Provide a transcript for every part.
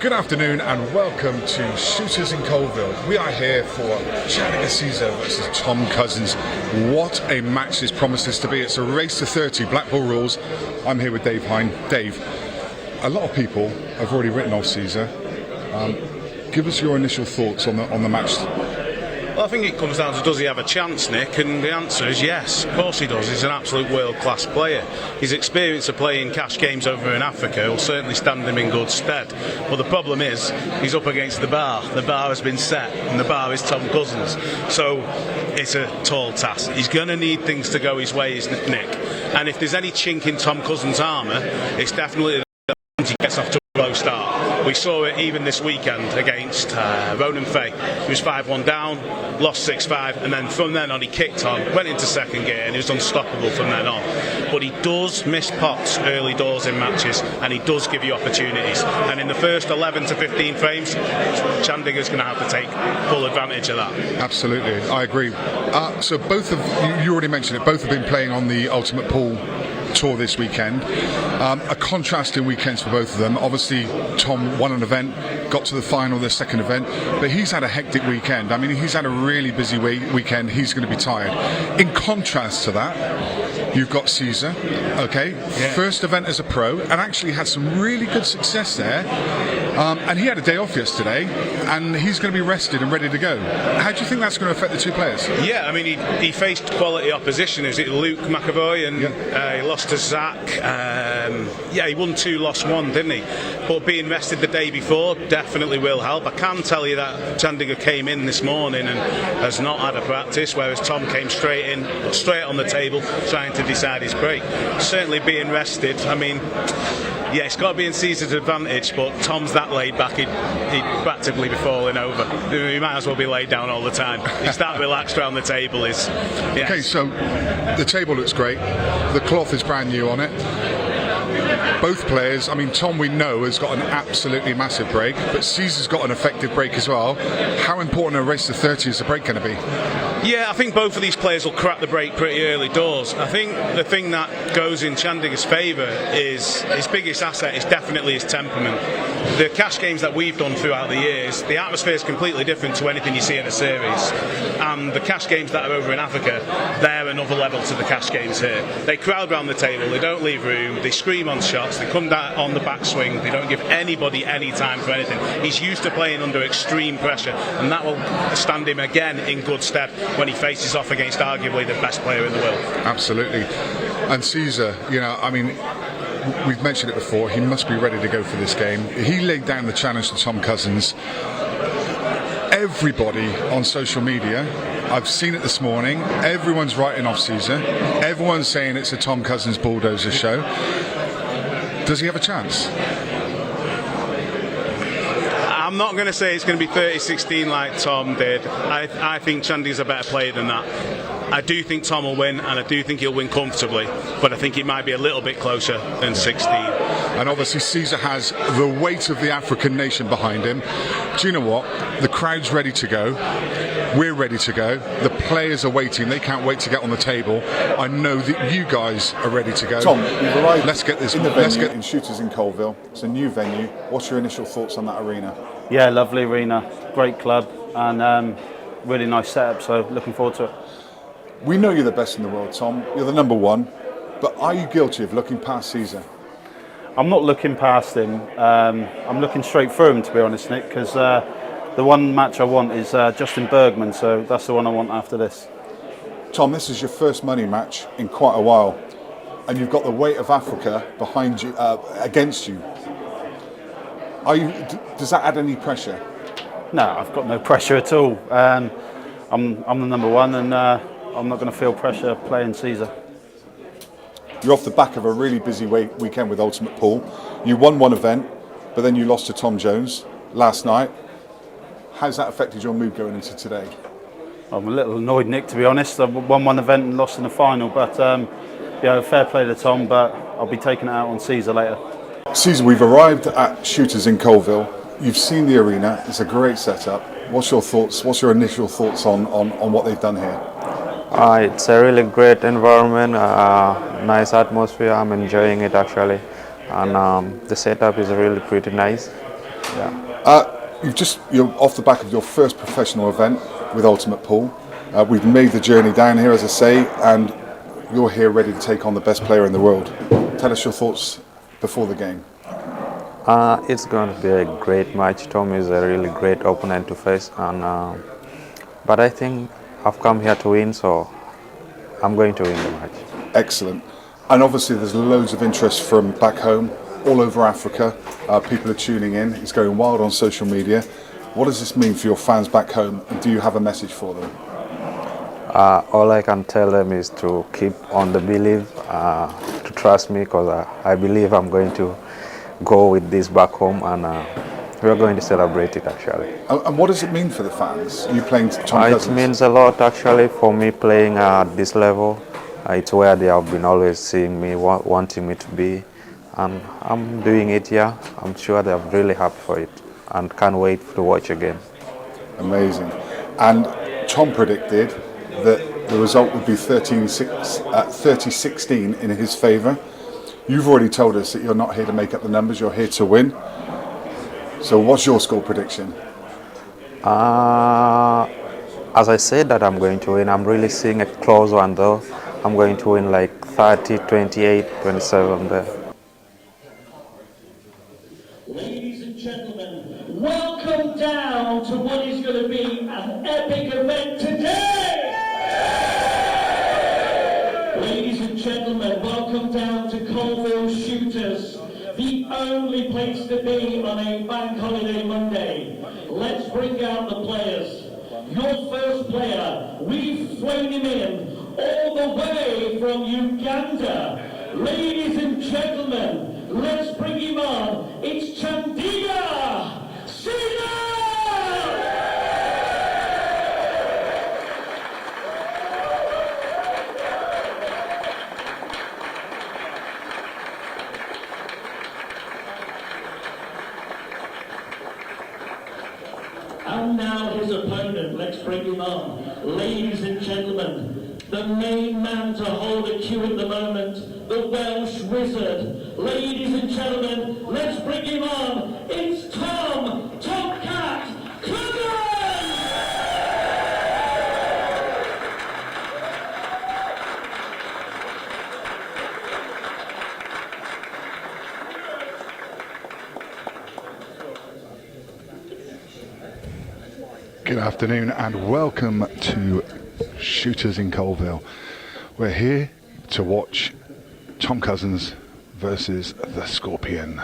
Good afternoon and welcome to Shooterz in Coalville. We are here for Chandiga Ceasar versus Tom Cousins. What a match this promises to be. It's a race to 30, Blackball rules. I'm here with Dave Hine. Dave, a lot of people have already written off Ceasar. Give us your initial thoughts on the match. Well, I think it comes down to, does he have a chance, Nick? And the answer is yes, of course he does. He's an absolute world-class player. His experience of playing cash games over in Africa will certainly stand him in good stead. But the problem is, he's up against the bar. The bar has been set, and the bar is Tom Cousins. So it's a tall task. He's going to need things to go his way, Nick. And if there's any chink in Tom Cousins' armour, it's definitely that he gets off to a slow start. We saw it even this weekend against Ronan Fay. He was 5-1 down, lost 6-5, and then from then on he kicked on, went into second gear, and he was unstoppable from then on. But he does miss pots early doors in matches, and he does give you opportunities. And in the first 11 to 15 frames, Chandiga's going to have to take full advantage of that. Absolutely, I agree. So both of you already mentioned it, both have been playing on the Ultimate Pool Tour this weekend. A contrasting weekends for both of them. Obviously Tom won an event, got to the final, the second event, but he's had a hectic weekend. I mean, he's had a really busy weekend. He's going to be tired. In contrast to that, you've got Ceasar, okay, first event as a pro, and actually had some really good success there. And he had a day off yesterday, and he's going to be rested and ready to go. How do you think that's going to affect the two players? Yeah, I mean, he faced quality opposition. Is it Luke McAvoy? And he lost to Zach. He won 2, lost 1, didn't he? But being rested the day before definitely will help. I can tell you that Chandiga came in this morning and has not had a practice, whereas Tom came straight in, straight on the table, trying to decide his break. Certainly being rested, I mean, yeah, it's got to be in Ceasar's advantage, but Tom's that laid back, he'd practically be falling over. He might as well be laid down all the time. He's that relaxed around the table. Yes. Okay, so the table looks great. The cloth is brand new on it. Both players, I mean, Tom we know has got an absolutely massive break, but Ceasar's got an effective break as well. How important a race to 30 is the break going to be? Yeah, I think both of these players will crack the break pretty early doors. I think the thing that goes in Chandiga's favour is his biggest asset is definitely his temperament. The cash games that we've done throughout the years, the atmosphere is completely different to anything you see in a series. And the cash games that are over in Africa, they're another level to the cash games here. They crowd round the table, they don't leave room, they scream on shots, they come down on the backswing, they don't give anybody any time for anything. He's used to playing under extreme pressure, and that will stand him again in good stead when he faces off against arguably the best player in the world. Absolutely. And Ceasar, you know, I mean, we've mentioned it before, he must be ready to go for this game. He laid down the challenge to Tom Cousins. Everybody on social media, I've seen it this morning, everyone's writing off Ceasar. Everyone's saying it's a Tom Cousins bulldozer show. Does he have a chance? I'm not going to say it's going to be 30-16 like Tom did. I think Chandiga's a better player than that. I do think Tom will win, and I do think he'll win comfortably, but I think it might be a little bit closer than 16. And obviously Ceasar has the weight of the African nation behind him. Do you know what? The crowd's ready to go. We're ready to go. The players are waiting. They can't wait to get on the table. I know that you guys are ready to go. Tom, you've arrived let's get this in the venue in Shooterz in Coalville. It's a new venue. What's your initial thoughts on that arena? Yeah, lovely arena, great club, and really nice setup, so looking forward to it. We know you're the best in the world, Tom. You're the number one, but are you guilty of looking past Ceasar? I'm not looking past him, I'm looking straight through him, to be honest, Nick, because the one match I want is Justin Bergman, so that's the one I want after this. Tom, this is your first money match in quite a while, and you've got the weight of Africa behind you, against you. Does that add any pressure? No, I've got no pressure at all. I'm the number one, and I'm not going to feel pressure playing Ceasar. You're off the back of a really busy weekend with Ultimate Pool. You won one event, but then you lost to Tom Jones last night. How's that affected your mood going into today? I'm a little annoyed, Nick, to be honest. I won one event and lost in the final, but yeah, fair play to Tom, but I'll be taking it out on Ceasar later. Ceasar, we've arrived at Shooterz in Coalville. You've seen the arena. It's a great setup. What's your thoughts? What's your initial thoughts on what they've done here? It's a really great environment, nice atmosphere. I'm enjoying it actually, and the setup is really pretty nice. You're off the back of your first professional event with Ultimate Pool. We've made the journey down here, as I say, and you're here ready to take on the best player in the world. Tell us your thoughts before the game. It's going to be a great match. Tom is a really great opponent to face, and but I think I've come here to win, so I'm going to win the match. Excellent. And obviously there's loads of interest from back home, all over Africa. People are tuning in. It's going wild on social media. What does this mean for your fans back home, and do you have a message for them? All I can tell them is to keep on the belief, to trust me, because I believe I'm going to go with this back home, and we're going to celebrate it actually. And what does it mean for the fans? You playing Tom It Cousins? means a lot actually for me playing at this level. It's where they have been always seeing me, wanting me to be, and I'm doing it here. I'm sure they're really happy for it and can't wait to watch again. Amazing. And Tom predicted that the result would be 30-16 in his favour. You've already told us that you're not here to make up the numbers, you're here to win. So what's your score prediction? As I said that I'm going to win, I'm really seeing a close one though. I'm going to win like 30, 28, 27 there. Ladies and gentlemen, welcome down to what is going to be an epic event today! Ladies and gentlemen, welcome down to Coalville Shooterz, the only place to be on a bank holiday Monday. Let's bring out the players. Your first player, we've flown him in all the way from Uganda. Ladies and gentlemen, let's bring him on. It's Chandiga! Ceasar! And now his opponent, let's bring him on. Ladies and gentlemen, the main man to hold a cue at the moment, the Welsh Wizard. Ladies and gentlemen, let's bring him on. It's Tom Tomcat Cousins! Good afternoon and welcome to Shooterz in Coalville. We're here to watch Tom Cousins versus the Scorpion.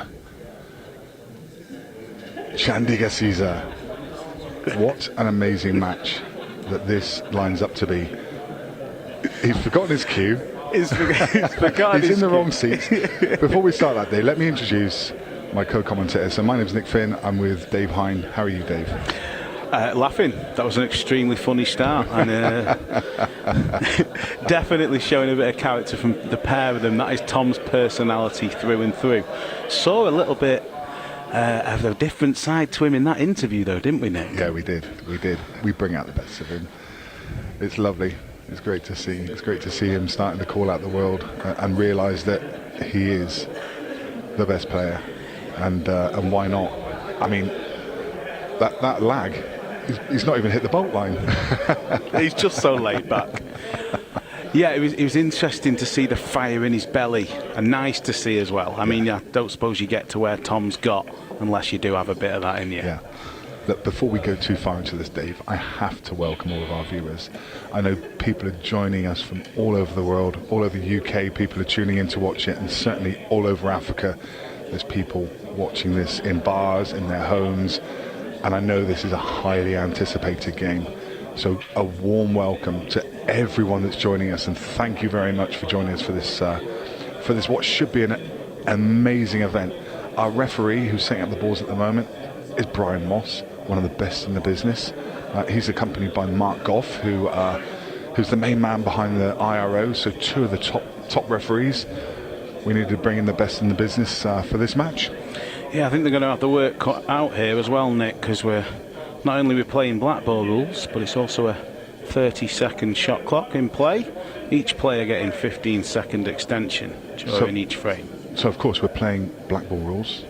Chandiga Ceasar. What an amazing match that this lines up to be. He's forgotten his cue. He's forgotten He's his in the cue. wrong seats. Before we start that day, let me introduce my co-commentator. So my name's Nick Finn. I'm with Dave Hine. How are you, Dave? Laughing. That was an extremely funny start, and definitely showing a bit of character from the pair of them. That is Tom's personality through and through. Saw a little bit of a different side to him in that interview, though, didn't we, Nick? Yeah, we did. We bring out the best of him. It's lovely. It's great to see. It's great to see him starting to call out the world and realise that he is the best player, and why not? I mean, that lag. He's not even hit the bolt line. He's just so laid back. Yeah, it was interesting to see the fire in his belly, and nice to see as well. I mean, I don't suppose you get to where Tom's got unless you do have a bit of that in you. Yeah. Look, before we go too far into this, Dave, I have to welcome all of our viewers. I know people are joining us from all over the world, all over the UK. People are tuning in to watch it, and certainly all over Africa. There's people watching this in bars, in their homes. And I know this is a highly anticipated game. So a warm welcome to everyone that's joining us, and thank you very much for joining us for this what should be an amazing event. Our referee, who's setting up the balls at the moment, is Brian Moss, one of the best in the business. He's accompanied by Mark Goff, who's the main man behind the IRO. So two of the top referees. We need to bring in the best in the business for this match. Yeah, I think they're going to have the work cut out here as well, Nick, because we're not only we're playing Blackball rules, but it's also a 30-second shot clock in play. Each player getting 15-second extension during each frame. So of course we're playing Blackball rules.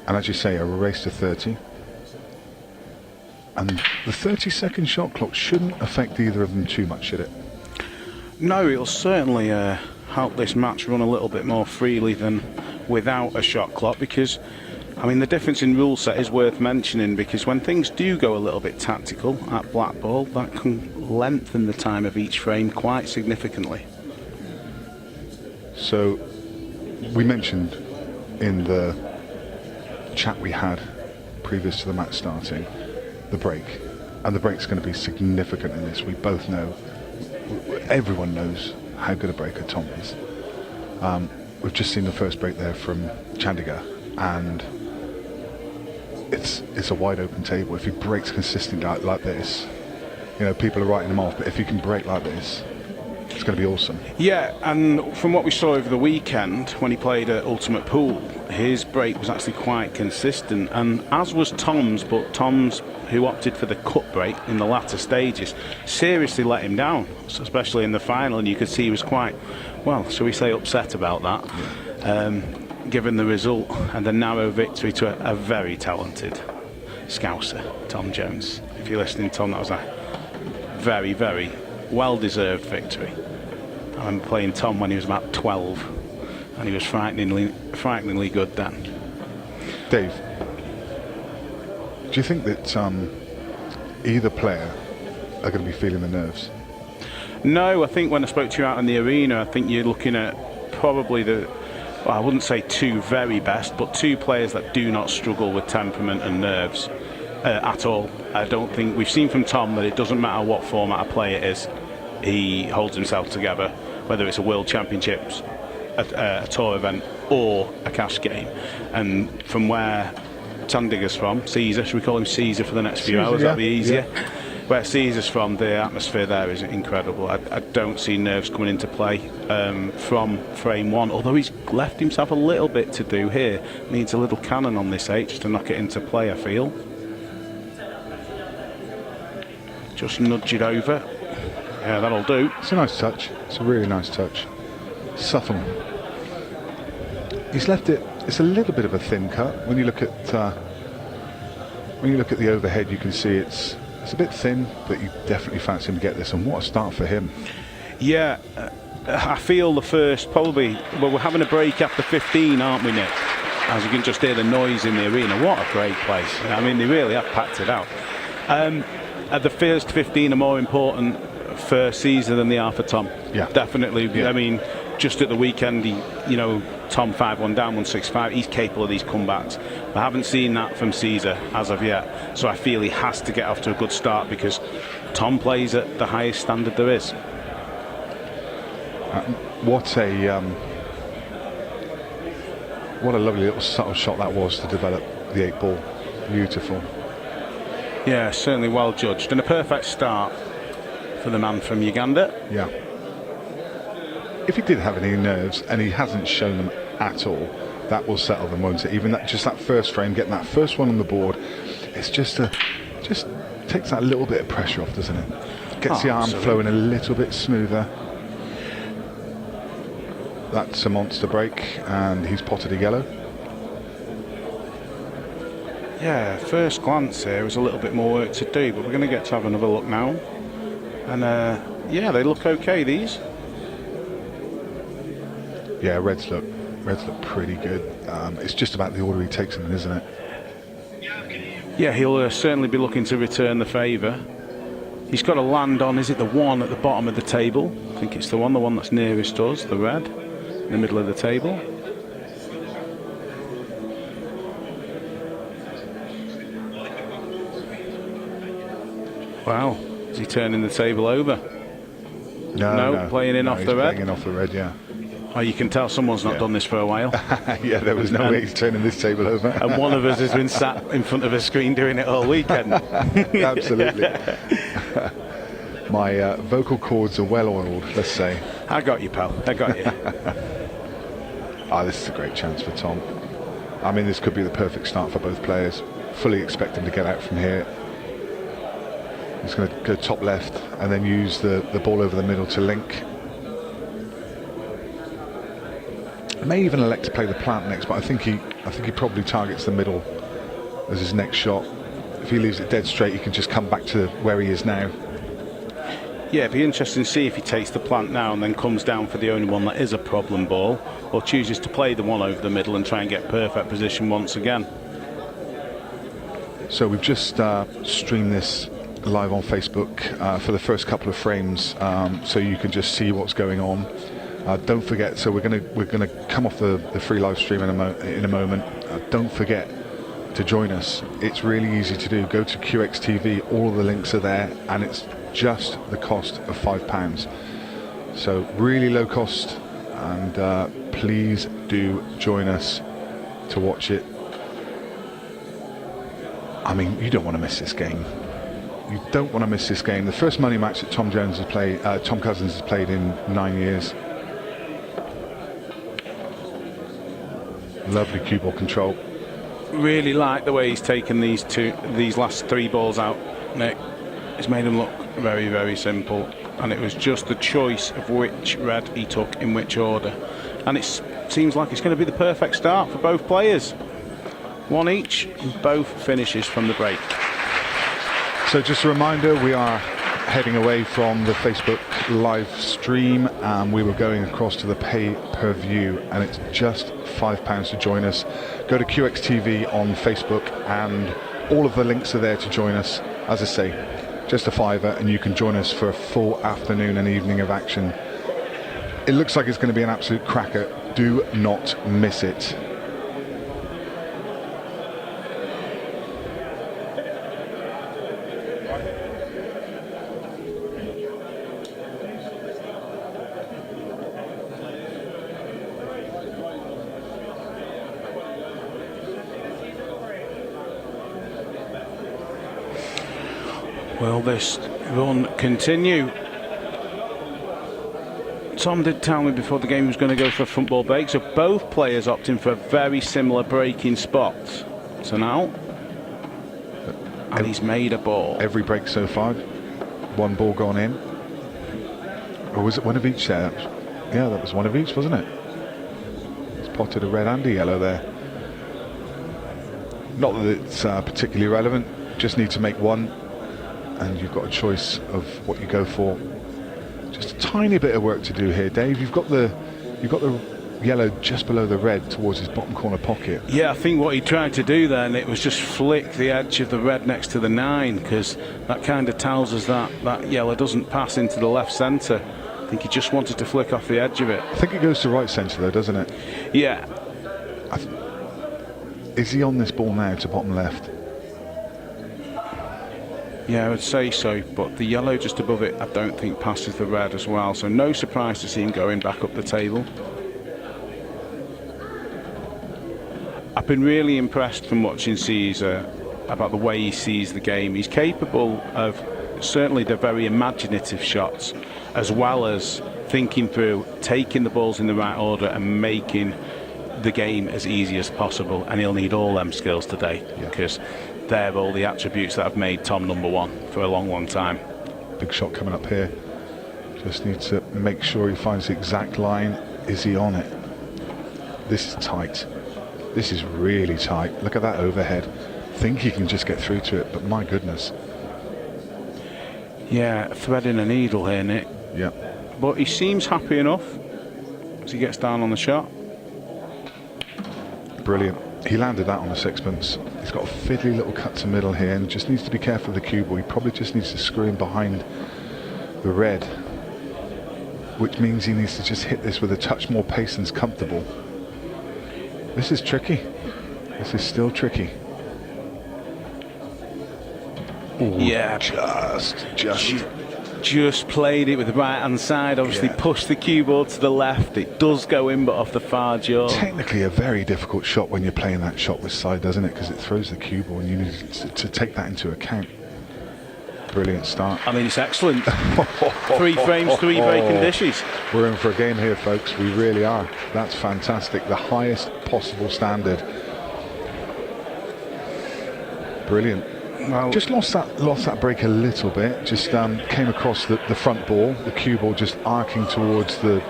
And as you say, a race to 30. And the 30-second shot clock shouldn't affect either of them too much, should it? No, it'll certainly help this match run a little bit more freely than without a shot clock, because I mean the difference in rule set is worth mentioning, because when things do go a little bit tactical at Blackball, that can lengthen the time of each frame quite significantly. So we mentioned in the chat we had previous to the match starting the break, and the break's going to be significant in this. We both know, everyone knows how good a breaker Tom is. We've just seen the first break there from Chandiga, and it's a wide open table. If he breaks consistently like this, you know, people are writing him off, but if he can break like this, it's going to be awesome. Yeah, and from what we saw over the weekend when he played at Ultimate Pool, his break was actually quite consistent, and as was Tom's, but Tom's, who opted for the cut break in the latter stages, seriously let him down, especially in the final, and you could see he was quite, well, shall we say, upset about that, given the result and the narrow victory to a very talented Scouser, Tom Jones. If you're listening, Tom, that was a very, very well-deserved victory. I remember playing Tom when he was about 12, and he was frighteningly good then. Dave, do you think that either player are going to be feeling the nerves? No, I think when I spoke to you out in the arena, I think you're looking at probably well, I wouldn't say two very best, but two players that do not struggle with temperament and nerves at all. I don't think we've seen from Tom that it doesn't matter what format a player is, he holds himself together, whether it's a World Championships, a tour event, or a cash game. And from where Chandiga's from, Ceasar, should we call him Ceasar for the next few hours? That'd be easier. Yeah. Where Ceasar's from, the atmosphere there is incredible. I don't see nerves coming into play from frame one, although he's left himself a little bit to do here. Needs a little cannon on this H to knock it into play, I feel. Just nudge it over. Yeah, that'll do. It's a nice touch. It's a really nice touch. Subtle. He's left it. It's a little bit of a thin cut. When you look at the overhead, you can see it's a bit thin, but you definitely fancy him to get this. And what a start for him! Yeah, I feel the first probably. Well, we're having a break after 15, aren't we, Nick? As you can just hear the noise in the arena. What a great place! I mean, they really have packed it out. The first 15 are more important for Ceasar than they are for Tom. Yeah, definitely. Yeah. I mean, just at the weekend, Tom 5-1 down, 1-6-5. He's capable of these comebacks. I haven't seen that from Ceasar as of yet, so I feel he has to get off to a good start because Tom plays at the highest standard there is. What a lovely little subtle shot that was to develop the 8-ball. Beautiful. Yeah, certainly well judged, and a perfect start for the man from Uganda. Yeah. If he did have any nerves, and he hasn't shown them at all, that will settle them, won't it? Even that first frame, getting that first one on the board, it's just takes that little bit of pressure off, doesn't it? Gets the arm flowing a little bit smoother. That's a monster break, and he's potted a yellow. Yeah, first glance here was a little bit more work to do, but we're going to get to have another look now. And yeah, they look okay, these. Yeah, Reds look pretty good. It's just about the order he takes them in, isn't it? Yeah, he'll certainly be looking to return the favour. He's got to land on, is it the one at the bottom of the table? I think it's the one that's nearest us, the red, in the middle of the table. Wow, is he turning the table over? No, playing in off the red. Playing in off the red, yeah. Oh, you can tell someone's not done this for a while. Yeah, there was no way he's turning this table over. And one of us has been sat in front of a screen doing it all weekend. Absolutely. My vocal cords are well oiled, let's say. I got you, pal. I got you. This is a great chance for Tom. I mean, this could be the perfect start for both players. Fully expect him to get out from here. He's going to go top left and then use the ball over the middle to link. May even elect to play the plant next, but I think he probably targets the middle as his next shot. If he leaves it dead straight, he can just come back to where he is now. Yeah, it'd be interesting to see if he takes the plant now and then comes down for the only one that is a problem ball, or chooses to play the one over the middle and try and get perfect position once again. So we've just streamed this live on Facebook for the first couple of frames, so you can just see what's going on. Don't forget. So we're gonna come off the free live stream in a moment. Don't forget to join us. It's really easy to do. Go to CueXTV. All of the links are there, and it's just the cost of £5. So really low cost, and please do join us to watch it. I mean, you don't want to miss this game. You don't want to miss this game. The first money match that Tom Cousins has played in 9 years. Lovely cue ball control. Really like the way he's taken these last 3 balls out, Nick. It's made them look very, very simple, and it was just the choice of which red he took in which order, and it seems like it's going to be the perfect start for both players. One each, and both finishes from the break. So just a reminder, we are heading away from the Facebook live stream, and we were going across to the pay-per-view, and it's just £5 to join us. Go to CueXTV on Facebook, and all of the links are there to join us. As I say, just a £5, and you can join us for a full afternoon and evening of action. It looks like it's going to be an absolute cracker. Do not miss it. Will this run continue? Tom did tell me before the game he was going to go for a front ball break, so both players opting for a very similar breaking spot. So now, and he's made a ball. Every break so far, one ball gone in. Or was it one of each there? Yeah, that was one of each, wasn't it? Spotted a red and a yellow there. Not that it's particularly relevant, just need to make one, and you've got a choice of what you go for. Just a tiny bit of work to do here, Dave. You've got the yellow just below the red towards his bottom corner pocket. Yeah, I think what he tried to do then, it was just flick the edge of the red next to the 9, because that kind of tells us that that yellow doesn't pass into the left centre. I think he just wanted to flick off the edge of it. I think it goes to right centre though, doesn't it? Yeah. Is he on this ball now to bottom left? Yeah, I would say so, but the yellow just above it I don't think passes the red as well, so no surprise to see him going back up the table. I've been really impressed from watching Ceasar about the way he sees the game. He's capable of certainly the very imaginative shots, as well as thinking through, taking the balls in the right order and making the game as easy as possible, and he'll need all them skills today, because they're all the attributes that have made Tom #1 for a long, long time. Big shot coming up here. Just need to make sure he finds the exact line. Is he on it? This is tight. This is really tight. Look at that overhead. Think he can just get through to it, but my goodness. Yeah, threading a needle here, Nick. Yeah. But he seems happy enough as he gets down on the shot. Brilliant. He landed that on a sixpence. He's got a fiddly little cut to middle here, and just needs to be careful of the cue ball. He probably just needs to screw in behind the red, which means he needs to just hit this with a touch more pace than's comfortable. This is tricky. This is still tricky. Ooh, yeah, just played it with the right hand side, obviously pushed the cue ball to the left. It does go in, but off the far jaw. Technically a very difficult shot when you're playing that shot with side, doesn't it? Because it throws the cue ball, and you need to take that into account. Brilliant start. I mean, it's excellent. 3 frames, 3 breaking dishes. We're in for a game here, folks. We really are. That's fantastic. The highest possible standard. Brilliant. Well, just lost that break a little bit. Just came across the front ball, the cue ball just arcing towards the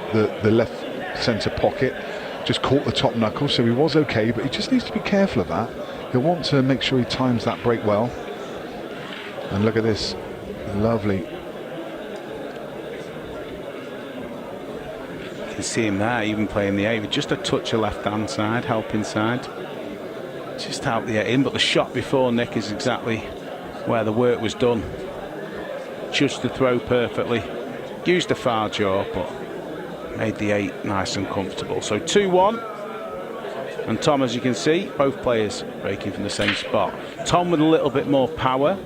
left centre pocket. just caught the top knuckle, so he was okay, but he just needs to be careful of that. He'll want to make sure he times that break well. And look at this, lovely. You can see him there, even playing the 8 with just a touch of left-hand side, helping side. Just out the 8 in, but the shot before, Nick, is exactly where the work was done. Just to throw perfectly. Used the far jaw, but made the 8 nice and comfortable. So 2-1. And Tom, as you can see, both players breaking from the same spot. Tom with a little bit more power,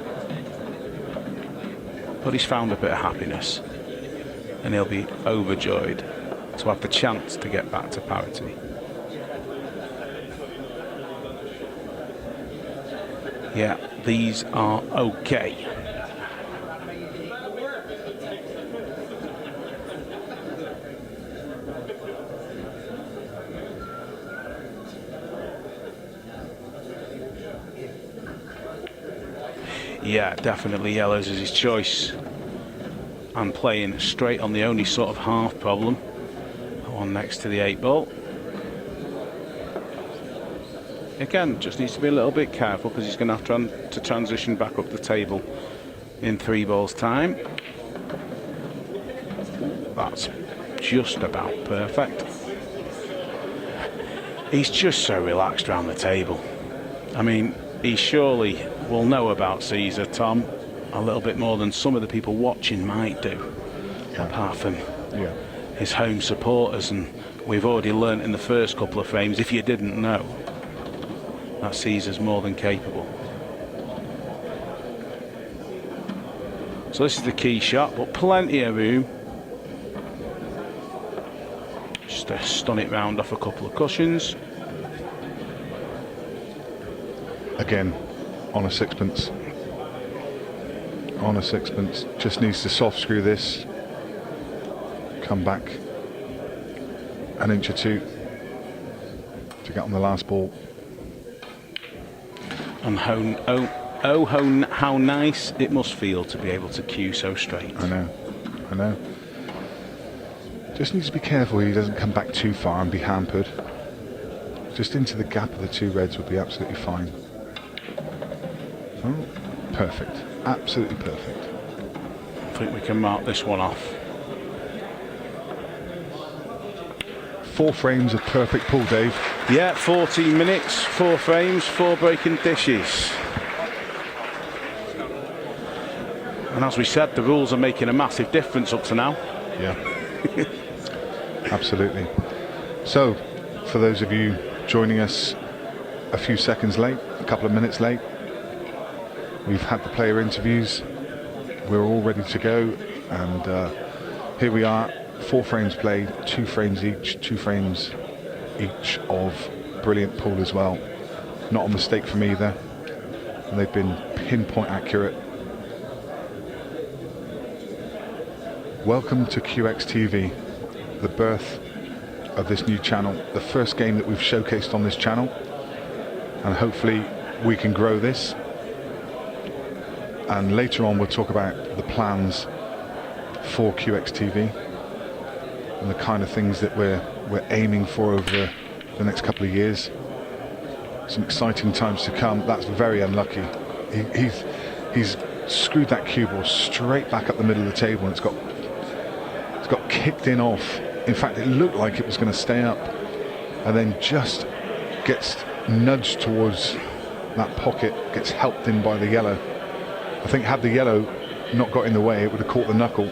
but he's found a bit of happiness. And he'll be overjoyed to have the chance to get back to parity. Yeah, these are okay. Yeah, definitely yellows is his choice. I'm playing straight on the only sort of half problem. The one next to the 8 ball. Again, just needs to be a little bit careful because he's going to have to transition back up the table in 3 balls time. That's just about perfect. He's just so relaxed around the table. I mean, he surely will know about Ceasar, Tom, a little bit more than some of the people watching might do, apart from his home supporters. And we've already learnt in the first couple of frames, if you didn't know, that Ceasar's more than capable. So this is the key shot, but plenty of room. Just to stun it round off a couple of cushions. Again, on a sixpence. On a sixpence. Just needs to soft screw this. Come back an inch or two to get on the last ball. And how nice it must feel to be able to cue so straight. I know. Just needs to be careful he doesn't come back too far and be hampered. Just into the gap of the 2 reds would be absolutely fine. Oh, perfect. Absolutely perfect. I think we can mark this one off. 4 frames of perfect pull, Dave. Yeah, 14 minutes, 4 frames, 4 breaking dishes. And as we said, the rules are making a massive difference up to now. Yeah. Absolutely. So, for those of you joining us a few seconds late, a couple of minutes late, we've had the player interviews. We're all ready to go, and here we are. 4 frames played, 2 frames each, 2 frames each of brilliant pool as well. Not a mistake from either. And they've been pinpoint accurate. Welcome to CueXTV, the birth of this new channel, the first game that we've showcased on this channel, and hopefully we can grow this. And later on we'll talk about the plans for CueXTV and the kind of things that we're aiming for over the next couple of years. Some exciting times to come. That's very unlucky. He's screwed that cue ball straight back up the middle of the table, and it's got kicked in off. In fact, it looked like it was going to stay up, and then just gets nudged towards that pocket, gets helped in by the yellow. I think had the yellow not got in the way, it would have caught the knuckle,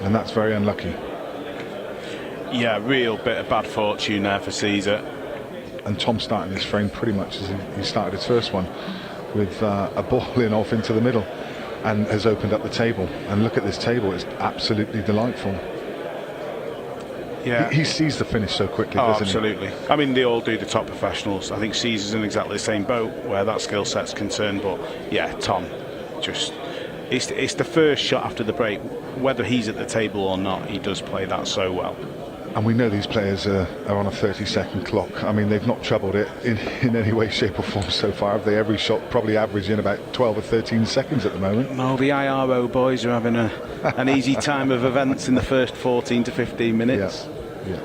and that's very unlucky. Yeah, real bit of bad fortune there for Ceasar. And Tom started his frame pretty much as he started his first one, with a ball in off into the middle, and has opened up the table. And look at this table, it's absolutely delightful. Yeah, he sees the finish so quickly, doesn't absolutely. he? I mean, they all do, the top professionals. I think Ceasar's in exactly the same boat where that skill set's concerned, but yeah, Tom, just it's the first shot after the break. Whether he's at the table or not, he does play that so well. And we know these players are on a 30-second clock. I mean, they've not troubled it in any way, shape or form so far, have they? Every shot probably averaging about 12 or 13 seconds at the moment. No, the IRO boys are having an easy time of events in the first 14 to 15 minutes. Yeah.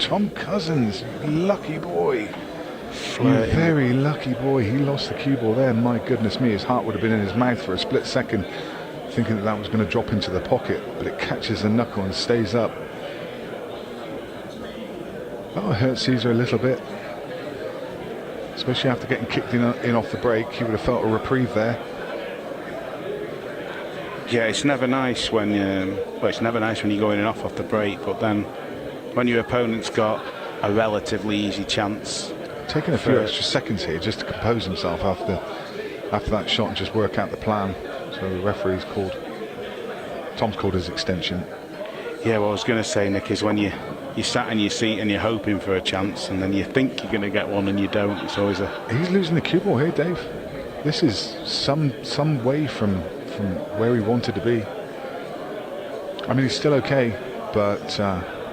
Tom Cousins, lucky boy. Flirting. You very lucky boy. He lost the cue ball there. My goodness me, his heart would have been in his mouth for a split second, thinking that that was going to drop into the pocket, but it catches the knuckle and stays up. Oh, it hurt Ceasar a little bit, especially after getting kicked in off the break. He would have felt a reprieve there. Yeah, it's never nice when it's never nice when you're going in off the break, but then when your opponent's got a relatively easy chance. Taking a few extra seconds here just to compose himself after that shot and just work out the plan. So the referee's called, Tom's called his extension. Yeah, what I was going to say, Nick, is when you sat in your seat and you're hoping for a chance, and then you think you're going to get one and you don't. It's always He's losing the cue ball here, Dave. This is some way from where he wanted to be. I mean, he's still okay, but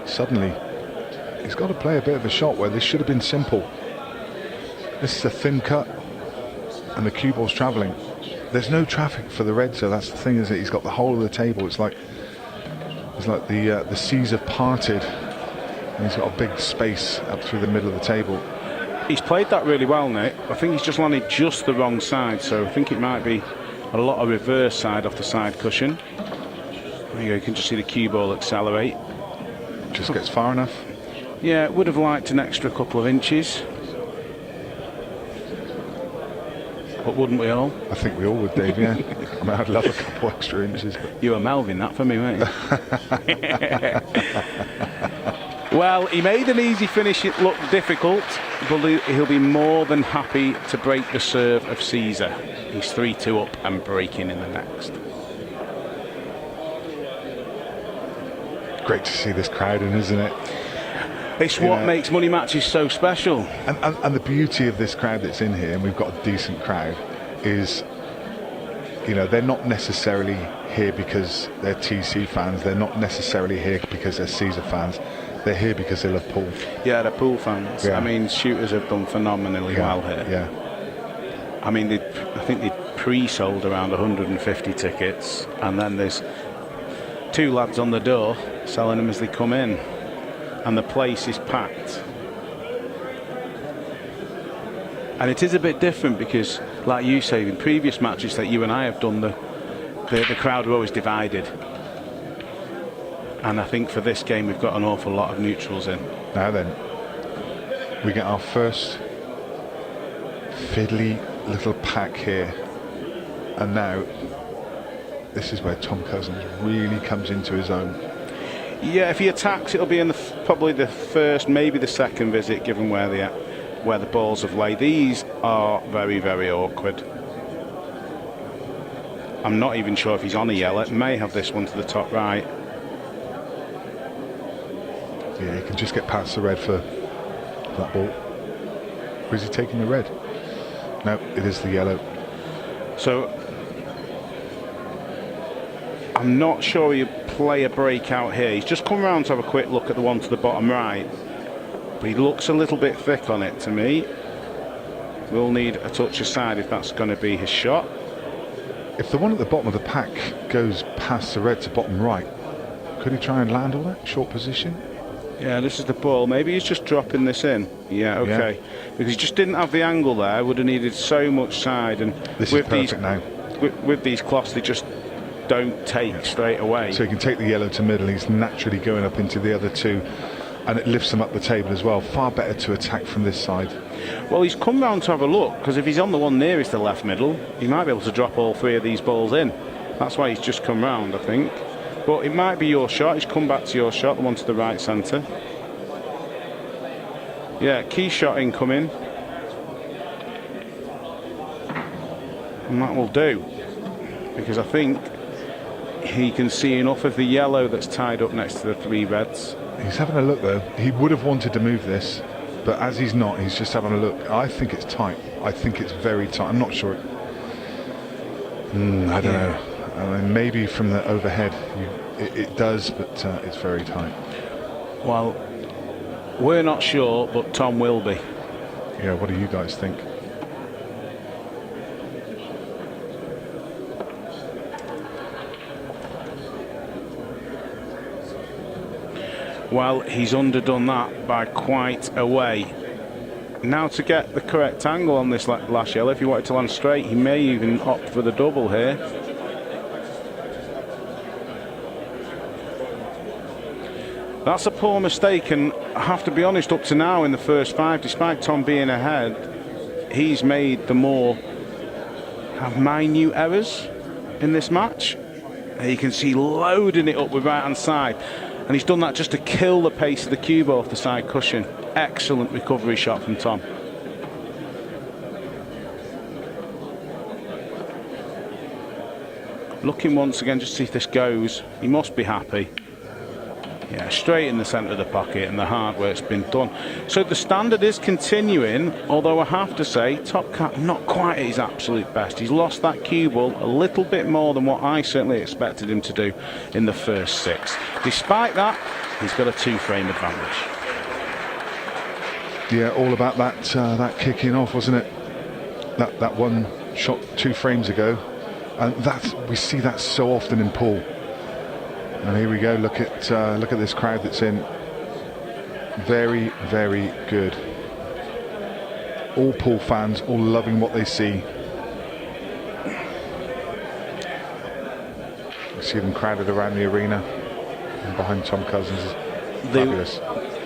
suddenly he's got to play a bit of a shot where this should have been simple. This is a thin cut, and the cue ball's travelling. There's no traffic for the red, so that's the thing, is that he's got the whole of the table. It's like the seas have parted, and he's got a big space up through the middle of the table. He's played that really well, Nick. I think he's just landed just the wrong side, so I think it might be a lot of reverse side off the side cushion. There you go, you can just see the cue ball accelerate. Just gets far enough. Yeah, would have liked an extra couple of inches. But wouldn't we all? I think we all would, Dave, yeah. I mean, I'd love a couple extra inches. But You were Melvin that for me, weren't you? Well, he made an easy finish, it looked difficult, but he'll be more than happy to break the serve of Ceasar. He's 3-2 up and breaking in the next. great to see this crowd in, isn't it? It's what makes money matches so special. And the beauty of this crowd that's in here, and we've got a decent crowd, is, you know, they're not necessarily here because they're TC fans. They're not necessarily here because they're Ceasar fans. They're here because they love pool. Yeah, they're pool fans. Yeah. I mean, Shooterz have done phenomenally well here. Yeah. I mean, I think they pre-sold around 150 tickets, and then there's two lads on the door selling them as they come in, and the place is packed. And it is a bit different because, like you say, in previous matches that you and I have done, the crowd are always divided. And I think for this game we've got an awful lot of neutrals in. Now then, we get our first fiddly little pack here, and now this is where Tom Cousins really comes into his own. Yeah, if he attacks, it'll be in probably the first, maybe the second visit, given where the balls have laid. These are very, very awkward. I'm not even sure if he's on a yellow. May have this one to the top right. Yeah, he can just get past the red for that ball. Or is he taking the red? No, it is the yellow. So I'm not sure he'll play a break out here. He's just come round to have a quick look at the one to the bottom right, but he looks a little bit thick on it to me. We'll need a touch aside if that's going to be his shot. If the one at the bottom of the pack goes past the red to bottom right, could he try and land all that short position? Yeah, this is the ball. Maybe he's just dropping this in. Yeah, okay. Yeah. Because he just didn't have the angle there. Would have needed so much side. And this with is perfect now. With these cloths, they just don't take straight away. So he can take the yellow to middle. He's naturally going up into the other two, and it lifts him up the table as well. Far better to attack from this side. Well, he's come round to have a look, because if he's on the one nearest the left middle, he might be able to drop all three of these balls in. That's why he's just come round, I think. But it might be your shot. He's come back to your shot, the one to the right centre. Yeah, key shot incoming. And that will do. Because I think he can see enough of the yellow that's tied up next to the three reds. He's having a look though. He would have wanted to move this, but as he's not, he's just having a look. I think it's tight. I think it's very tight. I'm not sure. I don't know. I mean, maybe from the overhead it does, but it's very tight. Well, we're not sure, but Tom will be. Yeah, what do you guys think? Well, he's underdone that by quite a way. Now to get the correct angle on this last yellow, if he wanted to land straight, he may even opt for the double here. That's a poor mistake, and I have to be honest, up to now in the first 5, despite Tom being ahead, he's made the more minute errors in this match. You can see loading it up with right hand side, and he's done that just to kill the pace of the cue ball off the side cushion. Excellent recovery shot from Tom. Looking once again just to see if this goes. He must be happy. Yeah, straight in the centre of the pocket, and the hard work's been done. So the standard is continuing, although I have to say, Top Cat not quite at his absolute best. He's lost that cue ball a little bit more than what I certainly expected him to do in the first 6. Despite that, he's got a 2-frame advantage. Yeah, all about that kicking off, wasn't it? That one shot 2 frames ago, and we see that so often in pool. And here we go. Look at this crowd that's in. Very, very good. All pool fans, all loving what they see. You see them crowded around the arena and behind Tom Cousins. Fabulous.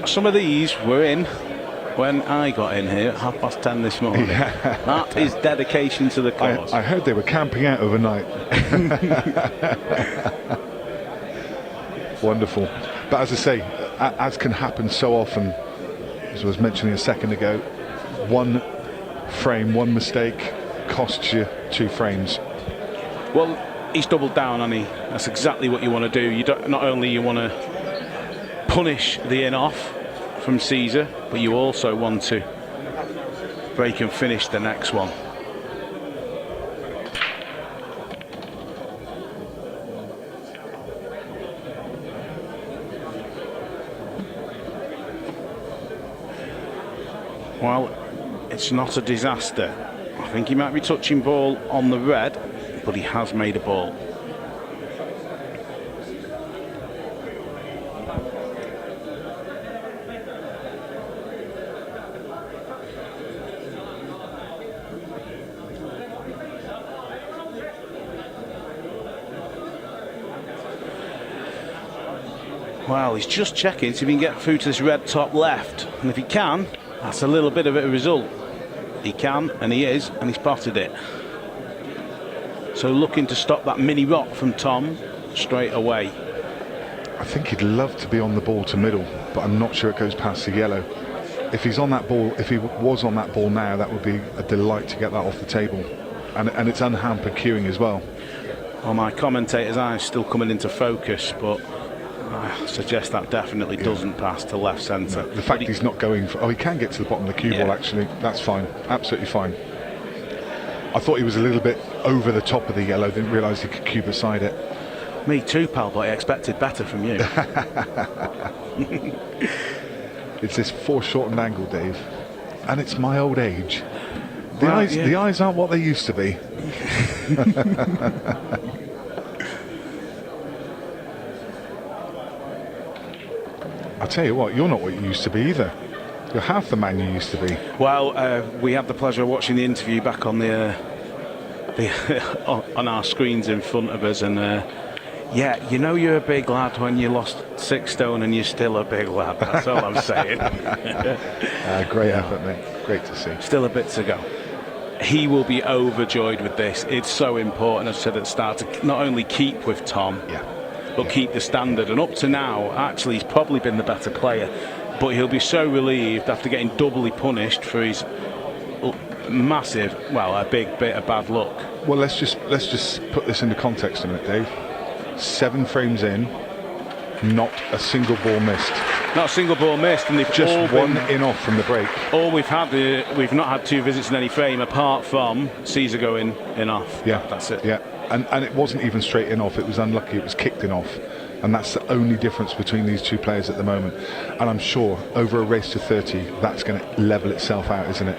Some of these were in when I got in here at 10:30 this morning. Yeah. That is dedication to the cause. I heard they were camping out overnight. Wonderful. But as I say, as can happen so often, as I was mentioning a second ago, one frame, one mistake costs you 2 frames. Well, he's doubled down, hasn't he? That's exactly what you want to do. You don't, not only you want to punish the in-off from Ceasar, but you also want to break and finish the next one. Well, it's not a disaster. I think he might be touching ball on the red, but he has made a ball. Well, he's just checking to see if he can get through to this red top left, and if he can, that's a little bit of a result. He can, and he is, and he's spotted it. So looking to stop that mini rock from Tom straight away. I think he'd love to be on the ball to middle, but I'm not sure it goes past the yellow. If he's on that ball, if he was on that ball now, that would be a delight to get that off the table. And it's unhampered queuing as well. Well, my commentator's eye is still coming into focus, but I suggest that definitely doesn't pass to left centre. The fact he's not going for... Oh, he can get to the bottom of the cue ball, actually. That's fine. Absolutely fine. I thought he was a little bit over the top of the yellow. Didn't realise he could cue beside it. Me too, pal, but I expected better from you. It's this foreshortened angle, Dave. And it's my old age. The eyes aren't what they used to be. I'll tell you what, you're not what you used to be either. You're half the man you used to be. Well, we had the pleasure of watching the interview back on on our screens in front of us, and yeah, you know you're a big lad when you lost 6 stone and you're still a big lad. That's all I'm saying. Great effort, mate. Great to see. Still a bit to go. He will be overjoyed with this. It's so important, as I said at the start, to not only keep with Tom, but keep the standard. And up to now, actually, he's probably been the better player. But he'll be so relieved after getting doubly punished for his massive, well, a big bit of bad luck. Well, let's just put this into context a minute, Dave. 7 frames in, not a single ball missed. Not a single ball missed, and they've just all one in off from the break. All we've had, we've not had 2 visits in any frame apart from Ceasar going in off. Yeah, that's it. Yeah, and it wasn't even straight in off. It was unlucky. It was kicked in off. And that's the only difference between these 2 players at the moment. And I'm sure over a race to 30, that's going to level itself out, isn't it?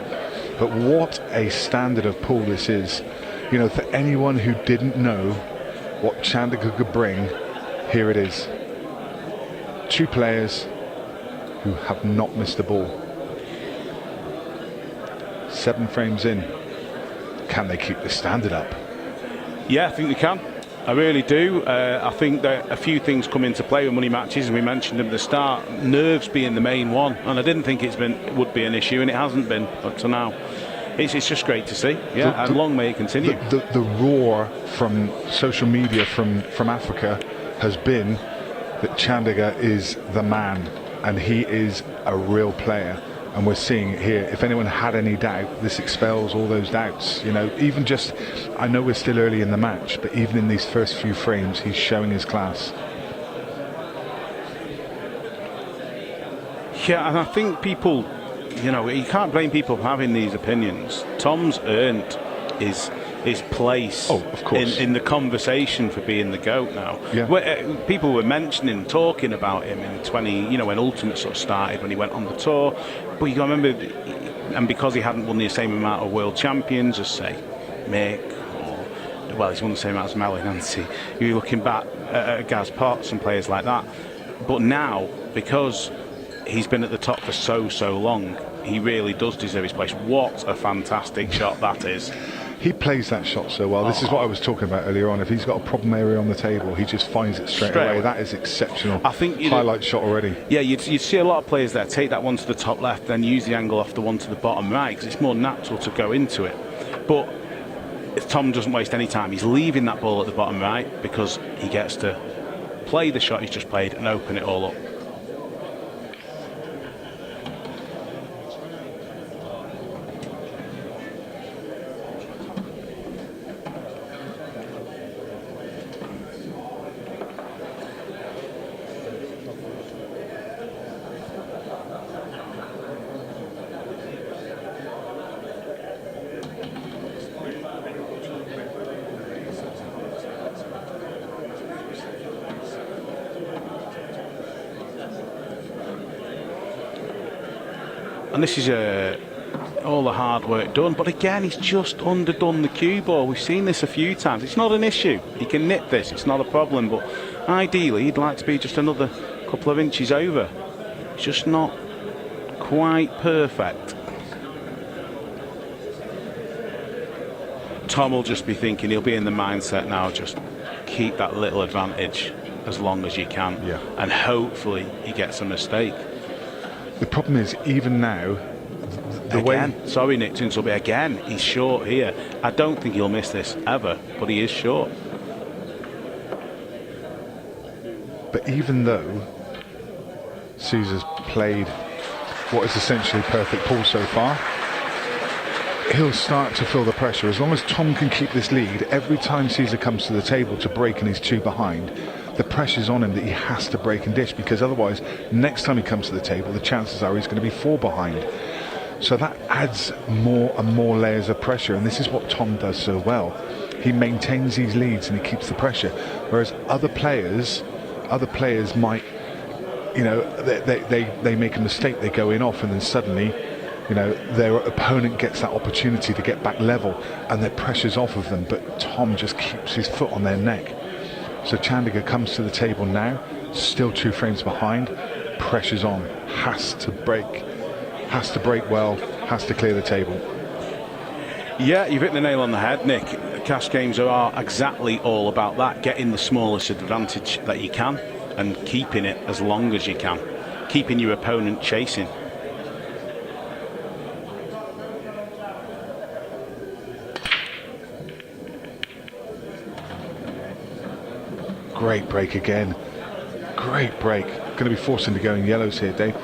But what a standard of pool this is. You know, for anyone who didn't know what Chandiga could bring, here it is. 2 players who have not missed the ball. 7 frames in. Can they keep the standard up? Yeah, I think they can. I really do. I think that a few things come into play with money matches, and we mentioned them at the start. Nerves being the main one, and I didn't think it would be an issue, and it hasn't been up to now. It's just great to see. Yeah, and long may it continue. The roar from social media from Africa has been that Chandiga is the man, and he is a real player. And we're seeing it here. If anyone had any doubt, this expels all those doubts. You know, even just, I know we're still early in the match, but even in these first few frames, he's showing his class. Yeah, and I think people, you know, you can't blame people for having these opinions. Tom's earned his place of course. In the conversation for being the GOAT now. Yeah. People were talking about him in 20, you know, when Ultimate sort of started, when he went on the tour. But you got to remember, and because he hadn't won the same amount of world champions as, say, Mick, or, well, he's won the same amount as Melly, Nancy. You're looking back at Gaz Potts and players like that. But now, because he's been at the top for so long, he really does deserve his place. What a fantastic shot that is. He plays that shot so well. This is what I was talking about earlier on. If he's got a problem area on the table, he just finds it straight away. That is exceptional. I think highlight shot already. Yeah, you'd see a lot of players there take that one to the top left, then use the angle off the one to the bottom right, because it's more natural to go into it. But if Tom doesn't waste any time, he's leaving that ball at the bottom right because he gets to play the shot he's just played and open it all up. And this is all the hard work done, but again, he's just underdone the cue ball. We've seen this a few times. It's not an issue. He can nip this. It's not a problem. But ideally, he'd like to be just another couple of inches over. It's just not quite perfect. Tom will just be thinking, he'll be in the mindset now, just keep that little advantage as long as you can. Yeah. And hopefully he gets a mistake. The problem is, even now, sorry Nick to interrupt, but again, he's short here. I don't think he'll miss this ever, but he is short. But even though Ceasar's played what is essentially perfect pool so far, he'll start to feel the pressure. As long as Tom can keep this lead, every time Ceasar comes to the table to break and he's 2 behind, the pressure's on him that he has to break and dish, because otherwise, next time he comes to the table, the chances are he's going to be 4 behind. So that adds more and more layers of pressure, and this is what Tom does so well. He maintains these leads and he keeps the pressure, whereas other players might, you know, they make a mistake, they go in off, and then suddenly, you know, their opponent gets that opportunity to get back level and their pressure's off of them, but Tom just keeps his foot on their neck. So Chandiga comes to the table now, still 2 frames behind, pressure's on, has to break well, has to clear the table. Yeah, you've hit the nail on the head, Nick. Cash games are exactly all about that, getting the smallest advantage that you can and keeping it as long as you can, keeping your opponent chasing. Great break again. Great break. Going to be forced into going yellows here, Dave.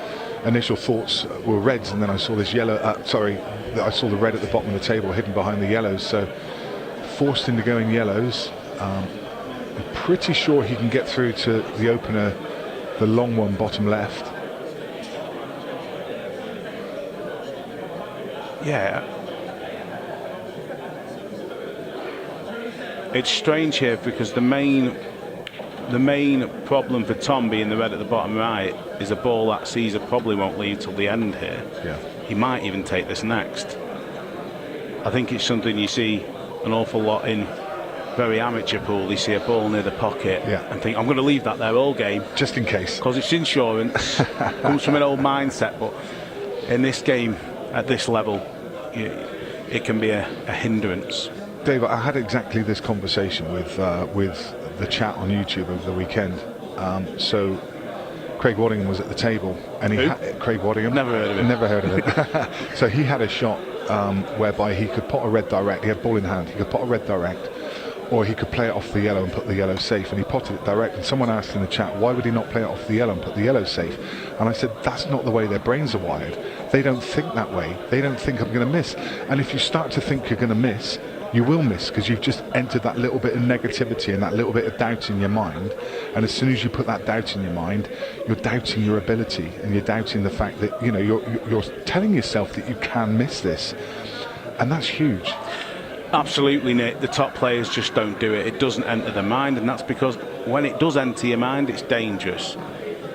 Initial thoughts were reds, and then I saw this yellow. I saw the red at the bottom of the table, hidden behind the yellows. So forced into going yellows. I'm pretty sure he can get through to the opener, the long one, bottom left. Yeah. It's strange here because the main problem for Tom being the red at the bottom right is a ball that Ceasar probably won't leave till the end here. Yeah. He might even take this next. I think it's something you see an awful lot in very amateur pool, they see a ball near the pocket Yeah. and think, I'm going to leave that there all game Just in case. because it's insurance. Comes from an old mindset, but in this game, at this level, it can be a hindrance. Dave, I had exactly this conversation with the chat on YouTube over the weekend. So Craig Waddingham was at the table, and Craig Waddingham. Never heard of him. Never heard of it. So he had a shot whereby he could pot a red direct. He had ball in hand. He could pot a red direct, or he could play it off the yellow and put the yellow safe. And he potted it direct. And someone asked in the chat, why would he not play it off the yellow and put the yellow safe? And I said, that's not the way their brains are wired. They don't think that way. They don't think I'm going to miss. And if you start to think you're going to miss, you will miss, because you've just entered that little bit of negativity and that little bit of doubt in your mind. And as soon as you put that doubt in your mind, you're doubting your ability, and you're doubting the fact that you're telling yourself that you can miss this, and that's huge. Absolutely, Nick. The top players just don't do it. It doesn't enter their mind, and that's because when it does enter your mind, it's dangerous.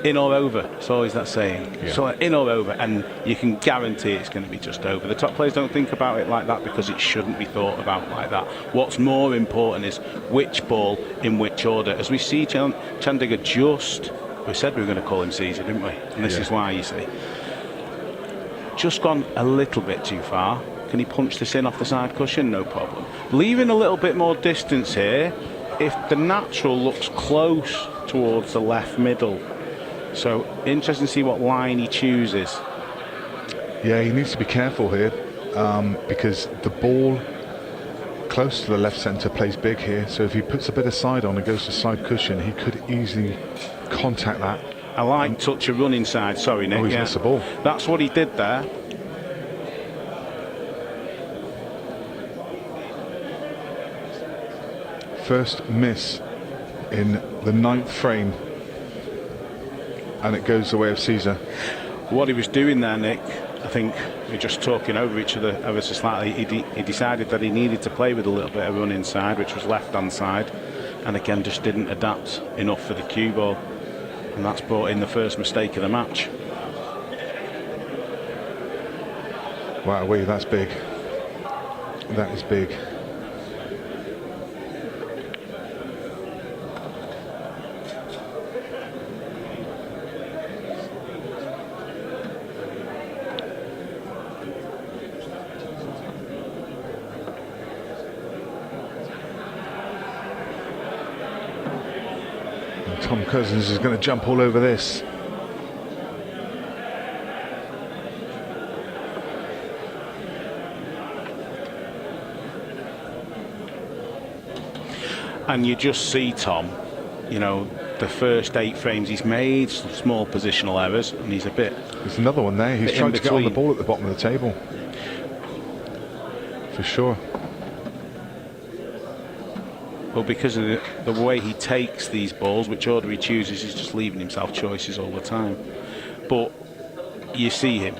In or over. It's always that saying. Yeah. So in or over, and you can guarantee it's going to be just over. The top players don't think about it like that because it shouldn't be thought about like that. What's more important is which ball in which order. As we see Chandiga we said we were going to call him Ceasar, didn't we? And this is why, you see. Just gone a little bit too far. Can he punch this in off the side cushion? No problem. Leaving a little bit more distance here if the natural looks close towards the left middle. So interesting to see what line he chooses. Yeah, he needs to be careful here, because the ball close to the left centre plays big here. So if he puts a bit of side on and goes to side cushion, he could easily contact that. I like touch a running side. Sorry, Nick. Oh, he's missed the ball. That's what he did there. First miss in the 9th frame, and it goes the way of Ceasar. What he was doing there, Nick, I think we're just talking over each other ever so slightly. He decided that he needed to play with a little bit of run inside, which was left-hand side, and again just didn't adapt enough for the cue ball, and that's brought in the first mistake of the match. Wow, wait, that's big. That is big. Tom Cousins is going to jump all over this. And you just see Tom, the first 8 frames he's made, some small positional errors, and he's a bit... There's another one there. He's trying to get on the ball at the bottom of the table. For sure. Well, because of the way he takes these balls, which order he chooses, he's just leaving himself choices all the time. But you see him,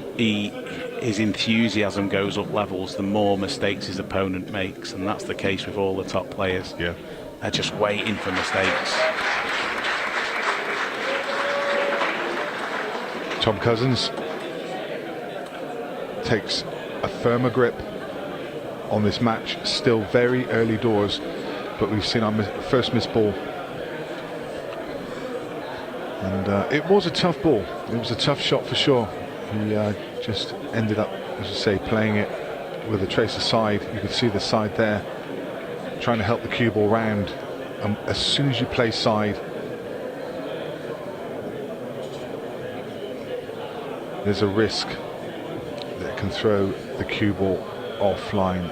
his enthusiasm goes up levels the more mistakes his opponent makes, and that's the case with all the top players. Yeah. They're just waiting for mistakes. Tom Cousins takes a firmer grip on this match. Still very early doors, but we've seen our first missed ball. And it was a tough ball. It was a tough shot for sure. He just ended up, as I say, playing it with a trace of side. You could see the side there, trying to help the cue ball round. And as soon as you play side, there's a risk that can throw the cue ball offline.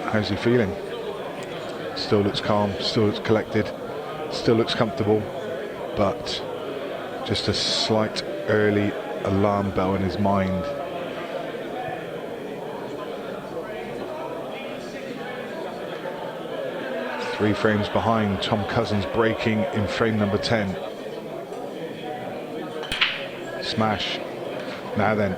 How's he feeling? Still looks calm, still looks collected, still looks comfortable, but just a slight early alarm bell in his mind. Three frames behind, Tom Cousins breaking in frame number 10. Smash. Now then,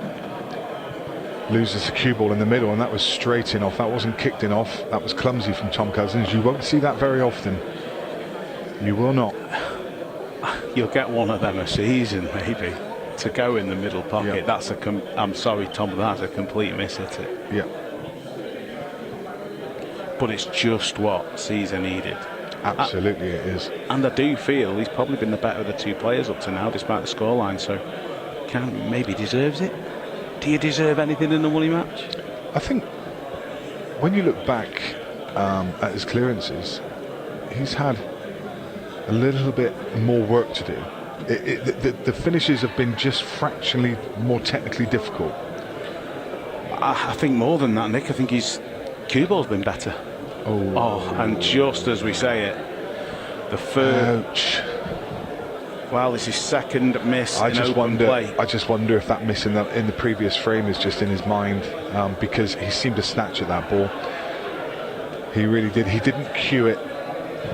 loses the cue ball in the middle, and that was straight in off. That wasn't kicked in off. That was clumsy from Tom Cousins. You won't see that very often. You will not. You'll get one of them a season, maybe, to go in the middle pocket. Yeah. That's I'm sorry, Tom, but that's a complete miss at it. Yeah. but it's just what Ceasar needed. Absolutely, it is. And I do feel he's probably been the better of the two players up to now, despite the scoreline. So, maybe deserves it. Do you deserve anything in the money match? I think when you look back at his clearances, he's had a little bit more work to do. The finishes have been just fractionally more technically difficult. I think more than that, Nick. I think his cue ball's been better. Oh, and just as we say it, the third. Ouch. Well, it's his second miss I in just open wonder. play. I just wonder if that miss in the previous frame is just in his mind, because he seemed to snatch at that ball. He really did. He didn't cue it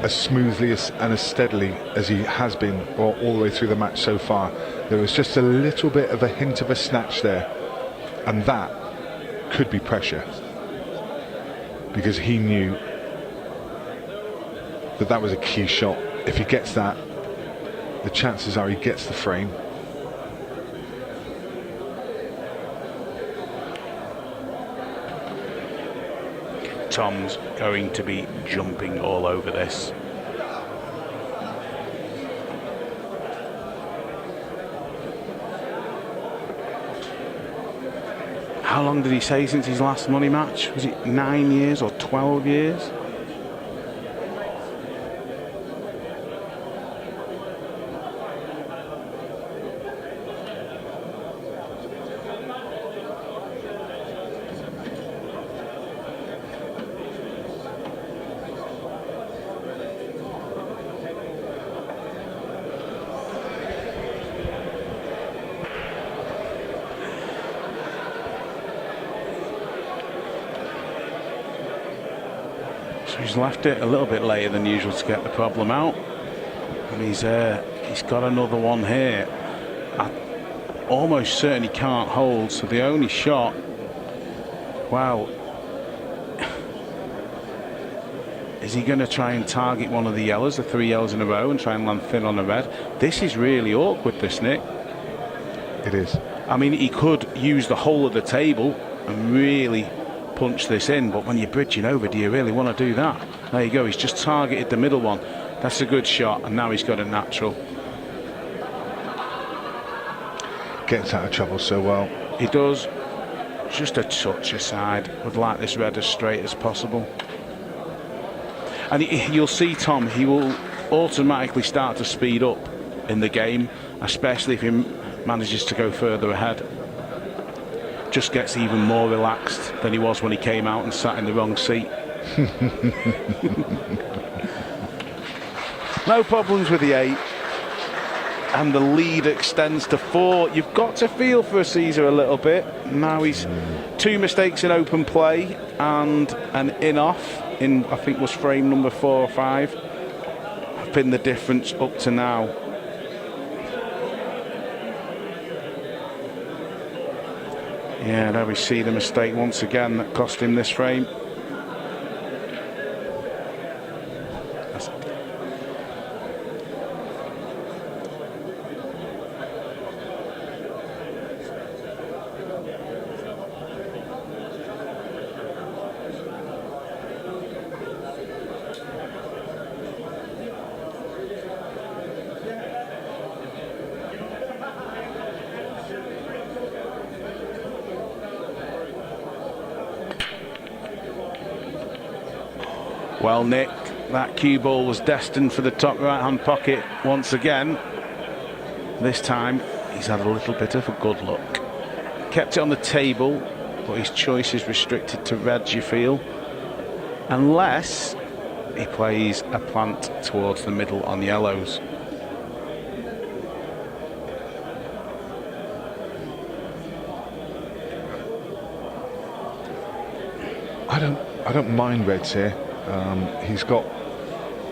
as smoothly and as steadily as he has been all the way through the match so far. There was just a little bit of a hint of a snatch there, and that could be pressure, because he knew that was a key shot. If he gets that, the chances are he gets the frame. Tom's going to be jumping all over this. How long did he say since his last money match? Was it 9 years or 12 years? So he's left it a little bit later than usual to get the problem out, and he's got another one here. I almost certainly can't hold, so the only shot, wow, is he going to try and target one of the yellows, the 3 yellows in a row, and try and land thin on the red? This is really awkward, this, Nick. It is. I mean, he could use the whole of the table and really punch this in, but when you're bridging over, do you really want to do that? There you go, he's just targeted the middle one. That's a good shot, and now he's got a natural. Gets out of trouble so well. He does. Just a touch aside. Would like this red as straight as possible. And you'll see Tom, he will automatically start to speed up in the game, especially if he manages to go further ahead. Just gets even more relaxed than he was when he came out and sat in the wrong seat. No problems with the 8, and the lead extends to 4. You've got to feel for Ceasar a little bit. Now he's 2 mistakes in open play and an in-off in, I think, was frame number 4 or 5. Have been the difference up to now. Yeah, there we see the mistake once again that cost him this frame. Well, Nick, that cue ball was destined for the top right-hand pocket once again. This time, he's had a little bit of a good look. Kept it on the table, but his choice is restricted to reds, you feel. Unless he plays a plant towards the middle on yellows. I don't mind reds here. He's got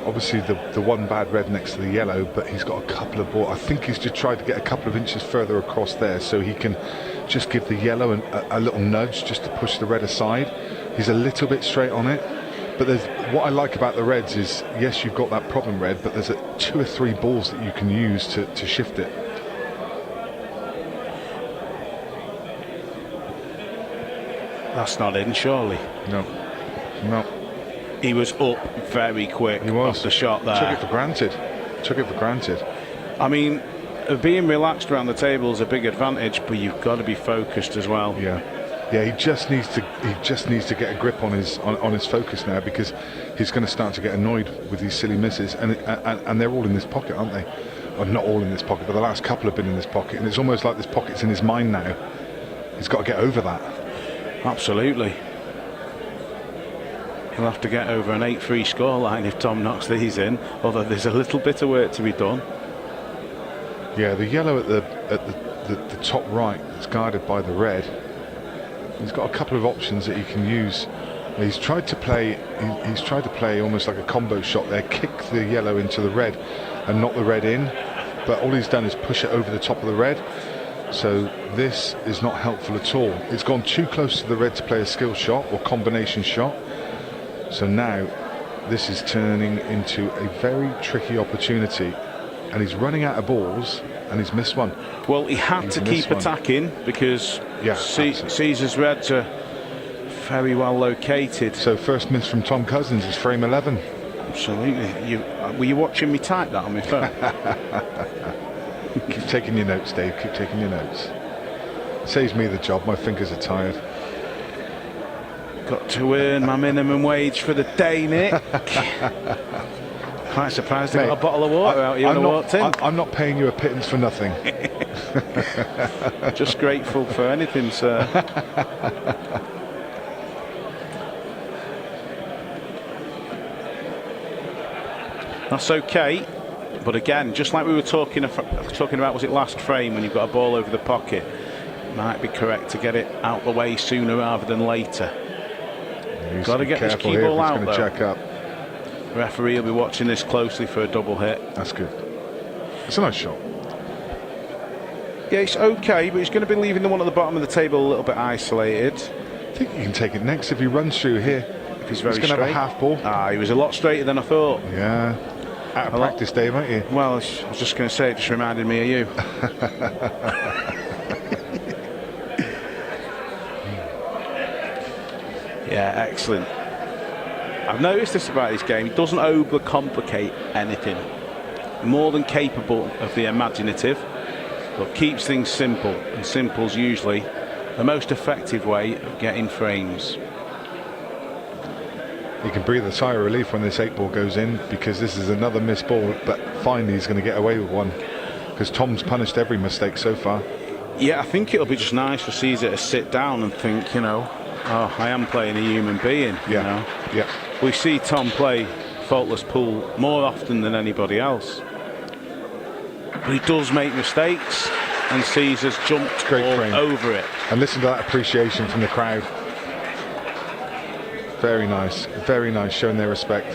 obviously the one bad red next to the yellow, but he's got a couple of balls. I think he's just tried to get a couple of inches further across there so he can just give the yellow a little nudge just to push the red aside. He's a little bit straight on it, but what I like about the reds is, yes, you've got that problem red, but there's 2 or 3 balls that you can use to shift it. That's not in, surely. No. He was up very quick off the shot there. Took it for granted. I mean, being relaxed around the table is a big advantage, but you've got to be focused as well. Yeah. He just needs to get a grip on his focus now, because he's going to start to get annoyed with these silly misses, and they're all in this pocket, aren't they? Well, not all in this pocket, but the last couple have been in this pocket, and it's almost like this pocket's in his mind now. He's got to get over that. Absolutely. He'll have to get over an 8-3 scoreline if Tom knocks these in, although there's a little bit of work to be done. Yeah, the yellow at the top right is guarded by the red. He's got a couple of options that he can use. He's tried to play almost like a combo shot there, kick the yellow into the red and knock the red in, but all he's done is push it over the top of the red. So this is not helpful at all. It's gone too close to the red to play a skill shot or combination shot. So now this is turning into a very tricky opportunity, and he's running out of balls, and he's missed one. Well, he had to keep attacking because Ceasar's reds are very well located. So first miss from Tom Cousins is frame 11. Absolutely. Were you watching me type that on my phone? Keep taking your notes, Dave. Keep taking your notes. Saves me the job. My fingers are tired. Got to earn my minimum wage for the day, Nick. Quite surprised I got a bottle of water out here when I walked in. I'm not paying you a pittance for nothing. Just grateful for anything, sir. That's okay. But again, just like we were talking about, was it last frame, when you've got a ball over the pocket, it might be correct to get it out the way sooner rather than later. Yeah, got to get this key ball out, though. Check up. Referee will be watching this closely for a double hit. That's good. It's a nice shot. Yeah, it's okay, but he's going to be leaving the one at the bottom of the table a little bit isolated. I think he can take it next if he runs through here. If he's very going to have a half ball. He was a lot straighter than I thought. Yeah. Out of practice, Dave, aren't you? Well, I was just going to say, it just reminded me of you. Yeah, excellent. I've noticed this about his game. He doesn't overcomplicate anything. More than capable of the imaginative, but keeps things simple. And simple's usually the most effective way of getting frames. He can breathe a sigh of relief when this 8-ball goes in, because this is another missed ball, but finally he's going to get away with one, because Tom's punished every mistake so far. Yeah, I think it'll be just nice for Ceasar to sit down and think, you know, oh, I am playing a human being. Yeah. You know? Yeah. We see Tom play faultless pool more often than anybody else, but he does make mistakes, and Ceasar's jumped all over it. And listen to that appreciation from the crowd. Very nice, showing their respect.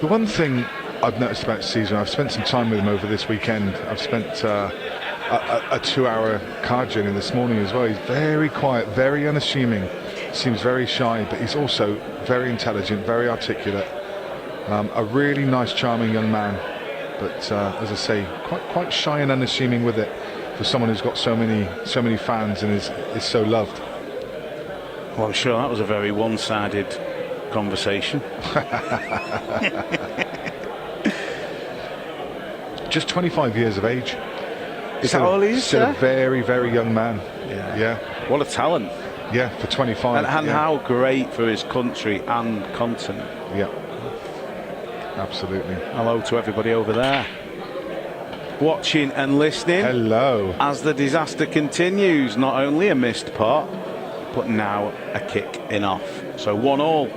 The one thing I've noticed about Ceasar, I've spent some time with him over this weekend. I've spent a 2-hour car journey this morning as well. He's very quiet, very unassuming, seems very shy, but he's also very intelligent, very articulate. A really nice, charming young man, but as I say, quite shy and unassuming with it, for someone who's got so many fans and is so loved. Well, I'm sure that was a very one-sided conversation. Just 25 years of age. Is that all he is? Still a very, very young man. Yeah. What a talent. Yeah, for 25. And how great for his country and continent. Yeah. Absolutely. Hello to everybody over there, watching and listening. Hello. As the disaster continues, not only a missed pot, but now a kick in off. So 1-1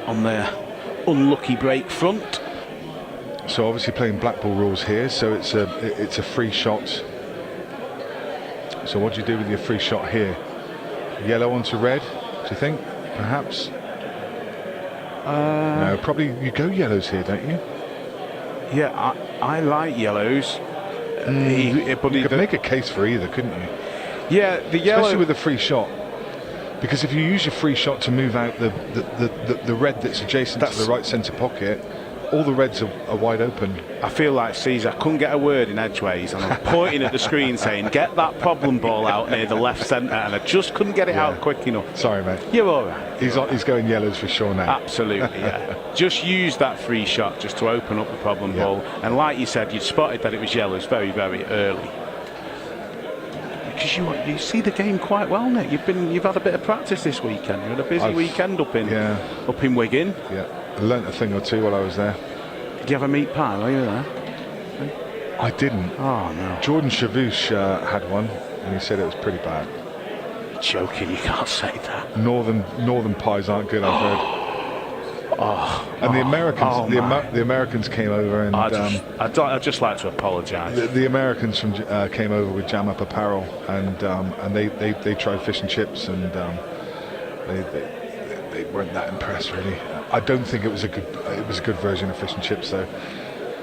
on the unlucky break front. So obviously playing Blackball rules here, so it's a free shot. So what do you do with your free shot here? Yellow onto red, do you think? Perhaps? No, probably you go yellows here, don't you? Yeah, I like yellows. But you could make a case for either, couldn't you? Yeah, the yellow, especially with a free shot. Because if you use your free shot to move out the red that's adjacent to the right centre pocket, all the reds are wide open. I feel like Ceasar couldn't get a word in edgeways, and I'm pointing at the screen saying, get that problem ball out near the left centre, and I just couldn't get it out quick enough. Sorry, mate. You're all right. He's going yellows for sure now. Absolutely, yeah. Just use that free shot just to open up the problem ball. And like you said, you spotted that it was yellows very, very early. Because you see the game quite well, Nick. You've had a bit of practice this weekend. You had a busy weekend up in Wigan. Yeah, I learnt a thing or two while I was there. Did you have a meat pie while you were there? I didn't. Oh no. Jordan Chavouche had one, and he said it was pretty bad. You're joking, you can't say that. Northern pies aren't good, I've heard. And the Americans came over, and I'd just like to apologise. The Americans came over with Jam Up Apparel, and they tried fish and chips, and they weren't that impressed really. I don't think it was a good version of fish and chips though.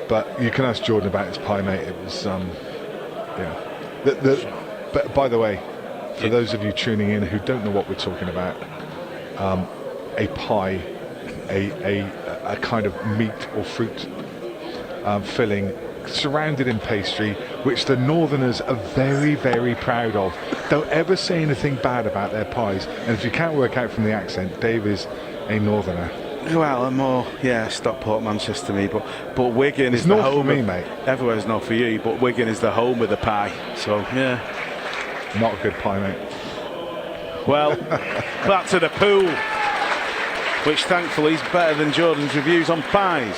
But you can ask Jordan about his pie, mate. It was But by the way, for those of you tuning in who don't know what we're talking about, a pie. A kind of meat or fruit filling surrounded in pastry, which the Northerners are very, very proud of. Don't ever say anything bad about their pies. And if you can't work out from the accent, Dave is a Northerner. Well, I'm more, Stockport, Manchester, me, but Wigan is the home for me, mate. Everywhere's not for you, but Wigan is the home of the pie. So yeah, not a good pie, mate. Well, back to the pool, which thankfully is better than Jordan's reviews on pies.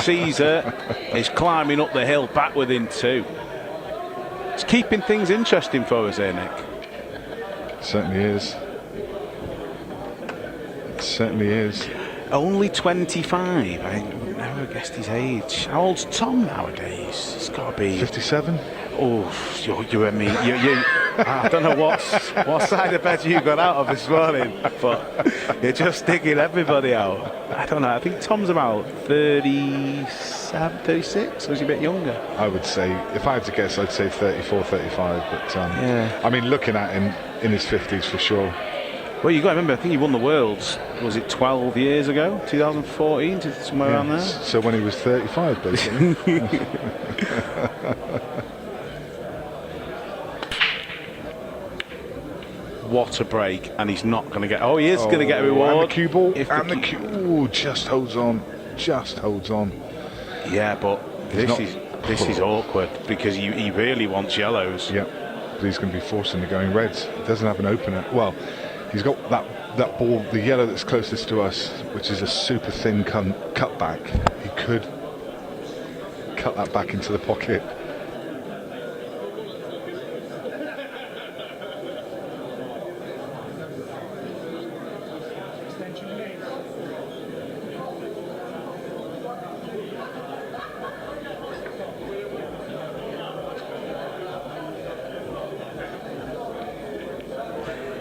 Ceasar is climbing up the hill, back within 2. It's keeping things interesting for us here, Nick. Certainly is. It certainly is. Only 25. I never guessed his age. How old's Tom nowadays? It's got to be 57. Oh, you and me. You. I don't know what side of bed you got out of this morning, but you're just digging everybody out. I don't know. I think Tom's about 37, 36. Was he a bit younger? I would say, if I had to guess, I'd say 34, 35. But I mean, looking at him in his 50s for sure. Well, you got to remember, I think he won the Worlds, was it 12 years ago? 2014, somewhere around there? So when he was 35, basically. What a break, and he's not going to get... Oh, he is going to get a reward. And the cue ball, just holds on. Yeah, but this is awkward, because he really wants yellows. Yeah, but he's going to be forced into going reds. He doesn't have an opener. Well, he's got that ball, the yellow that's closest to us, which is a super thin cut back. He could cut that back into the pocket.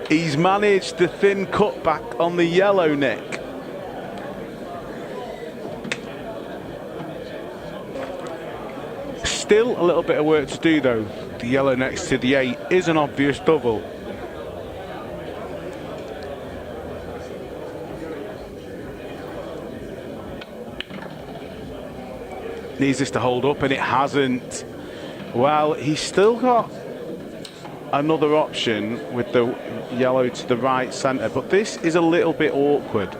He's managed the thin cutback on the yellow, Nick. Still a little bit of work to do though. The yellow next to the 8 is an obvious double. Needs this to hold up, and it hasn't. Well, he's still got another option with the yellow to the right centre, but this is a little bit awkward.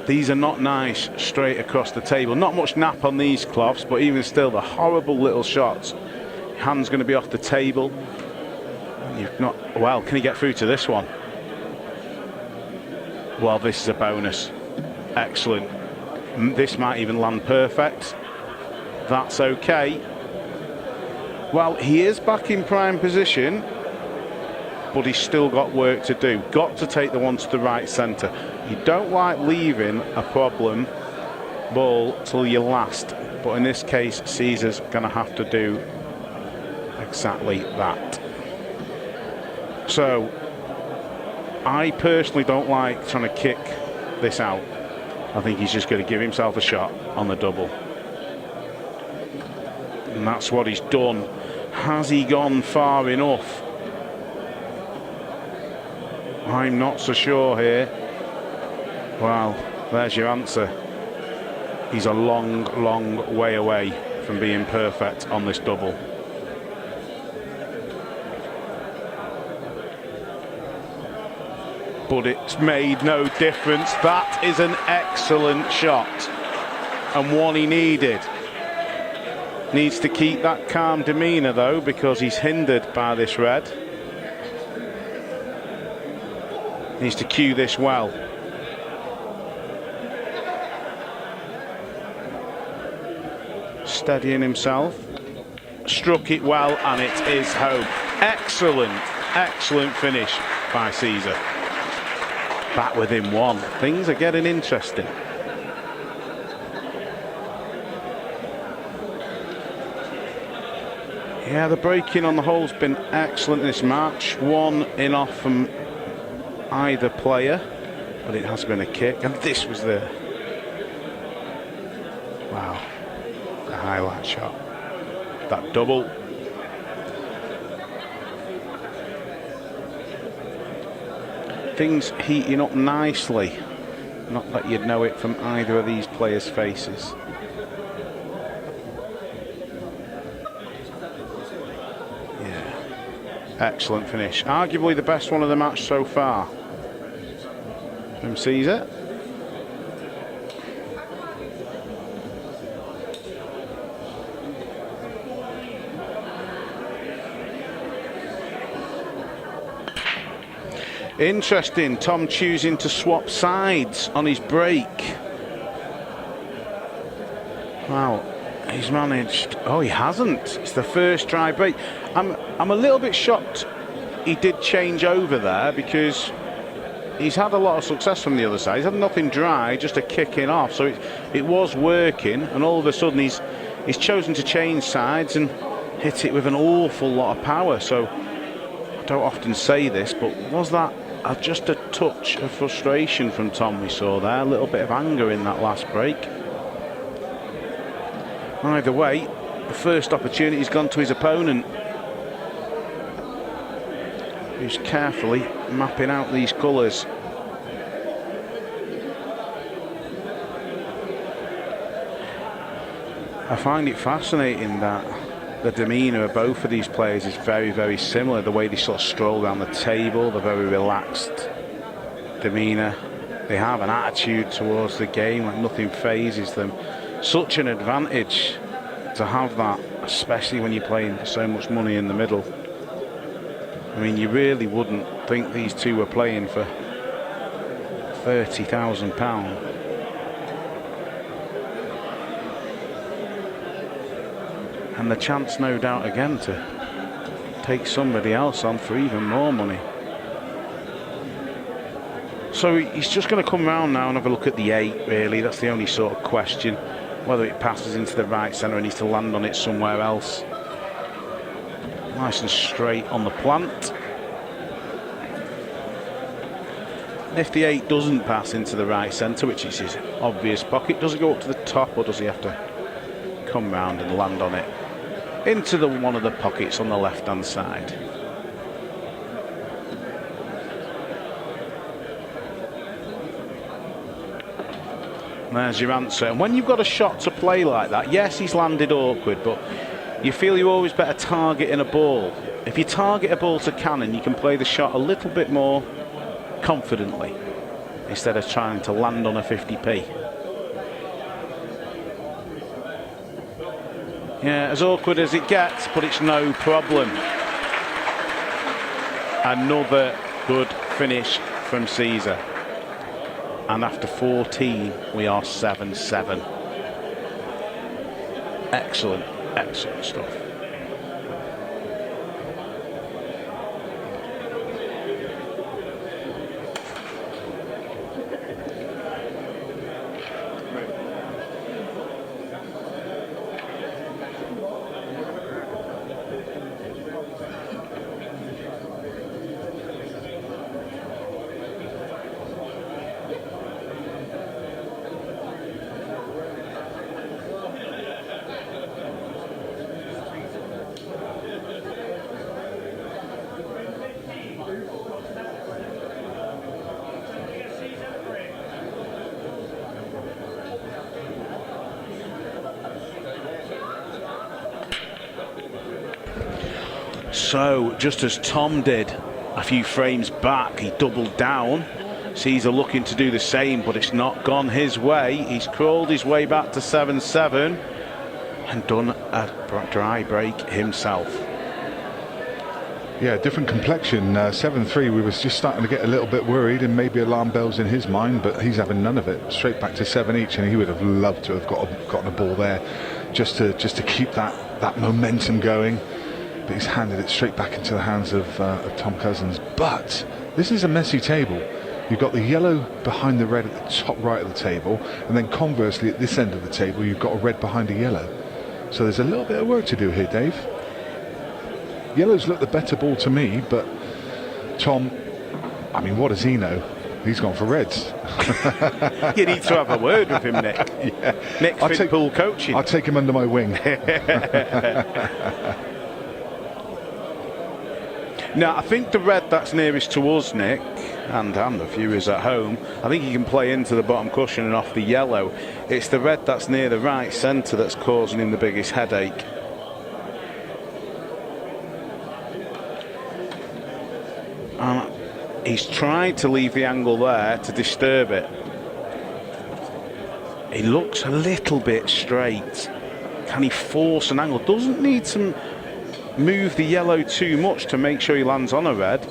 These are not nice straight across the table. Not much nap on these cloths, but even still, the horrible little shots. Hand's going to be off the table. You've not. Well, can he get through to this one? Well, this is a bonus. Excellent. This might even land perfect. That's okay. Well, he is back in prime position, but he's still got work to do. Got to take the one to the right centre. You don't like leaving a problem ball till you last, but in this case, Ceasar's going to have to do exactly that. So, I personally don't like trying to kick this out. I think he's just going to give himself a shot on the double. And that's what he's done. Has he gone far enough? I'm not so sure here. Well, there's your answer. He's a long, long way away from being perfect on this double. But it's made no difference. That is an excellent shot, and one he needed. Needs to keep that calm demeanour though, because he's hindered by this red. Needs to cue this well. Steadying himself. Struck it well, and it is home. Excellent, excellent finish by Ceasar. Back within one. Things are getting interesting. Yeah, the breaking on the hole's been excellent in this match. One in off from either player, but it has been a kick, and this was the highlight shot. That double. Things heating up nicely. Not that you'd know it from either of these players' faces. Excellent finish. Arguably the best one of the match so far from Ceasar. Interesting, Tom choosing to swap sides on his break. Wow, he's managed. Oh, he hasn't. It's the first dry break. I'm a little bit shocked he did change over there, because he's had a lot of success from the other side. He's had nothing dry, just a kicking off. So it was working, and all of a sudden he's chosen to change sides and hit it with an awful lot of power. So I don't often say this, but was that just a touch of frustration from Tom we saw there? A little bit of anger in that last break. Either way, the first opportunity's gone to his opponent, who's carefully mapping out these colours. I find it fascinating that the demeanour of both of these players is very, very similar. The way they sort of stroll down the table, the very relaxed demeanour. They have an attitude towards the game, like nothing phases them. Such an advantage to have that, especially when you're playing for so much money in the middle. I mean, you really wouldn't think these two were playing for £30,000. And the chance, no doubt, again to take somebody else on for even more money. So he's just going to come round now and have a look at the 8, really. That's the only sort of question. Whether it passes into the right centre and needs to land on it somewhere else. Nice and straight on the plant. If the 8 doesn't pass into the right centre, which is his obvious pocket, does it go up to the top, or does he have to come round and land on it into one of the pockets on the left-hand side? There's your answer. And when you've got a shot to play like that, yes, he's landed awkward, but you feel you're always better targeting a ball. If you target a ball to cannon, you can play the shot a little bit more confidently instead of trying to land on a 50p. Yeah, as awkward as it gets, but it's no problem. Another good finish from Ceasar. And after 14, we are 7-7. Excellent, excellent stuff. So, just as Tom did a few frames back, he doubled down. Ceasar looking to do the same, but it's not gone his way. He's crawled his way back to 7-7 and done a dry break himself. Yeah, different complexion. 7-3, we was just starting to get a little bit worried and maybe alarm bells in his mind, but he's having none of it. Straight back to 7 each, and he would have loved to have gotten a ball there just to keep that momentum going. But he's handed it straight back into the hands of Tom Cousins. But this is a messy table. You've got the yellow behind the red at the top right of the table, and then conversely at this end of the table you've got a red behind a yellow. So there's a little bit of work to do here, Dave. Yellow's looked the better ball to me, but Tom, I mean, what does he know? He's gone for reds. You need to have a word with him, Nick. Yeah. Nick Fitpool coaching. I'll take him under my wing. Now, I think the red that's nearest to us, Nick, and the viewers at home, I think you can play into the bottom cushion and off the yellow. It's the red that's near the right centre that's causing him the biggest headache. He's tried to leave the angle there to disturb it. He looks a little bit straight. Can he force an angle? Doesn't need to move the yellow too much to make sure he lands on a red.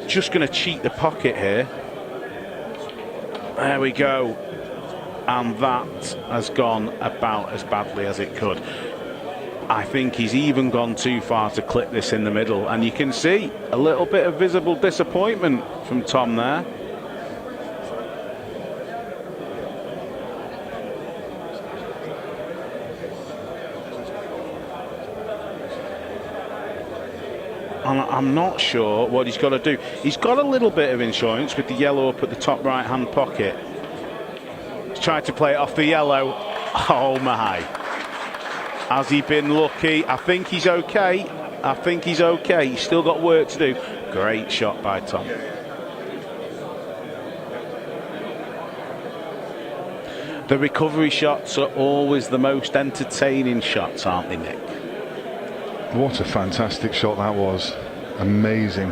Just going to cheat the pocket here. There we go. And that has gone about as badly as it could. I think he's even gone too far to clip this in the middle, and you can see a little bit of visible disappointment from Tom there. And I'm not sure what he's got to do. He's got a little bit of insurance with the yellow up at the top right hand pocket. He's tried to play it off the yellow. Oh my. Has he been lucky? I think he's okay. I think he's okay. He's still got work to do. Great shot by Tom. The recovery shots are always the most entertaining shots, aren't they, Nick? What a fantastic shot that was. Amazing.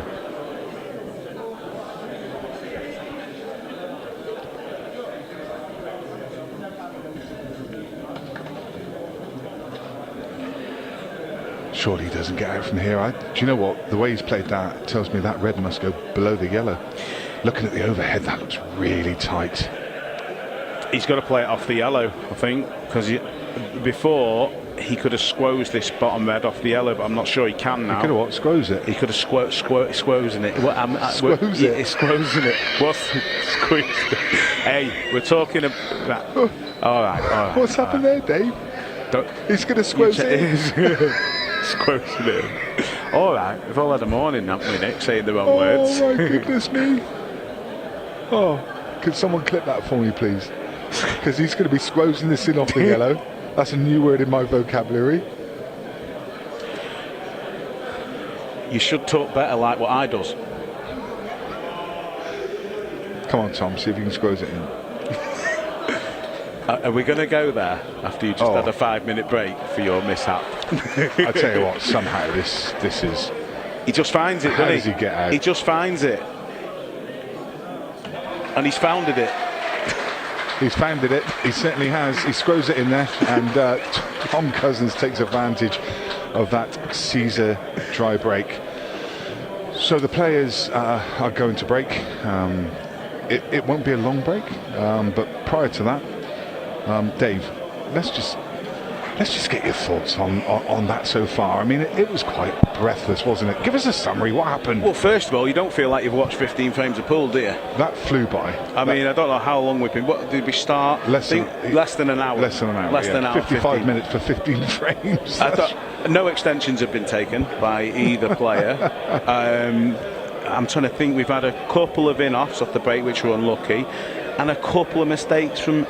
Surely he doesn't get out from here. Do you know what? The way he's played that tells me that red must go below the yellow. Looking at the overhead, that looks really tight. He's got to play it off the yellow, I think, because before he could have squozed this bottom red off the yellow, but I'm not sure he can now. He could have what? Squoze it? He could have squozing it. Squoze it? It's squozing it. What's squeezed it? Hey, we're talking about... All right. What's happened there, Dave? He's going to squoze it. Squozing it. All right, we've all had a morning, haven't we, Nick, saying the wrong words. Oh, my goodness me. Oh, could someone clip that for me, please? Because he's going to be squozing this in off the yellow. That's a new word in my vocabulary. You should talk better like what I does. Come on, Tom, see if you can squoze it in. Are we going to go there after you just had a 5-minute break for your mishap? I tell you what, somehow this is... He just finds it, How doesn't does he get out? He just finds it. And he's founded it. He's founded it. He certainly has. He squoze it in there, and Tom Cousins takes advantage of that Ceasar dry break. So the players are going to break. It won't be a long break, but prior to that, Dave, let's just get your thoughts on that so far. I mean, it was quite breathless, wasn't it? Give us a summary. What happened? Well, first of all, you don't feel like you've watched 15 frames of pool, do you? That flew by. I mean, I don't know how long we've been. What did we start? Less than an hour. Less than an hour. Less than an hour. 55 15. Minutes for 15 frames. No extensions have been taken by either player. I'm trying to think. We've had a couple of in-offs off the break, which were unlucky, and a couple of mistakes from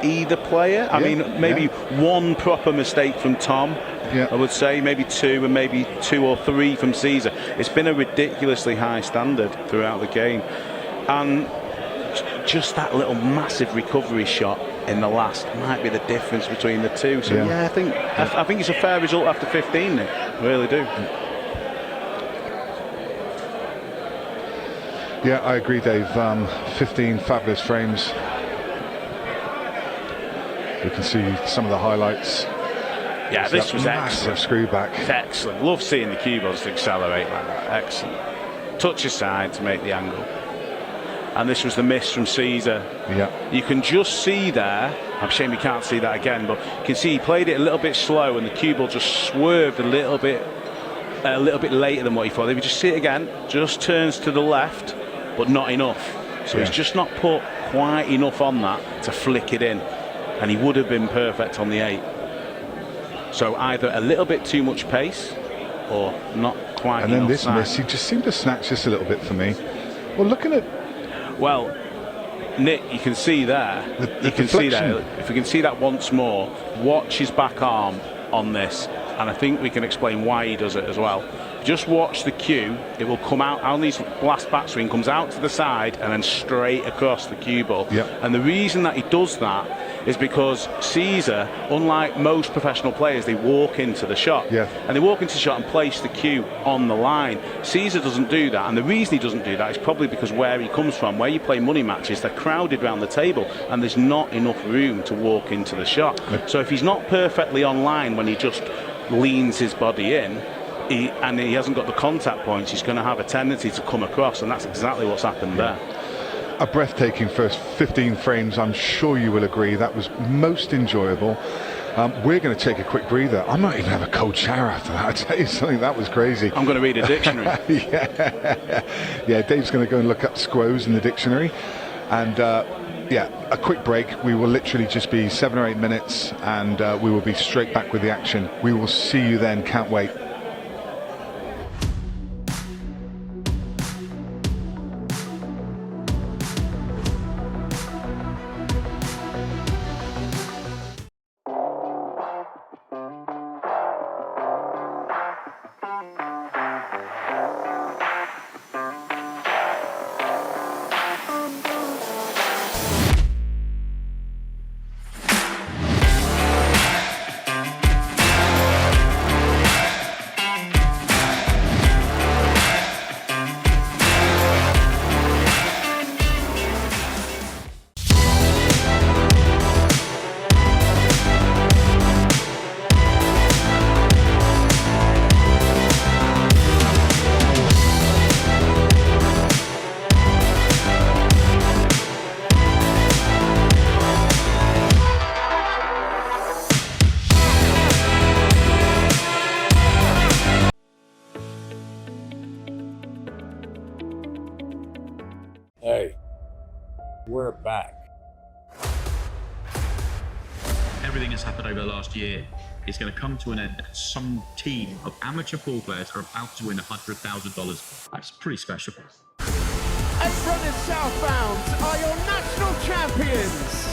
either player. I mean, maybe one proper mistake from Tom. I would say maybe two, and maybe 2 or 3 from Ceasar. It's been a ridiculously high standard throughout the game, and just that little massive recovery shot in the last might be the difference between the two. So Yeah. yeah, I think it's a fair result after 15, Nick. I really do. Yeah, I agree, Dave. 15 fabulous frames. You can see some of the highlights. Yeah, this was massive excellent. screw back. It's excellent. Love seeing the cue balls to accelerate like that. Excellent. Touch aside to make the angle. And this was the miss from Ceasar. Yeah. You can just see there, I'm ashamed we can't see that again, but you can see he played it a little bit slow and the cue ball just swerved a little bit later than what he thought. If you just see it again, just turns to the left, but not enough. So he's just not put quite enough on that to flick it in. And he would have been perfect on the 8. So either a little bit too much pace or not quite enough. And then this size. miss, he just seemed to snatch just a little bit for me. Well, looking at... Well, Nick, you can see there. The you can see deflection. that. If we can see that once more, watch his back arm on this. And I think we can explain why he does it as well. Just watch the cue. It will come out on these last backswing, comes out to the side and then straight across the cue ball. Yep. And the reason that he does that is because Ceasar, unlike most professional players, they walk into the shot. Yeah. And they walk into the shot and place the cue on the line. Ceasar doesn't do that. And the reason he doesn't do that is probably because where he comes from, where you play money matches, they're crowded around the table and there's not enough room to walk into the shot. So if he's not perfectly on line when he just leans his body in, and he hasn't got the contact points, he's going to have a tendency to come across, and that's exactly what's happened there. A breathtaking first 15 frames. I'm sure you will agree that was most enjoyable. We're going to take a quick breather. I might even have a cold shower after that. I tell you something, that was crazy. I'm going to read a dictionary. Yeah, Dave's going to go and look up squoze in the dictionary. And yeah, a quick break. We will literally just be 7 or 8 minutes and we will be straight back with the action. We will see you then. Can't wait. Hey, we're back. Everything that's happened over the last year is going to come to an end. Some team of amateur pool players are about to win $100,000. That's pretty special. Apron and Southbound are your national champions.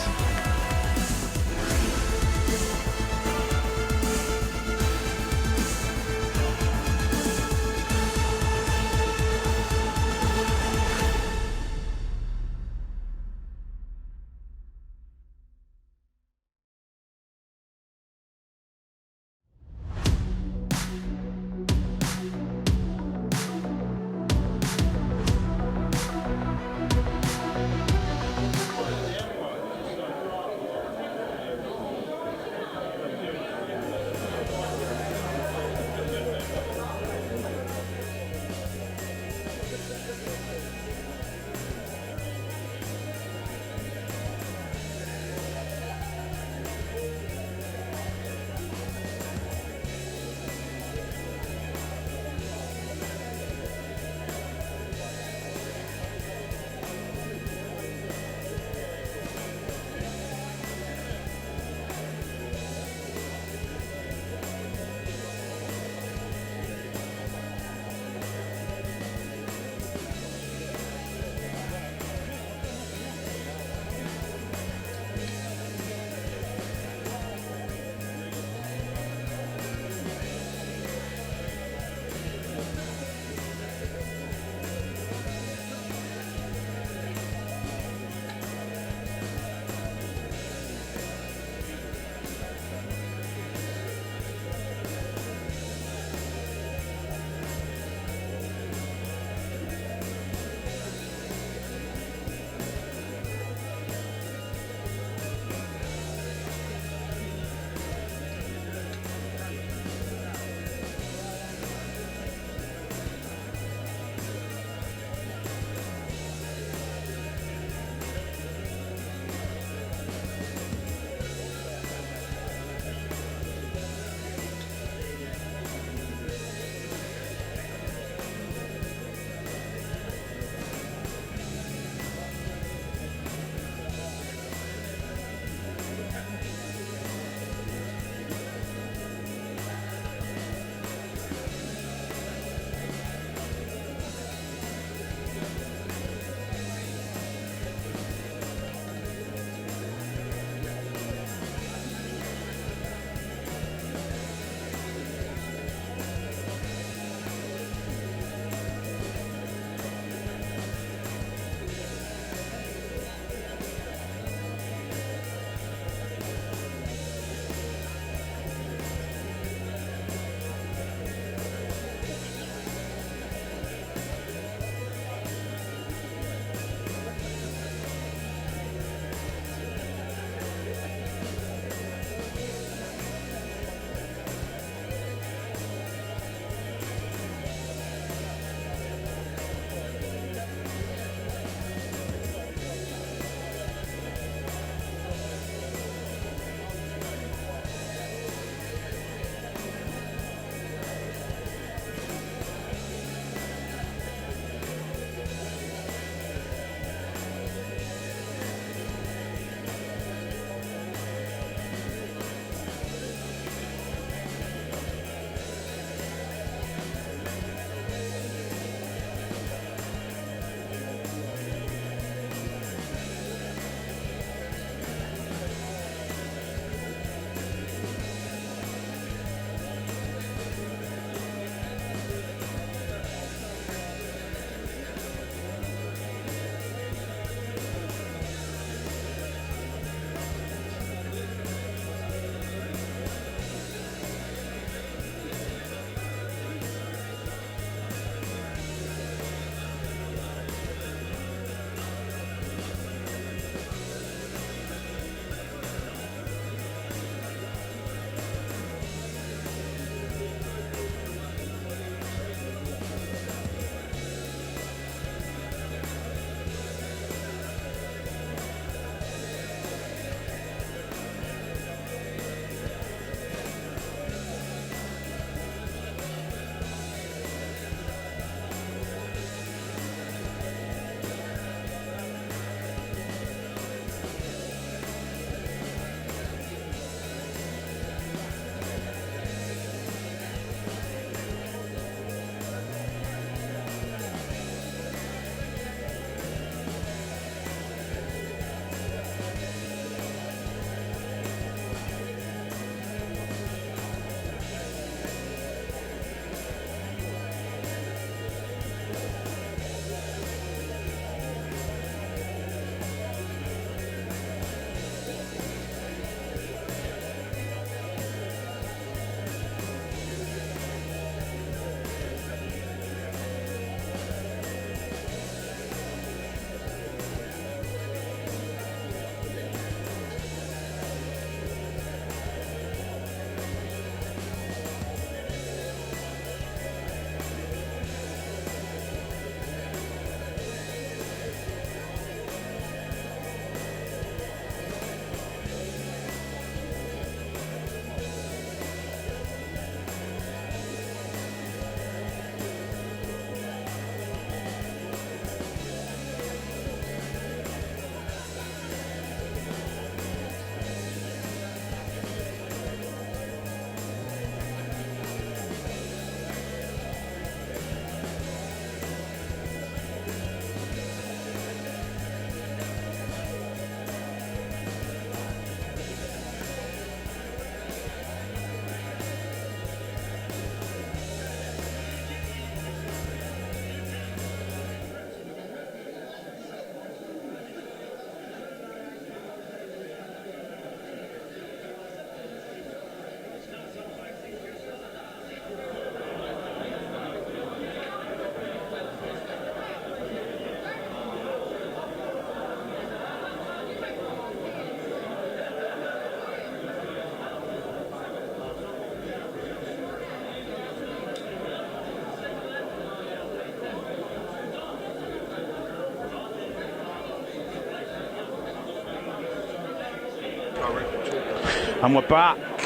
And we're back.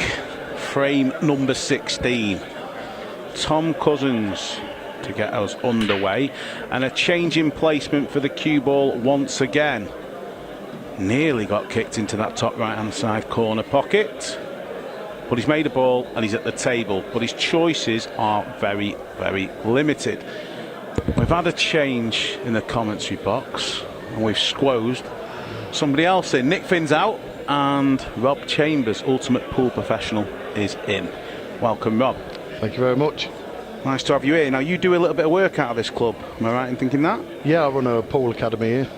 Frame number 16. Tom Cousins to get us underway. And a change in placement for the cue ball once again. Nearly got kicked into that top right-hand side corner pocket. But he's made a ball and he's at the table. But his choices are very, very limited. We've had a change in the commentary box. And we've squozed somebody else in. Nick Finn's out. And Rob Chambers, Ultimate Pool Professional, is in. Welcome, Rob. Thank you very much. Nice to have you here. Now, you do a little bit of work out of this club. Am I right in thinking that? Yeah, I run a pool academy here.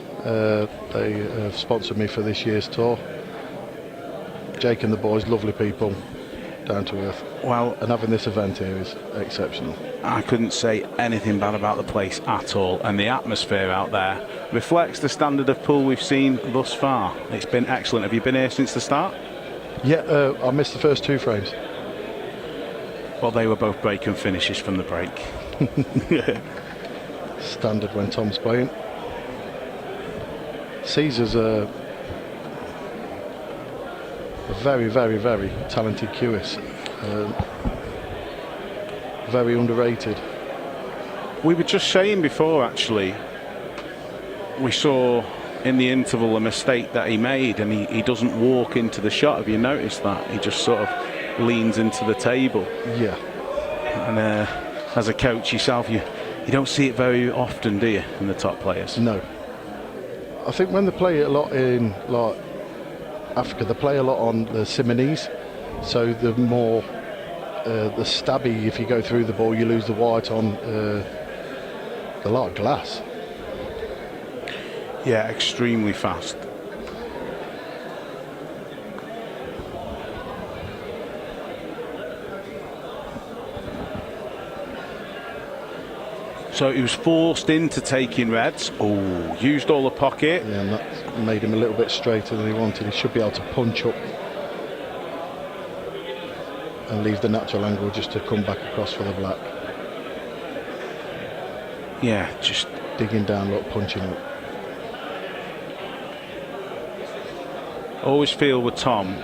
They have sponsored me for this year's tour. Jake and the boys, lovely people, down to earth. Well, and having this event here is exceptional. I couldn't say anything bad about the place at all, and the atmosphere out there reflects the standard of pool we've seen thus far. It's been excellent. Have you been here since the start? Yeah, I missed the first 2 frames. Well, they were both break and finishes from the break. Standard when Tom's playing. Ceasar's a very, very, very talented cueist. Very underrated. We were just saying before, actually, we saw in the interval a mistake that he made, and he doesn't walk into the shot. Have you noticed that? He just sort of leans into the table. Yeah. And as a coach yourself, you don't see it very often, do you, in the top players? No. I think when they play a lot in like Africa, they play a lot on the simonees, so the more the stabby, if you go through the ball, you lose the white on the light glass. Yeah, extremely fast. So he was forced into taking reds. Oh, used all the pocket. Yeah, and that made him a little bit straighter than he wanted. He should be able to punch up and leave the natural angle just to come back across for the black. Yeah, just digging down, look, punching up. Always feel with Tom,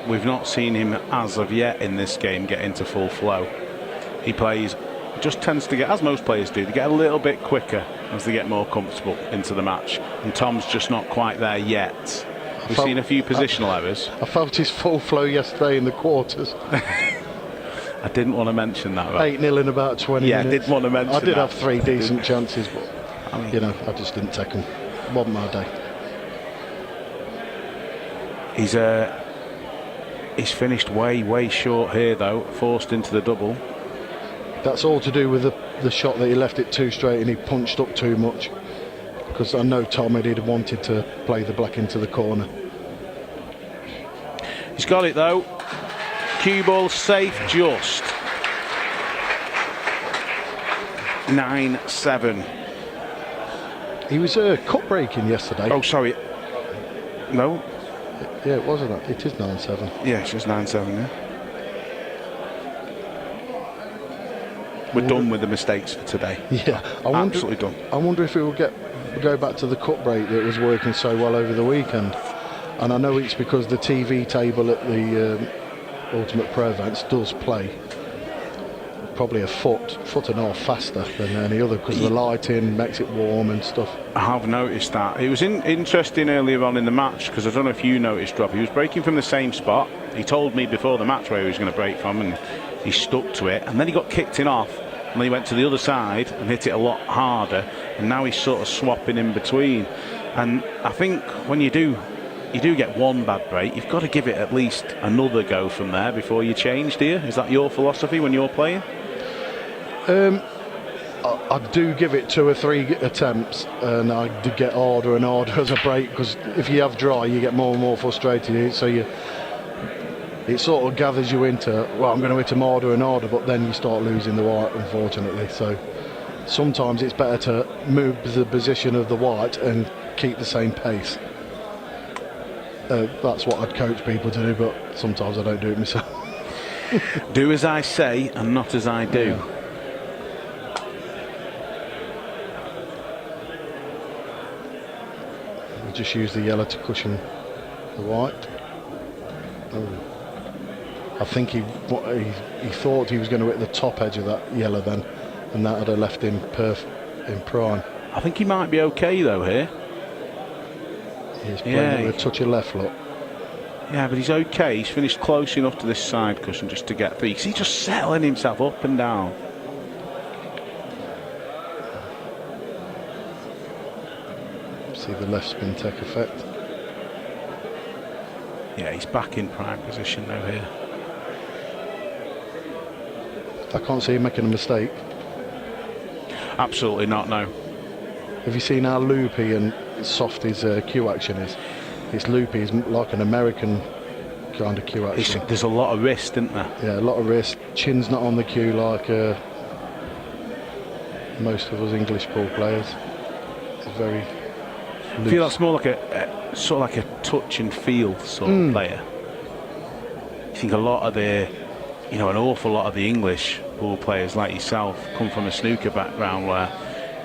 we've not seen him as of yet in this game get into full flow. He plays, just tends to get, as most players do, they get a little bit quicker as they get more comfortable into the match. And Tom's just not quite there yet. We've seen a few positional errors. I felt his full flow yesterday in the quarters. I didn't want to mention that. Right? 8-0 in about 20 minutes. Yeah, I didn't want to mention that. I did have 3 decent chances, but I mean, you know, I just didn't take them. Wasn't my day. He's finished way short here though, forced into the double. That's all to do with the shot that he left it too straight and he punched up too much. Because I know Tom had wanted to play the black into the corner. He's got it though. Cue ball safe just. 9-7. He was cut breaking yesterday. Oh, sorry. No. Yeah, it wasn't that. It is 9-7. Yeah, it's just 9-7, yeah. We're done with the mistakes for today. Yeah, absolutely done. I wonder if it will go back to the cut break that was working so well over the weekend. And I know it's because the TV table at the Ultimate Pro events does play probably a foot and a half faster than any other because the lighting makes it warm and stuff. I have noticed that. It was interesting earlier on in the match because I don't know if you noticed, Rob, he was breaking from the same spot. He told me before the match where he was going to break from and he stuck to it, and then he got kicked in off and then he went to the other side and hit it a lot harder, and now he's sort of swapping in between. And I think when you do get one bad break, you've got to give it at least another go from there before you change, do you? Is that your philosophy when you're playing? I do give it 2 or 3 attempts, and I do get harder and harder as a break because if you have dry, you get more and more frustrated. So it sort of gathers you into, well, I'm going to hit them harder and harder, but then you start losing the white, unfortunately. So sometimes it's better to move the position of the white and keep the same pace. That's what I'd coach people to do, but sometimes I don't do it myself. Do as I say and not as I do. Yeah. Just use the yellow to cushion the white. I think he thought he was going to hit the top edge of that yellow then, and that would have left him in prime. I think he might be okay though here. He's playing with a touch of left, look. Yeah, but he's okay. He's finished close enough to this side cushion just to get through. He's just settling himself up and down. See the left spin take effect. Yeah, he's back in prime position now here. I can't see him making a mistake. Absolutely not, no. Have you seen how loopy and soft his cue action is? It's loopy, it's like an American kind of cue action. There's a lot of wrist, isn't there? Yeah, a lot of wrist. Chin's not on the cue like most of us English pool players. It's very loose. I feel that's more like a sort of like a touch and feel sort of player. I think a lot of an awful lot of the English pool players like yourself come from a snooker background where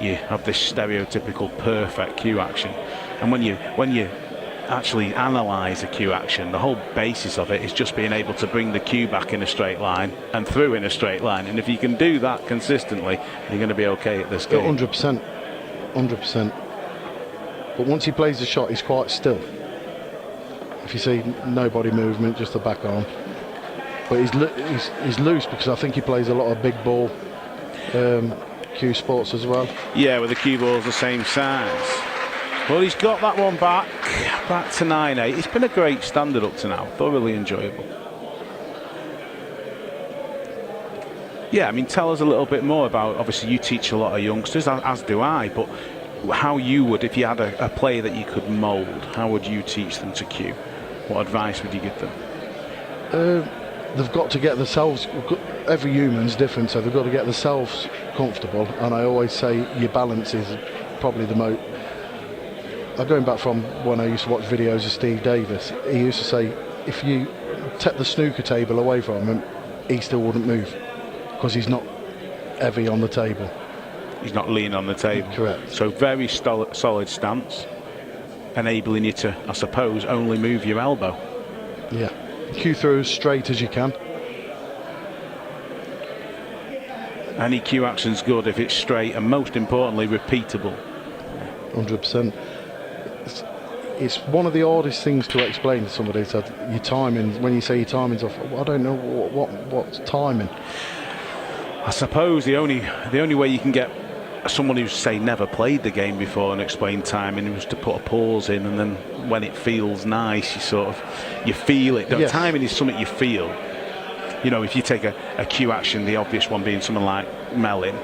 you have this stereotypical perfect cue action, and when you actually analyse a cue action, the whole basis of it is just being able to bring the cue back in a straight line and through in a straight line, and if you can do that consistently, you're going to be okay at this game. 100%. But once he plays the shot, he's quite still. If you see no body movement, just the back arm. But he's loose because I think he plays a lot of big ball cue sports as well. Yeah, with the cue balls the same size. Well, he's got that one back to 9-8. It's been a great standard up to now, thoroughly enjoyable. Yeah, I mean, tell us a little bit more about, obviously you teach a lot of youngsters, as do I, but how you would, if you had a player that you could mould, how would you teach them to cue? What advice would you give them? They've got to get themselves, every human's different, so they've got to get themselves comfortable, and I always say your balance is probably the most. Going back from when I used to watch videos of Steve Davis, he used to say if you take the snooker table away from him, he still wouldn't move because he's not heavy on the table. He's not lean on the table. Correct. So very solid stance, enabling you to, I suppose, only move your elbow. Yeah. Cue through as straight as you can. Any cue action's good if it's straight and, most importantly, repeatable. 100%. It's one of the hardest things to explain to somebody. So your timing, when you say your timing's off, I don't know what's timing. I suppose the only way you can get someone who's, say, never played the game before and explain timing was to put a pause in, and then when it feels nice, you feel it. Yes. Timing is something you feel. You know, if you take a cue action, the obvious one being someone like Mellin,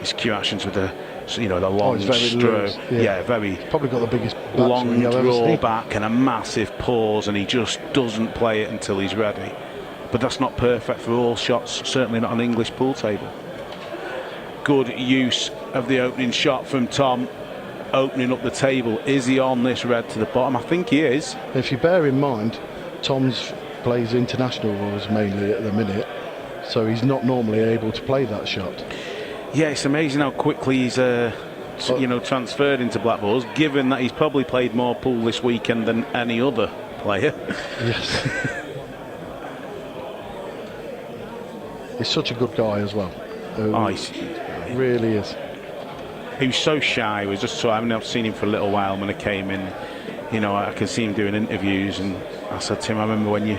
his cue actions with the long stroke. Yeah, very. Probably got the biggest long draw back and a massive pause, and he just doesn't play it until he's ready. But that's not perfect for all shots, certainly not on an English pool table. Good use of the opening shot from Tom, opening up the table. Is he on this red to the bottom? I think he is. If you bear in mind, Tom's plays international rules mainly at the minute, so he's not normally able to play that shot. Yeah, it's amazing how quickly he's transferred into Blackballs, given that he's probably played more pool this weekend than any other player. Yes. He's such a good guy as well. He really is. He was so shy. I've not seen him for a little while. When I came in, I could see him doing interviews, and I said to him, I remember when you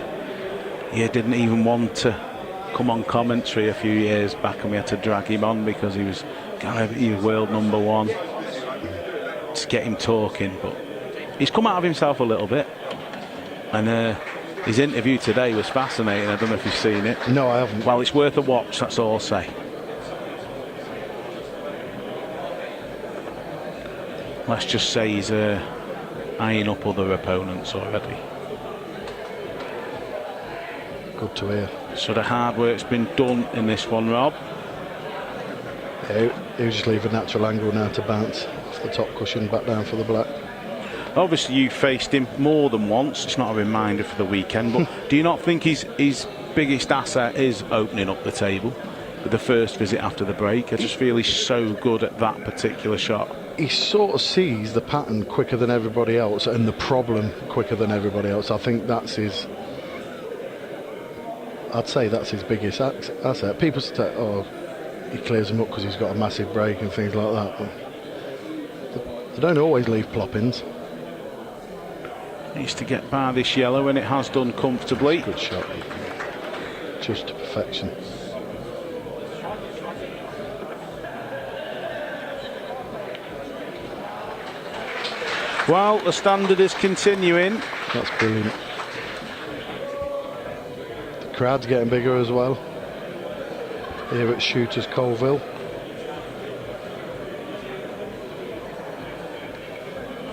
didn't even want to come on commentary a few years back, and we had to drag him on because he was world number one to get him talking. But he's come out of himself a little bit, and his interview today was fascinating. I don't know if you've seen it. No, I haven't. Well, it's worth a watch, that's all I'll say. Let's just say he's eyeing up other opponents already. Good to hear. So the hard work's been done in this one, Rob. Yeah, he'll just leave a natural angle now to bounce off the top cushion back down for the black. Obviously you faced him more than once. It's not a reminder for the weekend, but do you not think his biggest asset is opening up the table with the first visit after the break? I just feel he's so good at that particular shot. He sort of sees the pattern quicker than everybody else and the problem quicker than everybody else. I think that's I'd say that's his biggest asset. People say, oh, he clears them up because he's got a massive break and things like that. But they don't always leave ploppings. Needs to get by this yellow, and it has done comfortably. Good shot. Just to perfection. Well, the standard is continuing. That's brilliant. The crowd's getting bigger as well here at Shooterz Coalville.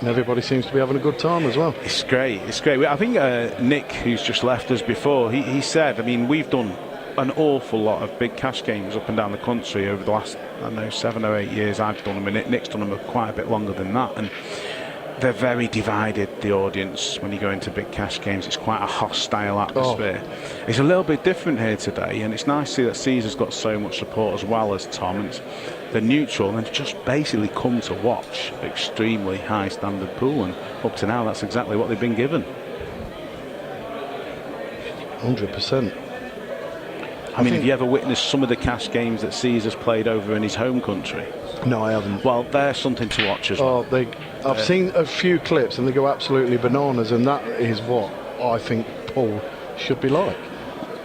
And everybody seems to be having a good time as well. It's great, it's great. I think Nick, who's just left us before, he said, I mean, we've done an awful lot of big cash games up and down the country over the last, I don't know, 7 or 8 years. I've done them, and Nick's done them quite a bit longer than that. And they're very divided, the audience, when you go into big cash games. It's quite a hostile atmosphere. It's a little bit different here today, and it's nice to see that Ceasar's got so much support as well as Tom. And they're neutral and just basically come to watch extremely high standard pool, and up to now that's exactly what they've been given. 100%. I mean, have you ever witnessed some of the cash games that Ceasar's played over in his home country? No, I haven't. Well, they're something to watch as well. I've seen a few clips and they go absolutely bananas, and that is what I think pool should be like.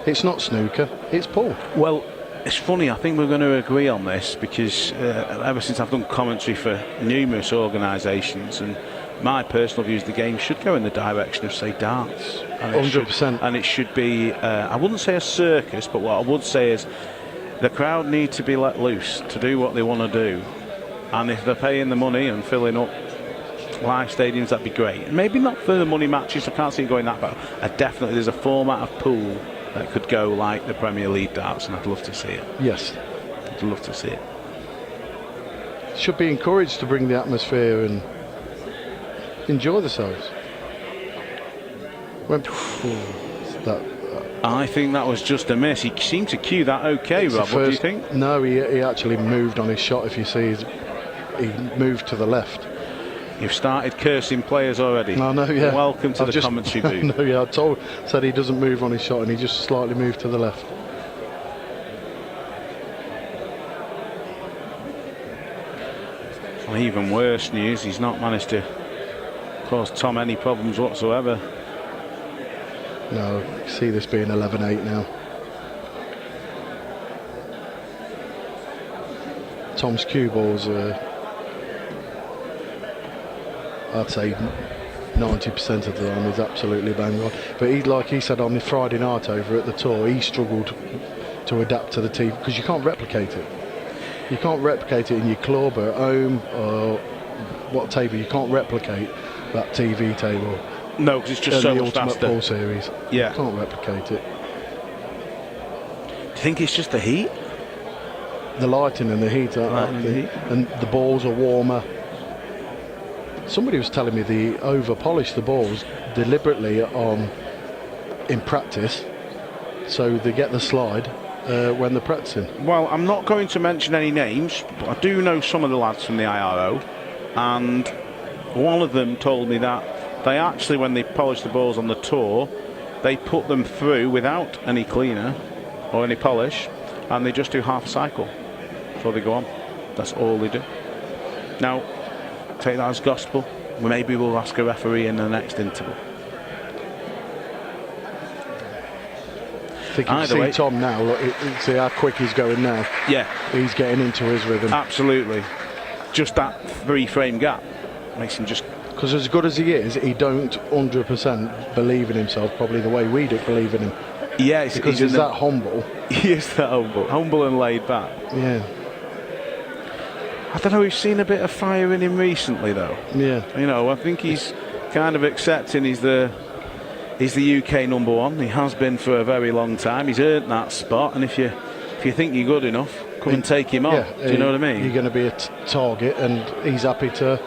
It's not snooker, it's pool. Well, it's funny, I think we're going to agree on this, because ever since I've done commentary for numerous organisations, and my personal view is the game should go in the direction of, say, darts. 100%. And it should be, I wouldn't say a circus, but what I would say is the crowd need to be let loose to do what they want to do. And if they're paying the money and filling up live stadiums, that'd be great. And maybe not for the money matches, I can't see it going that far. Definitely there's a format of pool that could go like the Premier League darts, and I'd love to see it. Yes. I'd love to see it. Should be encouraged to bring the atmosphere and enjoy themselves. I think that was just a miss. He seemed to cue that okay, Rob. What do you think? No, he actually moved on his shot. If you see, he moved to the left. You've started cursing players already. I know, yeah. Welcome to the commentary booth. No, yeah, I said he doesn't move on his shot, and he just slightly moved to the left. Well, even worse news, he's not managed to cause Tom any problems whatsoever. No, see this being 11-8 now. Tom's cue balls are, I'd say 90% of the time is absolutely bang on. But he, like he said on the Friday night over at the tour, he struggled to adapt to the TV because you can't replicate it. You can't replicate it in your club or at home or what table. You can't replicate that TV table. No, because it's just so the much Ultimate faster. Pool series. Yeah. You can't replicate it. Do you think it's just the heat? The lighting and the heat, and the balls are warmer. Somebody was telling me they over-polish the balls deliberately in practice, so they get the slide when they're practicing. Well, I'm not going to mention any names, but I do know some of the lads from the IRO, and one of them told me that they actually, when they polish the balls on the tour, they put them through without any cleaner or any polish, and they just do half a cycle before they go on. That's all they do. Now, take that as gospel. Maybe we'll ask a referee in the next interval. I think you can see Tom now, look, see how quick he's going now. Yeah. He's getting into his rhythm. Absolutely. Just that 3-frame gap makes him just... Because as good as he is, he don't 100% believe in himself, probably the way we do believe in him. Yeah, because he's that humble. He is that humble and laid back. Yeah. I don't know, we've seen a bit of fire in him recently, though. Yeah. You know, I think he's kind of accepting he's the UK #1. He has been for a very long time. He's earned that spot, and if you think you're good enough, come and take him on. Yeah, do you know what I mean? You're going to be a target, and he's happy to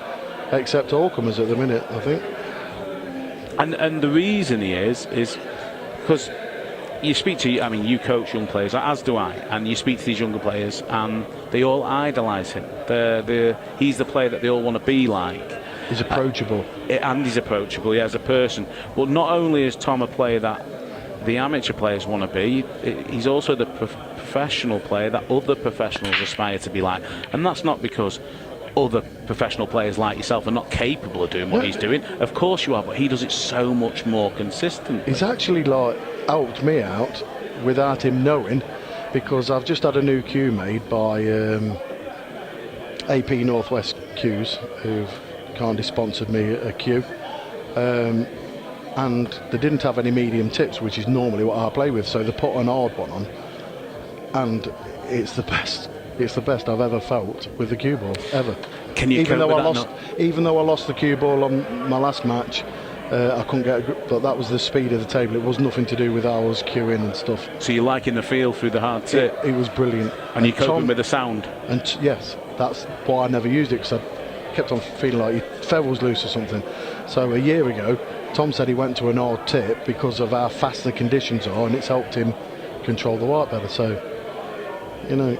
accept all comers at the minute, I think. And the reason he is because you speak to, I mean, you coach young players, as do I, and you speak to these younger players, and they all idolise him. He's the player that they all want to be like. He's approachable. And he's approachable, yeah, as a person. But not only is Tom a player that the amateur players want to be. He's also the professional player that other professionals aspire to be like. And that's not because other professional players like yourself are not capable of doing what he's doing. Of course you are, but he does it so much more consistently. He's actually like helped me out without him knowing, because I've just had a new cue made by AP Northwest Cues, who've kindly sponsored me a cue. And they didn't have any medium tips, which is normally what I play with, so they put an hard one on, and it's the best I've ever felt with the cue ball ever. Can you even though I lost the cue ball on my last match, I couldn't get a grip, but that was the speed of the table. It was nothing to do with how I was cueing and stuff. So you're liking the feel through the hard tip? It was brilliant. And you coping with the sound? And yes, that's why I never used it, because I kept on feeling like your feather was loose or something. So a year ago, Tom said he went to an hard tip because of how fast the conditions are, and it's helped him control the white better. So, you know,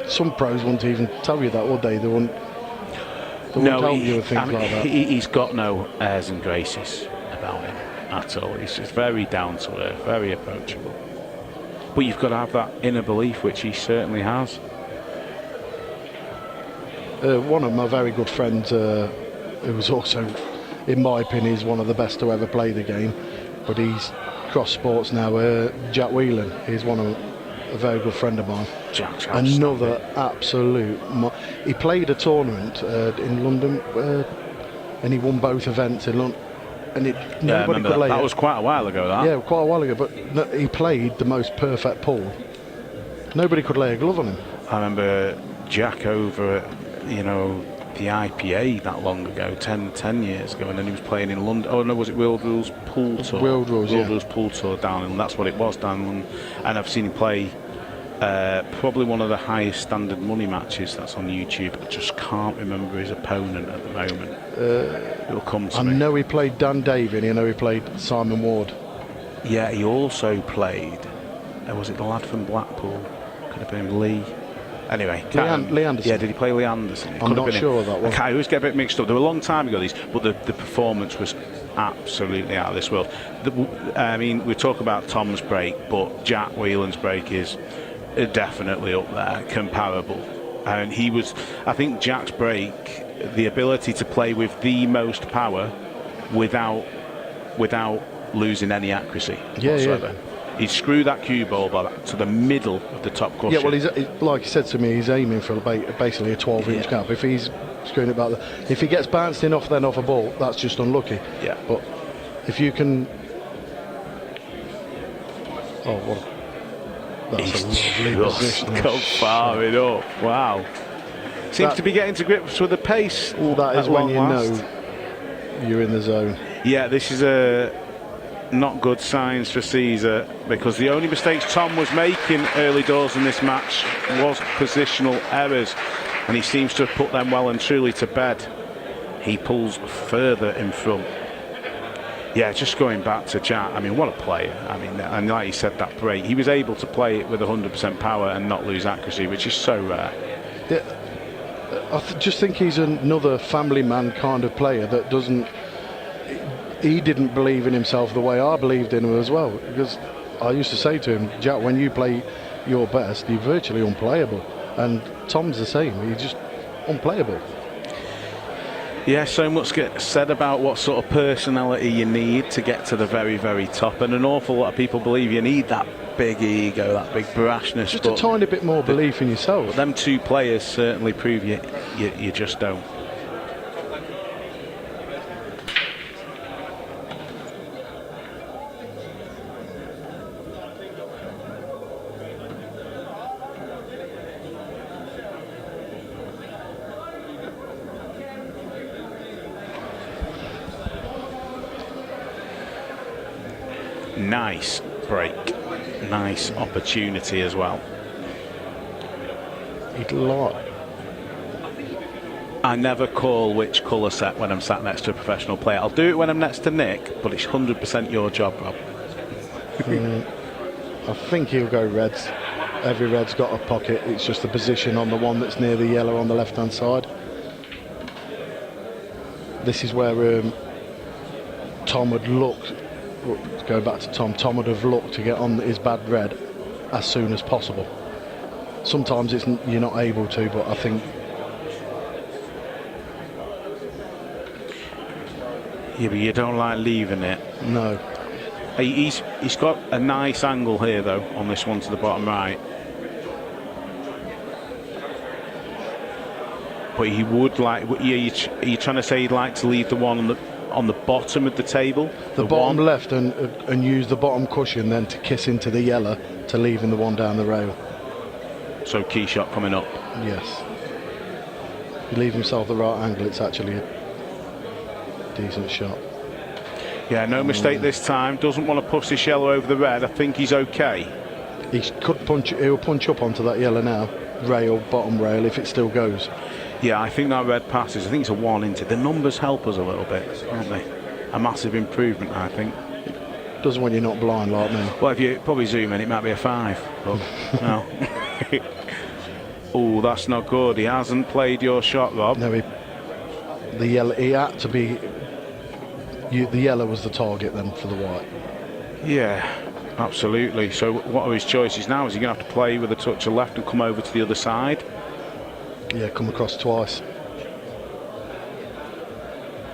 some pros wouldn't even tell you that, would they? They wouldn't help you with things like that. He's got no airs and graces about him at all. He's just very down to earth, very approachable. But you've got to have that inner belief, which he certainly has. One of my very good friends, who was also, in my opinion, is one of the best to ever play the game, but he's cross sports now. Jack Whelan is a very good friend of mine. Jack's another absolute. He played a tournament in London, and he won both events in London. And nobody could lay. That was quite a while ago. That. Yeah, quite a while ago. But he played the most perfect pull. Nobody could lay a glove on him. I remember Jack over at, the IPA that long ago, 10 years ago, and then he was playing in London. Oh no, was it World Rules Pool Tour? World Rules Pool Tour down, and that's what it was down in London. And I've seen him play probably one of the highest standard money matches that's on YouTube. I just can't remember his opponent at the moment. It'll come to me. I know he played Dan Davey, and I know he played Simon Ward. Yeah, he also played. Was it the lad from Blackpool? Could have been Lee. Anyway, Lee Anderson. Yeah, did he play Lee Anderson? I'm not sure of that one. I always get a bit mixed up. They were a long time ago, these, but the performance was absolutely out of this world. I mean, we talk about Tom's break, but Jack Whelan's break is definitely up there, comparable. And he was, I think Jack's break, the ability to play with the most power without losing any accuracy whatsoever. Yeah. He'd screw that cue ball to the middle of the top cushion. Yeah, well, he's, like he said to me, he's aiming for basically a 12-inch gap. If he's screwing it back, if he gets bounced in off a ball, that's just unlucky. Yeah. But if you can, that's a lovely position. Go far enough. Wow. Seems to be getting to grips with the pace. All that is when you know you're in the zone. Yeah, this is not good signs for Ceasar, because the only mistakes Tom was making early doors in this match was positional errors, and he seems to have put them well and truly to bed. He pulls further in front. Yeah, just going back to Jack, I mean, what a player. I mean, and like he said, that break, he was able to play it with 100% power and not lose accuracy, which is so rare. Yeah, I just think he's another family man kind of player that doesn't. He didn't believe in himself the way I believed in him as well, because I used to say to him, Jack, when you play your best, you're virtually unplayable. And Tom's the same, he's just unplayable. Yeah, so much gets said about what sort of personality you need to get to the very, very top, and an awful lot of people believe you need that big ego, that big brashness. Just a tiny bit more belief in yourself. But them two players certainly prove you just don't. Nice break, nice opportunity as well. I never call which colour set when I'm sat next to a professional player. I'll do it when I'm next to Nick, but it's 100% your job, Rob. I think he'll go reds. Every red's got a pocket. It's just the position on the one that's near the yellow on the left-hand side. This is where Tom had looked to go back to Tom, Tom would have looked to get on his bad red as soon as possible. Sometimes you're not able to, but I think... Yeah, but you don't like leaving it. No. He's got a nice angle here, though, on this one to the bottom right. But he would like... Are you trying to say he'd like to leave the one on the bottom of the table? The bottom left and use the bottom cushion then to kiss into the yellow to leaving the one down the rail. So key shot coming up. Yes. He leave himself the right angle, it's actually a decent shot. Yeah, no mistake this time. Doesn't want to push this yellow over the red. I think he's okay. He'll punch up onto that yellow now. Rail, bottom rail, if it still goes. Yeah, I think that red passes. I think it's a 1 into. The numbers help us a little bit, don't they? A massive improvement, I think. Doesn't when you're not blind like me. Well, if you probably zoom in, it might be a 5. But no. Oh, that's not good. He hasn't played your shot, Rob. No, the yellow. He had to be. The yellow was the target then for the white. Yeah, absolutely. So what are his choices now? Is he going to have to play with a touch of left and come over to the other side? Yeah, come across twice.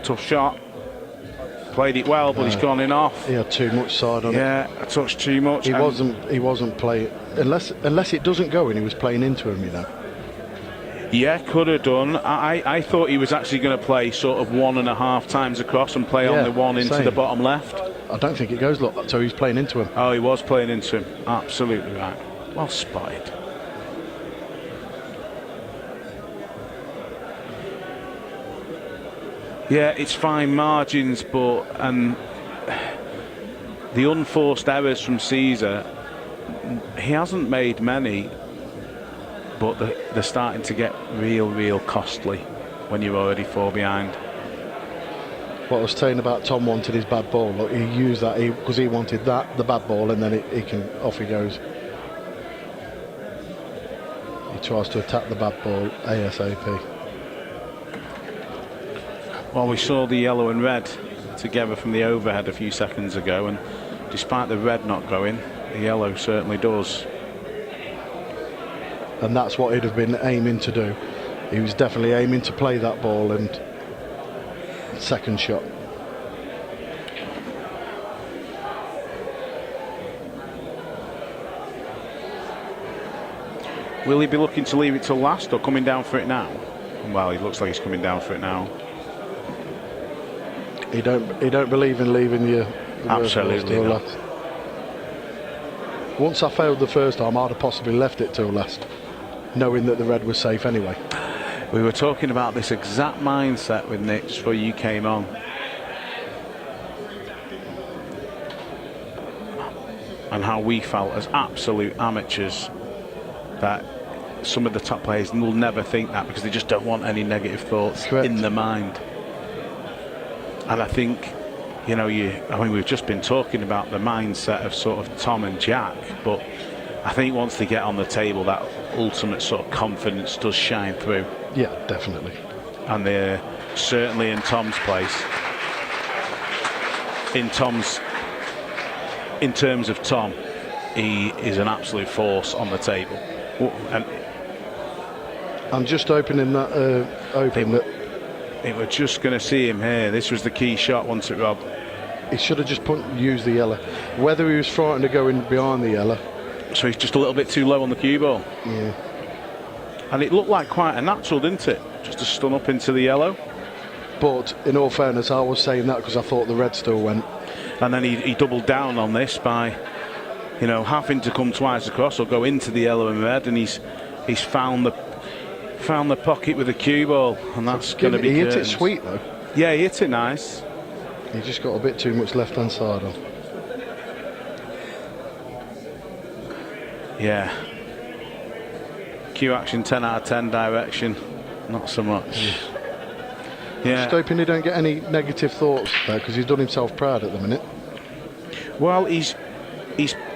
Tough shot. Played it well, but he's gone in off. He had too much side on it. Yeah, a touch too much. He wasn't playing unless it doesn't go and he was playing into him, you know. Yeah, could have done. I thought he was actually going to play sort of 1.5 times across and play on the one into the bottom left. I don't think it goes like that, so he's playing into him. Oh, he was playing into him. Absolutely right. Well spotted. Yeah, it's fine margins, but the unforced errors from Ceasar, he hasn't made many, but they're starting to get real costly when you're already 4 behind. What I was saying about Tom wanted his bad ball, look, he used that because he wanted the bad ball, and then off he goes. He tries to attack the bad ball ASAP. Well, we saw the yellow and red together from the overhead a few seconds ago, and despite the red not going, the yellow certainly does. And that's what he'd have been aiming to do. He was definitely aiming to play that ball, and second shot. Will he be looking to leave it till last or coming down for it now? Well, he looks like he's coming down for it now. He don't believe in leaving the absolutely till not. last. Once I failed the first time, I'd have possibly left it till last, knowing that the red was safe anyway. We were talking about this exact mindset with Nick before you came on. And how we felt as absolute amateurs that some of the top players will never think that because they just don't want any negative thoughts in their mind. And I think, you know, I mean, we've just been talking about the mindset of sort of Tom and Jack, but I think once they get on the table, that ultimate sort of confidence does shine through. Yeah, definitely. And they're certainly in Tom's place. In terms of Tom, he is an absolute force on the table. And I'm just opening that They were just going to see him here. This was the key shot, wasn't it, Rob? He should have just used the yellow. Whether he was frightened to go in behind the yellow. So he's just a little bit too low on the cue ball. Yeah. And it looked like quite a natural, didn't it? Just to stun up into the yellow. But in all fairness, I was saying that because I thought the red still went. And then he doubled down on this by, you know, having to come twice across or go into the yellow and red, and he's found the pocket with the cue ball, and that's going to be. He hit it sweet though. Yeah, he hit it nice. He just got a bit too much left hand side on. Yeah. Cue action 10 out of 10 direction, not so much. Yeah. Just hoping he don't get any negative thoughts there because he's done himself proud at the minute. Well, he's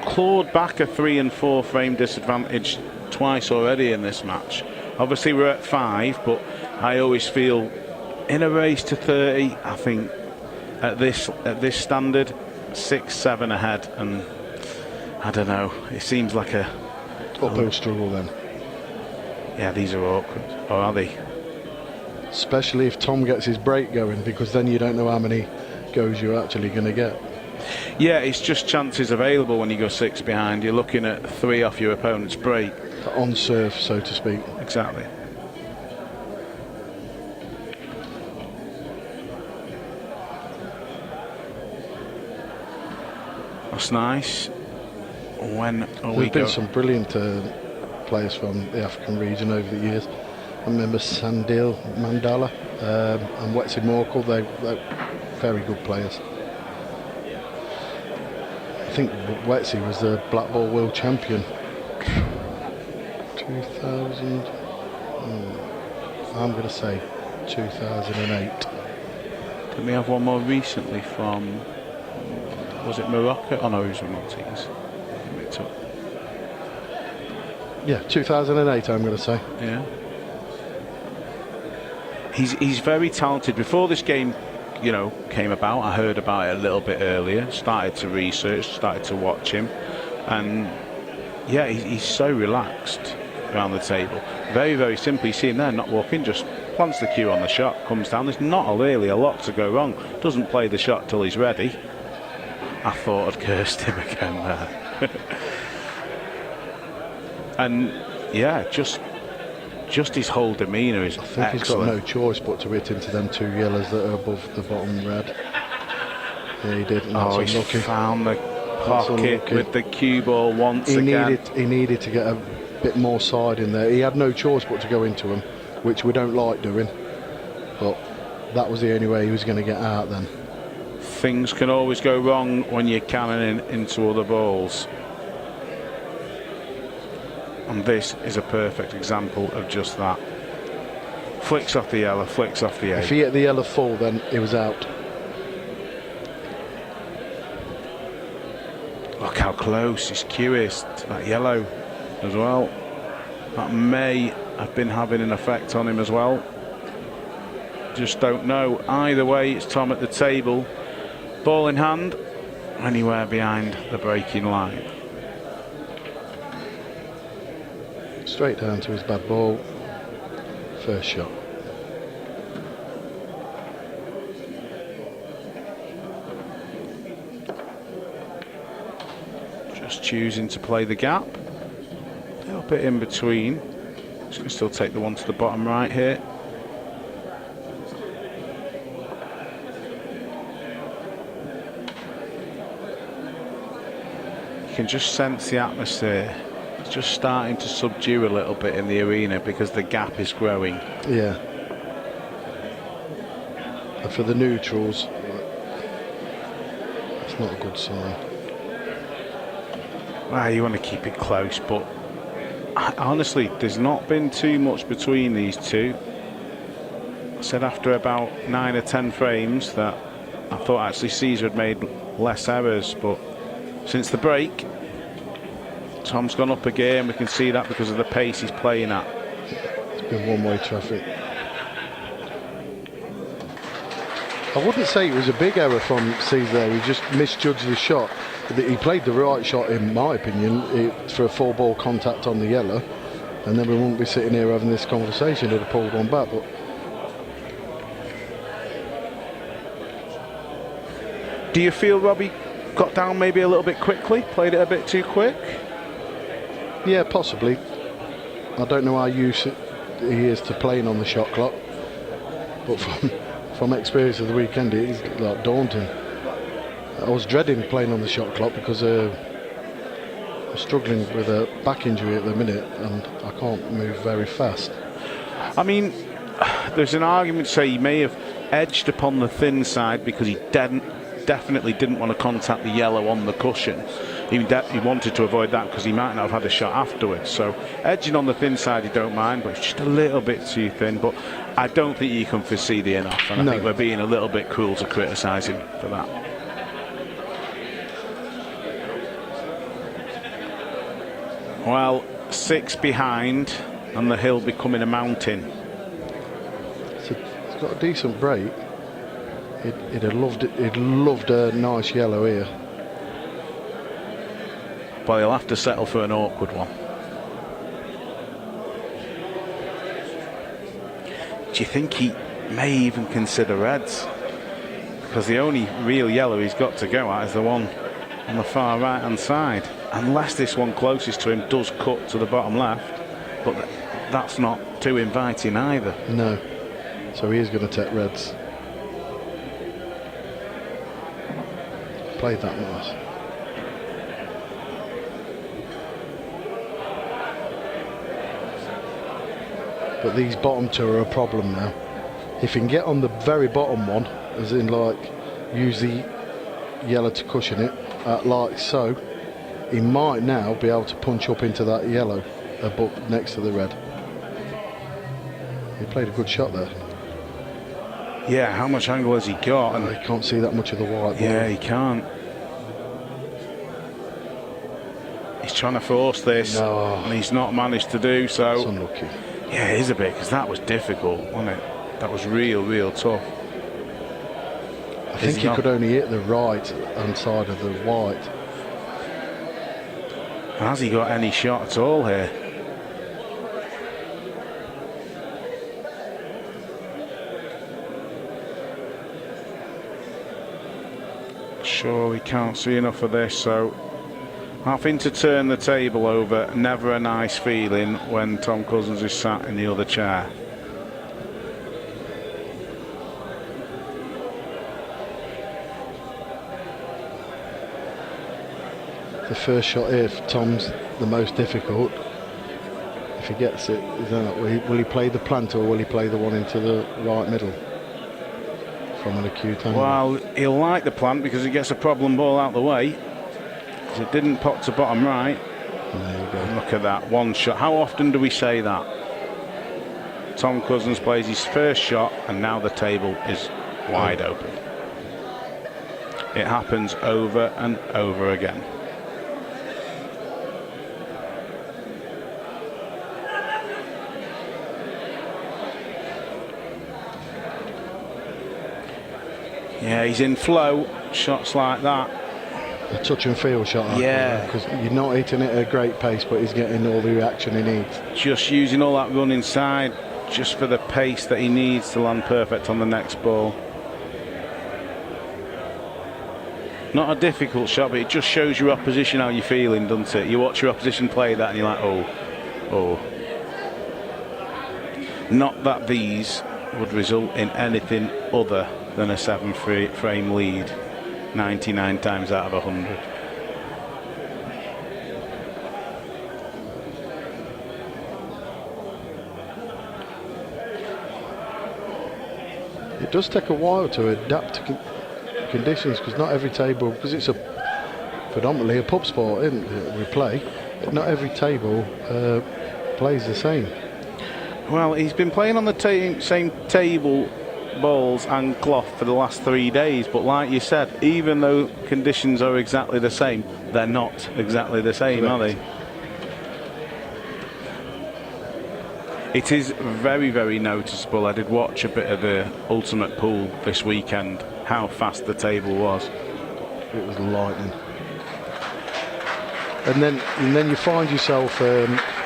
clawed back a 3 and 4 frame disadvantage twice already in this match. Obviously we're at 5, but I always feel in a race to 30, I think at this standard, 6-7 ahead, and I don't know, it seems like a uphill struggle then. Yeah, these are awkward, or are they? Especially if Tom gets his break going, because then you don't know how many goes you're actually going to get. Yeah, it's just chances available when you go 6 behind. You're looking at 3 off your opponent's break. On surf, so to speak. Exactly. That's nice. When There's been some brilliant players from the African region over the years. I remember Sandil Mandala and Wetsi Morkel. They're very good players. I think Wetsi was the Blackball world champion 2000. I'm going to say 2008. Didn't we have one more recently from, was it Morocco? Oh no, he was from Maltese. Yeah, 2008 I'm going to say. Yeah. He's very talented. Before this game, you know, came about, I heard about it a little bit earlier, started to research, started to watch him, and yeah, he's so relaxed around the table. Very, very simple. You see him there, not walking, just plants the cue on the shot, comes down. There's not really a lot to go wrong. Doesn't play the shot till he's ready. I thought I'd cursed him again there. And yeah, just his whole demeanour is excellent. I think he's got no choice but to hit into them 2 yellows that are above the bottom red. Yeah, he did. And that's he's unlucky. Found the pocket with the cue ball once again. He needed to get a bit more side in there. He had no choice but to go into them, which we don't like doing. But that was the only way he was going to get out then. Things can always go wrong when you're cannoning into other balls. And this is a perfect example of just that. Flicks off the yellow, flicks off the 8. If he hit the yellow full, then he was out. Look how close his cue is to that yellow as well. That may have been having an effect on him as well. Just don't know. Either way, it's Tom at the table. Ball in hand, anywhere behind the breaking line. Straight down to his bad ball. First shot. Just choosing to play the gap. A little bit in between. Just going to still take the one to the bottom right here. You can just sense the atmosphere. It's just starting to subdue a little bit in the arena because the gap is growing. Yeah. And for the neutrals, it's not a good sign. Well, you want to keep it close, but honestly, there's not been too much between these two. I said after about 9 or 10 frames that I thought actually Ceasar had made less errors, but since the break, Tom's gone up again. We can see that because of the pace he's playing at. It's been one-way traffic. I wouldn't say it was a big error from Ceasar. He just misjudged the shot. He played the right shot, in my opinion, for a 4-ball contact on the yellow, and then we wouldn't be sitting here having this conversation. He'd have pulled one back. But do you feel Robbie got down maybe a little bit quickly, played it a bit too quick? Yeah, possibly. I don't know how used he is to playing on the shot clock, but from experience of the weekend, it is like daunting. I was dreading playing on the shot clock because I'm struggling with a back injury at the minute and I can't move very fast. I mean, there's an argument to say he may have edged upon the thin side because he definitely didn't want to contact the yellow on the cushion. He wanted to avoid that because he might not have had a shot afterwards. So edging on the thin side, you don't mind, but it's just a little bit too thin. But I don't think you can foresee the in-off, and I think we're being a little bit cruel to criticise him for that. Well, 6 behind, and the hill becoming a mountain. He's got a decent break. He'd have loved a nice yellow here. Well, he'll have to settle for an awkward one. Do you think he may even consider reds? Because the only real yellow he's got to go at is the one on the far right hand side. Unless this one closest to him does cut to the bottom left. But that's not too inviting either. No. So he is going to take reds. Played that nice. But these bottom two are a problem now. If he can get on the very bottom one, as in like use the yellow to cushion it, like so, he might now be able to punch up into that yellow above next to the red. He played a good shot there. Yeah, how much angle has he got? And he can't see that much of the white ball. Yeah, he can't. He's trying to force this, and he's not managed to do so. That's unlucky. Yeah, it is a bit, because that was difficult, wasn't it? That was real tough. I think he could only hit the right hand side of the white. Has he got any shot at all here? Sure, we can't see enough of this, so having to turn the table over, never a nice feeling when Tom Cousins is sat in the other chair. The first shot here for Tom's the most difficult. If he gets it, will he play the plant or will he play the one into the right middle from an acute angle? Well, he'll like the plant because he gets a problem ball out the way. It didn't pop to bottom right. There you go. Look at that, one shot. How often do we say that? Tom Cousins plays his first shot and now the table is wide open. It happens over and over again. Yeah, he's in flow, shots like that. A touch and feel shot. Yeah. Because you're not hitting it at a great pace, but he's getting all the reaction he needs. Just using all that run inside, just for the pace that he needs to land perfect on the next ball. Not a difficult shot, but it just shows your opposition how you're feeling, doesn't it? You watch your opposition play that and you're like, oh. Not that these would result in anything other than a 7-frame lead 99 times out of 100. It does take a while to adapt to conditions, because not every table, because it's predominantly a pub sport, isn't it? We play. Not every table plays the same. Well, he's been playing on the same table, balls and cloth for the last 3 days, but like you said, even though conditions are exactly the same, they're not exactly the same, are they? It is very noticeable. I did watch a bit of the Ultimate Pool this weekend, how fast the table was. It was lightning. And then you find yourself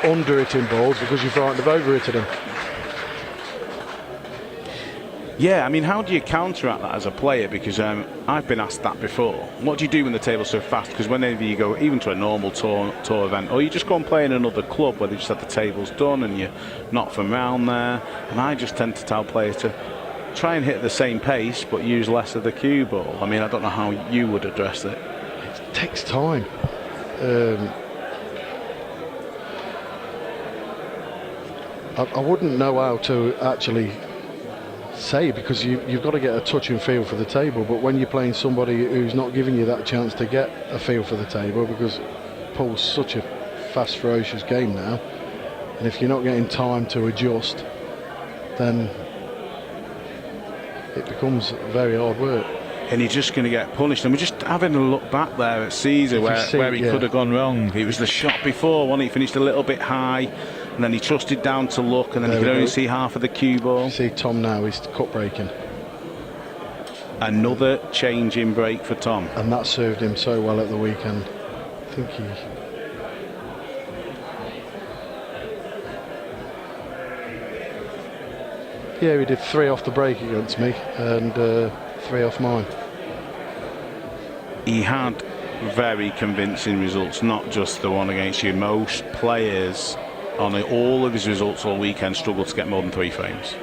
under-hitting balls because you're frightened of over-hitting them. Yeah, I mean, how do you counteract that as a player? Because I've been asked that before. What do you do when the table's so fast? Because whenever you go, even to a normal tour event, or you just go and play in another club where they just have the tables done and you're not from around there, and I just tend to tell players to try and hit the same pace but use less of the cue ball. I mean, I don't know how you would address it. It takes time. I wouldn't know how to actually say, because you've got to get a touch and feel for the table, but when you're playing somebody who's not giving you that chance to get a feel for the table, because pool's such a fast, ferocious game now, and if you're not getting time to adjust, then it becomes very hard work. And you're just going to get punished. And we're just having a look back there at Ceasar where he could have gone wrong. It was the shot before, wasn't it? He finished a little bit high, and then he trusted down to look, and then he could only see half of the cue ball. See Tom now, he's cut breaking. Another change in break for Tom. And that served him so well at the weekend. I think Yeah, he did 3 off the break against me and 3 off mine. He had very convincing results, not just the one against you. Most players on all of his results all weekend struggle to get more than 3 frames.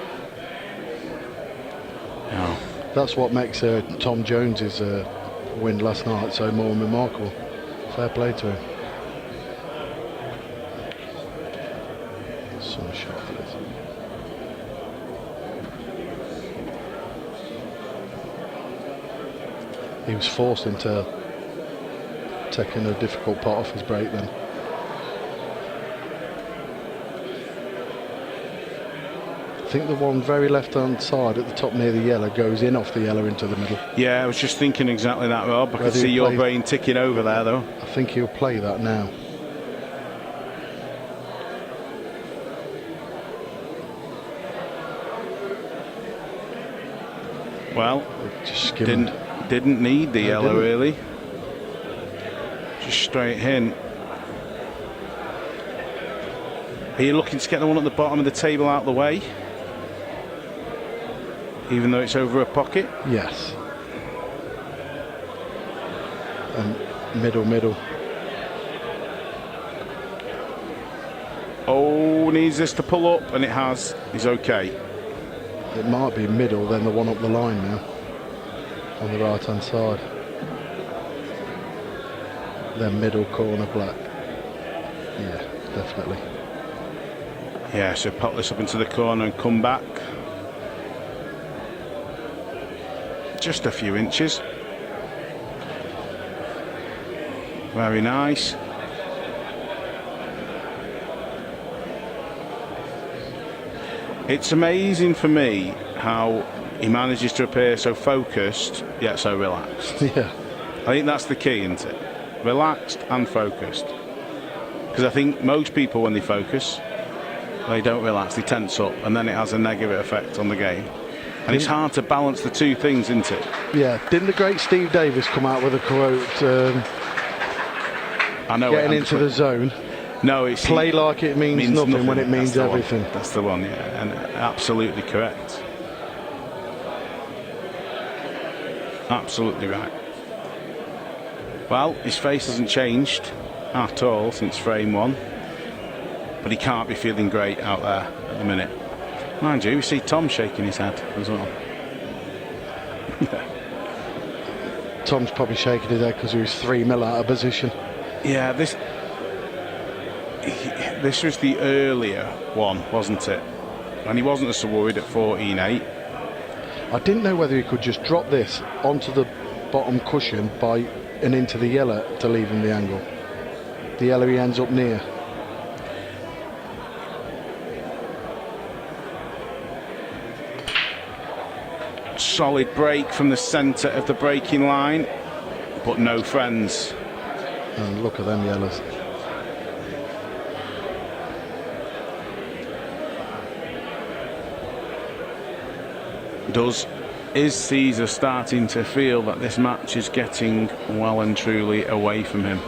Oh. That's what makes Tom Jones's win last night so more remarkable. Fair play to him. Some shot for this. He was forced into taking a difficult pot off his break then. I think the one very left hand side at the top near the yellow goes in off the yellow into the middle. Yeah, I was just thinking exactly that, Rob. I could see your brain ticking over there though. I think he'll play that now. Well, just didn't need the yellow really. Just straight in. Are you looking to get the one at the bottom of the table out of the way? Even though it's over a pocket? Yes. And middle. Oh, needs this to pull up, and it has. He's okay. It might be middle, then the one up the line now. On the right hand side. Then middle corner black. Yeah, definitely. Yeah, so pop this up into the corner and come back. Just a few inches. Very nice. It's amazing for me how he manages to appear so focused yet so relaxed. Yeah. I think that's the key, isn't it? Relaxed and focused. Because I think most people, when they focus, they don't relax, they tense up, and then it has a negative effect on the game. And it's hard to balance the two things, isn't it? Yeah. Didn't the great Steve Davis come out with a quote? I know. Getting into the zone. No, it's play like it means nothing when it means everything. That's the one, yeah, and absolutely correct. Absolutely right. Well, his face hasn't changed at all since frame 1, but he can't be feeling great out there at the minute. Mind you, we see Tom shaking his head as well. Tom's probably shaking his head because he was 3 mil out of position. Yeah, this was the earlier one, wasn't it? And he wasn't so worried at 14.8. I didn't know whether he could just drop this onto the bottom cushion and into the yellow to leave him the angle. The yellow he ends up near. Solid break from the centre of the breaking line, but no friends. And look at them yellows. Is Ceasar starting to feel that this match is getting well and truly away from him?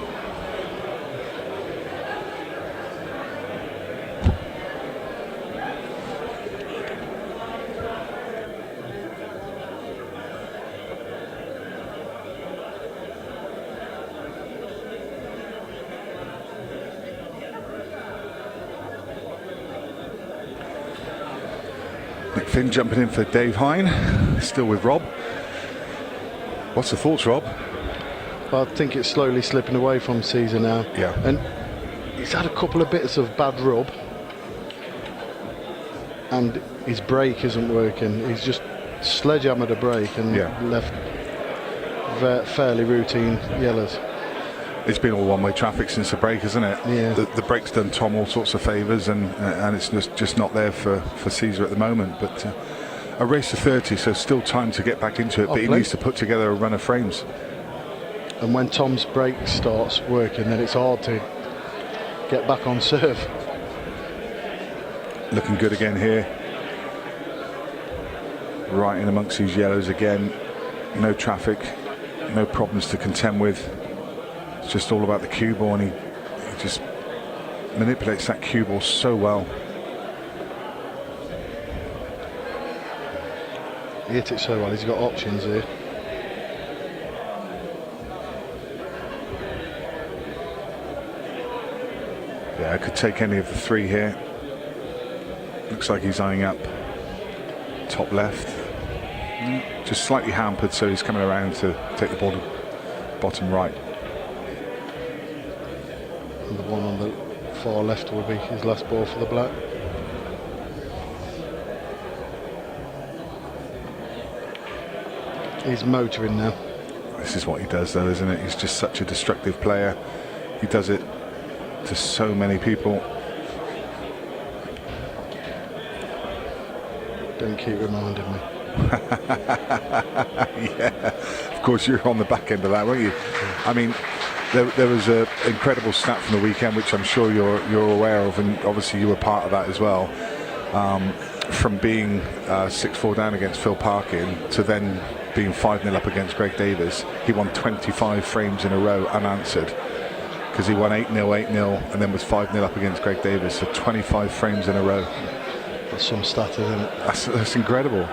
Finn jumping in for Dave Hine, still with Rob. What's the thoughts, Rob? I think it's slowly slipping away from Ceasar now. Yeah. And he's had a couple of bits of bad rub. And his brake isn't working. He's just sledgehammered a brake and left fairly routine yellows. It's been all one-way traffic since the break, isn't it? Yeah. The break's done Tom all sorts of favours, and it's just not there for Ceasar at the moment. But a race to 30, so still time to get back into it. But he needs to put together a run of frames. And when Tom's brake starts working, then it's hard to get back on serve. Looking good again here. Right in amongst these yellows again. No traffic, no problems to contend with. It's just all about the cue ball, and he just manipulates that cue ball so well. He hit it so well, he's got options here. Yeah, I could take any of the three here. Looks like he's eyeing up top left. Just slightly hampered, so he's coming around to take the ball to bottom right. And the one on the far left will be his last ball for the black. He's motoring now. This is what he does, though, isn't it? He's just such a destructive player. He does it to so many people. Don't keep reminding me. Yeah, of course you're on the back end of that, weren't you? I mean, there was an incredible stat from the weekend, which I'm sure you're aware of, and obviously you were part of that as well. From being 6-4 down against Phil Parkin to then being 5-0 up against Greg Davis, he won 25 frames in a row unanswered, because he won 8-0, 8-0, and then was 5-0 up against Greg Davis, so 25 frames in a row. That's some stat, isn't it? That's incredible.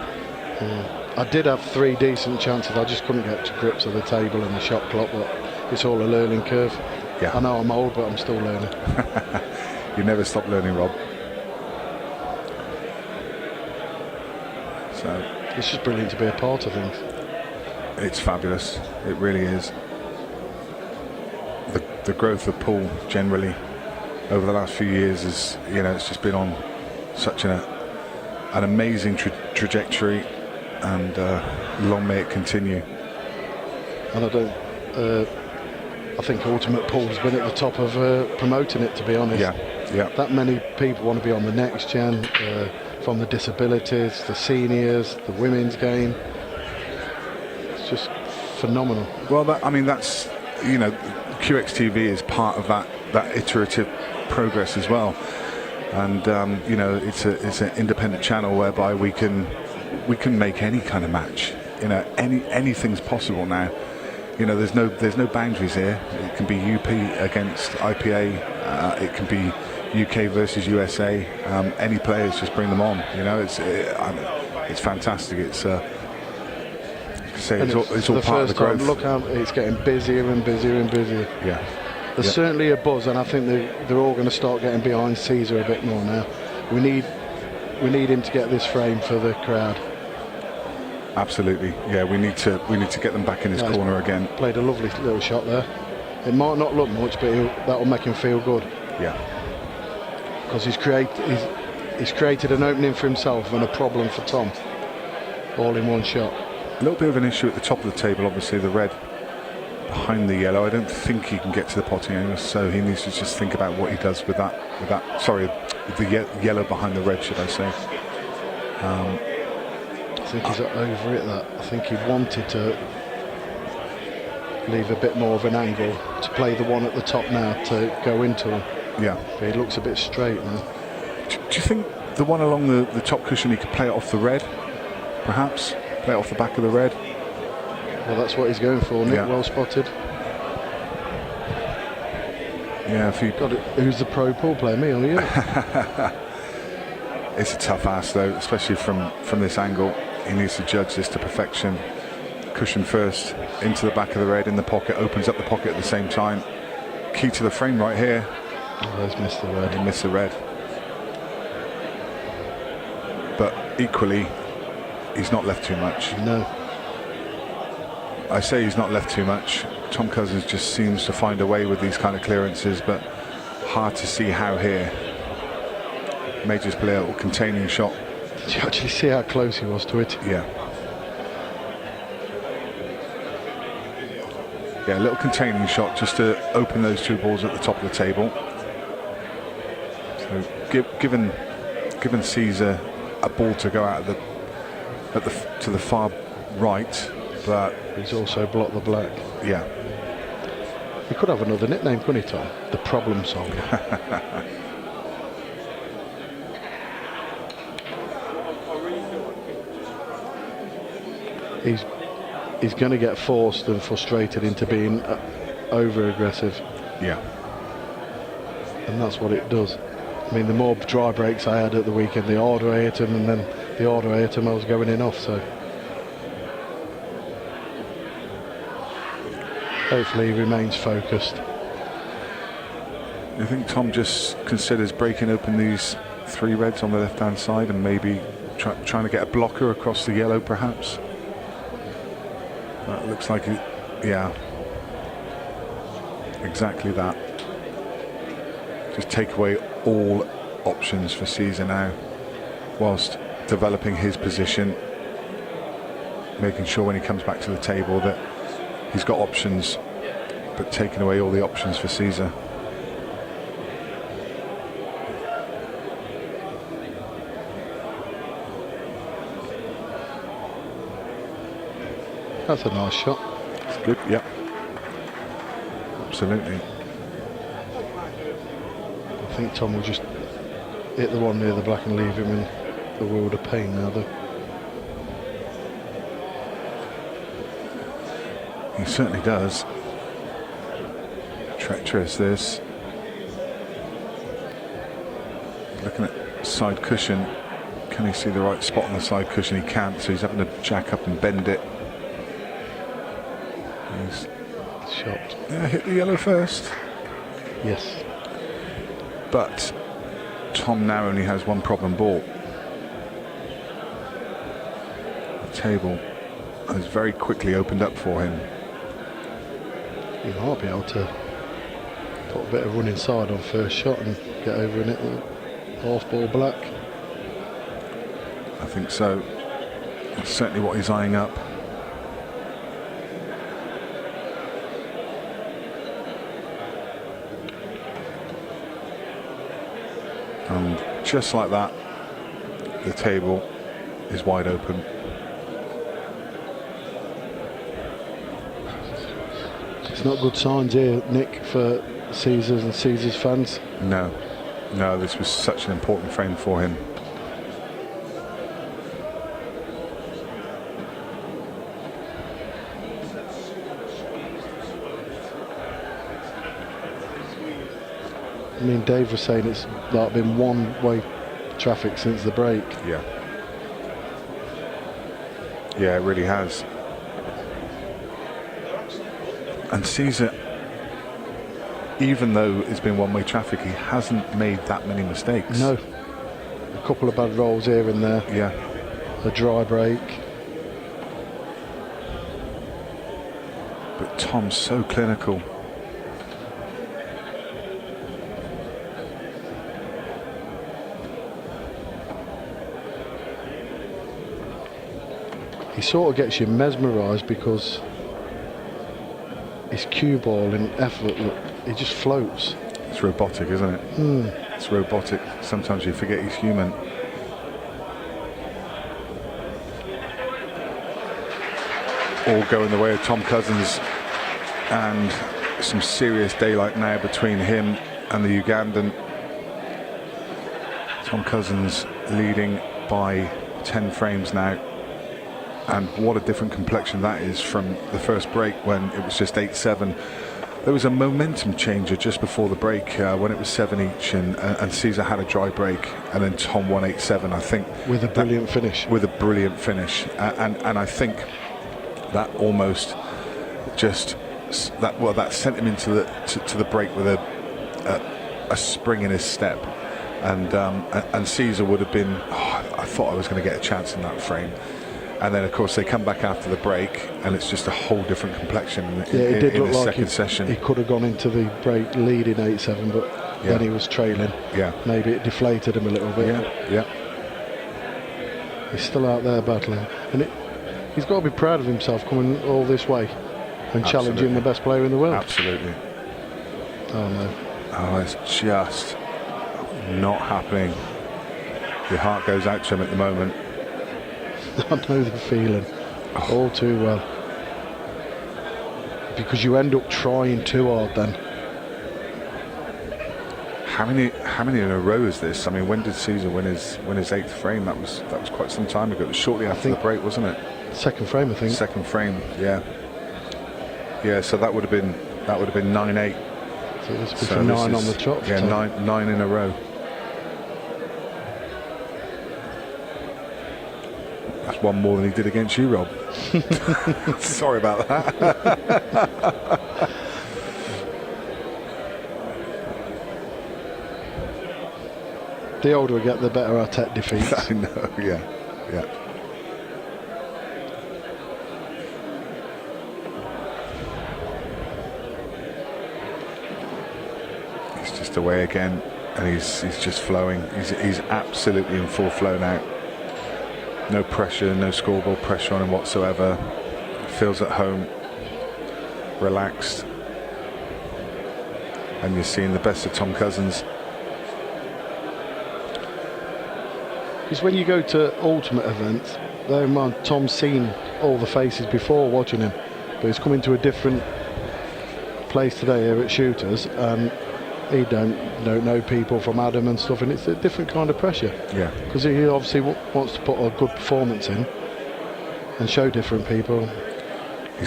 Yeah. I did have 3 decent chances. I just couldn't get to grips of the table and the shot clock, but it's all a learning curve. Yeah. I know I'm old, but I'm still learning. You never stop learning, Rob. So it's just brilliant to be a part of things. It's fabulous. It really is. The growth of pool generally over the last few years is, you know, it's just been on such an amazing trajectory, and long may it continue. And I think Ultimate Pool's been at the top of promoting it, to be honest. Yeah. That many people want to be on the next gen, from the disabilities, the seniors, the women's game. It's just phenomenal. Well, that's, you know, CueXTV is part of that iterative progress as well. And you know, it's an independent channel whereby we can make any kind of match. You know, anything's possible now. You know, there's no boundaries here. It can be UP against IPA. It can be UK versus USA. Any players, just bring them on. You know, it's fantastic. It's all part of the growth. Look how it's getting busier and busier and busier. Yeah. There's certainly a buzz, and I think they're all going to start getting behind Ceasar a bit more now. We need him to get this frame for the crowd. Absolutely, yeah. We need to get them back in his corner again. Played a lovely little shot there. It might not look much, but that'll make him feel good. Yeah. Because he's created an opening for himself and a problem for Tom, all in one shot. A little bit of an issue at the top of the table, obviously the red behind the yellow. I don't think he can get to the potting area, so he needs to just think about what he does with that. Sorry, the yellow behind the red, should I say? I think he's over it. I think he wanted to leave a bit more of an angle to play the one at the top now to go into him. Yeah, but he looks a bit straight now. Do you think the one along the top cushion, he could play it off the red, perhaps? Play it off the back of the red? Well, that's what he's going for, Nick. Yeah. Well spotted. Yeah, if you... Who's the pro pool player, me or you? It's a tough ask, though, especially from this angle. He needs to judge this to perfection. Cushion first, into the back of the red, in the pocket, opens up the pocket at the same time. Key to the frame right here. Oh, he's missed the red. He missed the red. But equally, he's not left too much. No. I say he's not left too much. Tom Cousins just seems to find a way with these kind of clearances, but hard to see how here. Majors play a little containing shot. Did you actually see how close he was to it? Yeah. Yeah, a little containing shot just to open those two balls at the top of the table. So given Ceasar a ball to go out to the far right, but he's also blocked the black. Yeah. He could have another nickname, couldn't he, Tom? The problem solver. He's going to get forced and frustrated into being over aggressive. Yeah. And that's what it does. I mean, the more dry breaks I had at the weekend, the harder I hit him, and then the harder I hit him, I was going in off. So Hopefully he remains focused. I think Tom just considers breaking open these 3 reds on the left-hand side and maybe trying to get a blocker across the yellow, perhaps. That looks like it, yeah, exactly that. Just take away all options for Ceasar now, whilst developing his position, making sure when he comes back to the table that he's got options, but taking away all the options for Ceasar. That's a nice shot. It's good, yep. Absolutely. I think Tom will just hit the one near the black and leave him in the world of pain now, though. He certainly does. Treacherous, this. Looking at side cushion. Can he see the right spot on the side cushion? He can't, so he's having to jack up and bend it. He's shot. Yeah, hit the yellow first. Yes. But Tom now only has one problem ball. The table has very quickly opened up for him. He might be able to put a bit of run inside on first shot and get over in it with half ball black. I think so. That's certainly what he's eyeing up. And just like that, the table is wide open. It's not good signs here, Nick, for Ceasar's and Ceasar's fans. No, no, this was such an important frame for him. I mean, Dave was saying it's like been one-way traffic since the break. Yeah. Yeah, it really has. And Ceasar, even though it's been one-way traffic, he hasn't made that many mistakes. No. A couple of bad rolls here and there. Yeah. A dry break. But Tom's so clinical. He sort of gets you mesmerised because his cue ball in effort, look, he just floats. It's robotic, isn't it? It's robotic. Sometimes you forget he's human. All going the way of Tom Cousins, and some serious daylight now between him and the Ugandan. Tom Cousins leading by 10 frames now. And what a different complexion that is from the first break when it was just 8-7. There was a momentum changer just before the break when it was 7 each, and Ceasar had a dry break, and then Tom won 8-7. I think with a brilliant finish. With a brilliant finish, and I think that almost just that sent him into the break with a spring in his step, and Ceasar would have been. Oh, I thought I was going to get a chance in that frame. And then, of course, they come back after the break, and it's just a whole different complexion in the second session. He could have gone into the break leading 8-7, but then he was trailing. Yeah. Maybe it deflated him a little bit. Yeah. He's still out there battling, and he's got to be proud of himself coming all this way and challenging the best player in the world. Absolutely. Oh no. Oh, it's just not happening. Your heart goes out to him at the moment. I know the feeling all too well, because you end up trying too hard then. How many in a row is this? I mean, when did Ceasar win his 8th frame? That was quite some time ago. It was shortly after the break, wasn't it? Second frame, I think. Second frame, yeah. Yeah, so that would have been 9-8. So this was 9 on the trot. Yeah, nine in a row. That's one more than he did against you, Rob. Sorry about that. The older we get, the better our tech defeats. I know, yeah. He's just away again, and he's just flowing. He's absolutely in full flow now. No pressure, no scoreboard pressure on him whatsoever. Feels at home, relaxed, and you're seeing the best of Tom Cousins. Because when you go to ultimate events, bear in mind Tom's seen all the faces before watching him, but he's coming to a different place today here at Shooterz, and he don't know people from Adam and stuff, and it's a different kind of pressure. Yeah. Because he obviously wants to put a good performance in and show different people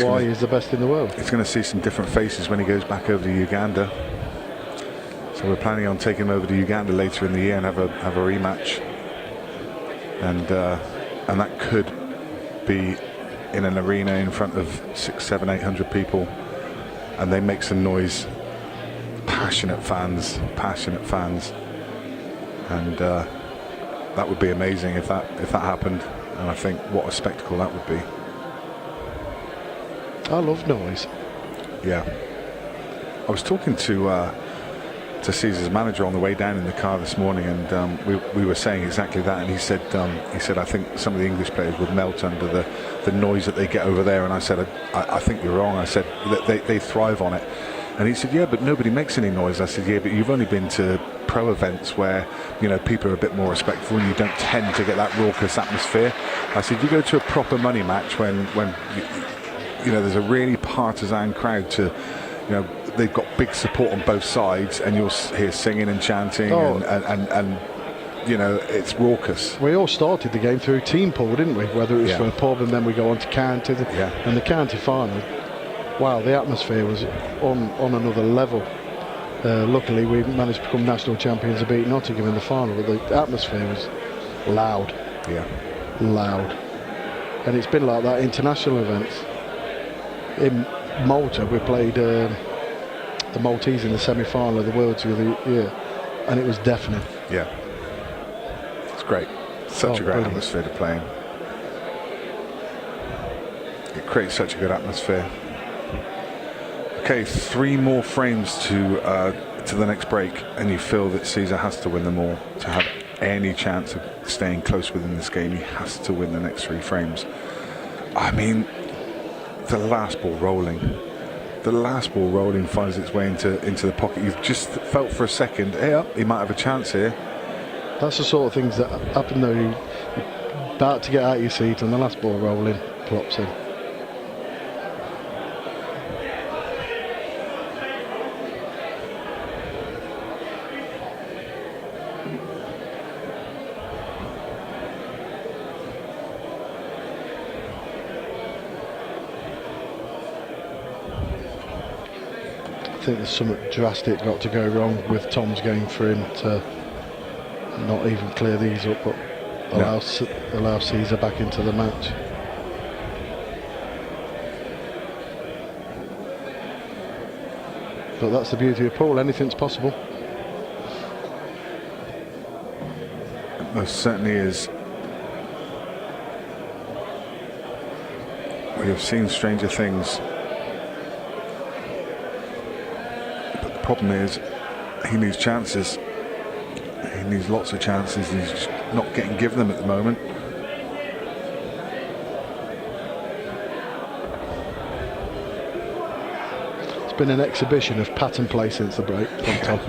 why he's the best in the world. He's going to see some different faces when he goes back over to Uganda. So we're planning on taking him over to Uganda later in the year and have a rematch. And that could be in an arena in front of 600, 700, 800 people, and they make some noise. Passionate fans, and that would be amazing if that happened. And I think what a spectacle that would be. I love noise. Yeah, I was talking to Caesar's manager on the way down in the car this morning, and we were saying exactly that, and he said I think some of the English players would melt under the noise that they get over there, and I said I think you're wrong. I said that they thrive on it, and he said yeah, but nobody makes any noise. I said yeah, but you've only been to pro events where people are a bit more respectful and you don't tend to get that raucous atmosphere. I said you go to a proper money match when there's a really partisan crowd to they've got big support on both sides, and you'll hear singing and chanting, and it's raucous. We all started the game through team pool, didn't we? Whether it was for a pub, and then we go on to county, and the county final. Wow, the atmosphere was on another level. Luckily, we managed to become national champions and beat Nottingham in the final, but the atmosphere was loud. Yeah, loud, and it's been like that at international events. In Malta, we played the Maltese in the semi-final of the Worlds the other year, and it was deafening. Yeah, it's great. Such a great atmosphere to play in. It creates such a good atmosphere. Okay, 3 more frames to the next break, and you feel that Ceasar has to win them all to have any chance of staying close within this game. He has to win the next 3 frames. I mean, the last ball rolling finds its way into the pocket. You've just felt for a second, he might have a chance here. That's the sort of things that happen though. You're about to get out of your seat, and the last ball rolling plops in. I think there's something drastic got to go wrong with Tom's game for him to not even clear these up, but allow Ceasar back into the match. But that's the beauty of pool, anything's possible. It most certainly is. We have seen stranger things. Problem is, he needs chances. He needs lots of chances, and he's just not given them at the moment. It's been an exhibition of pattern play since the break from Tom.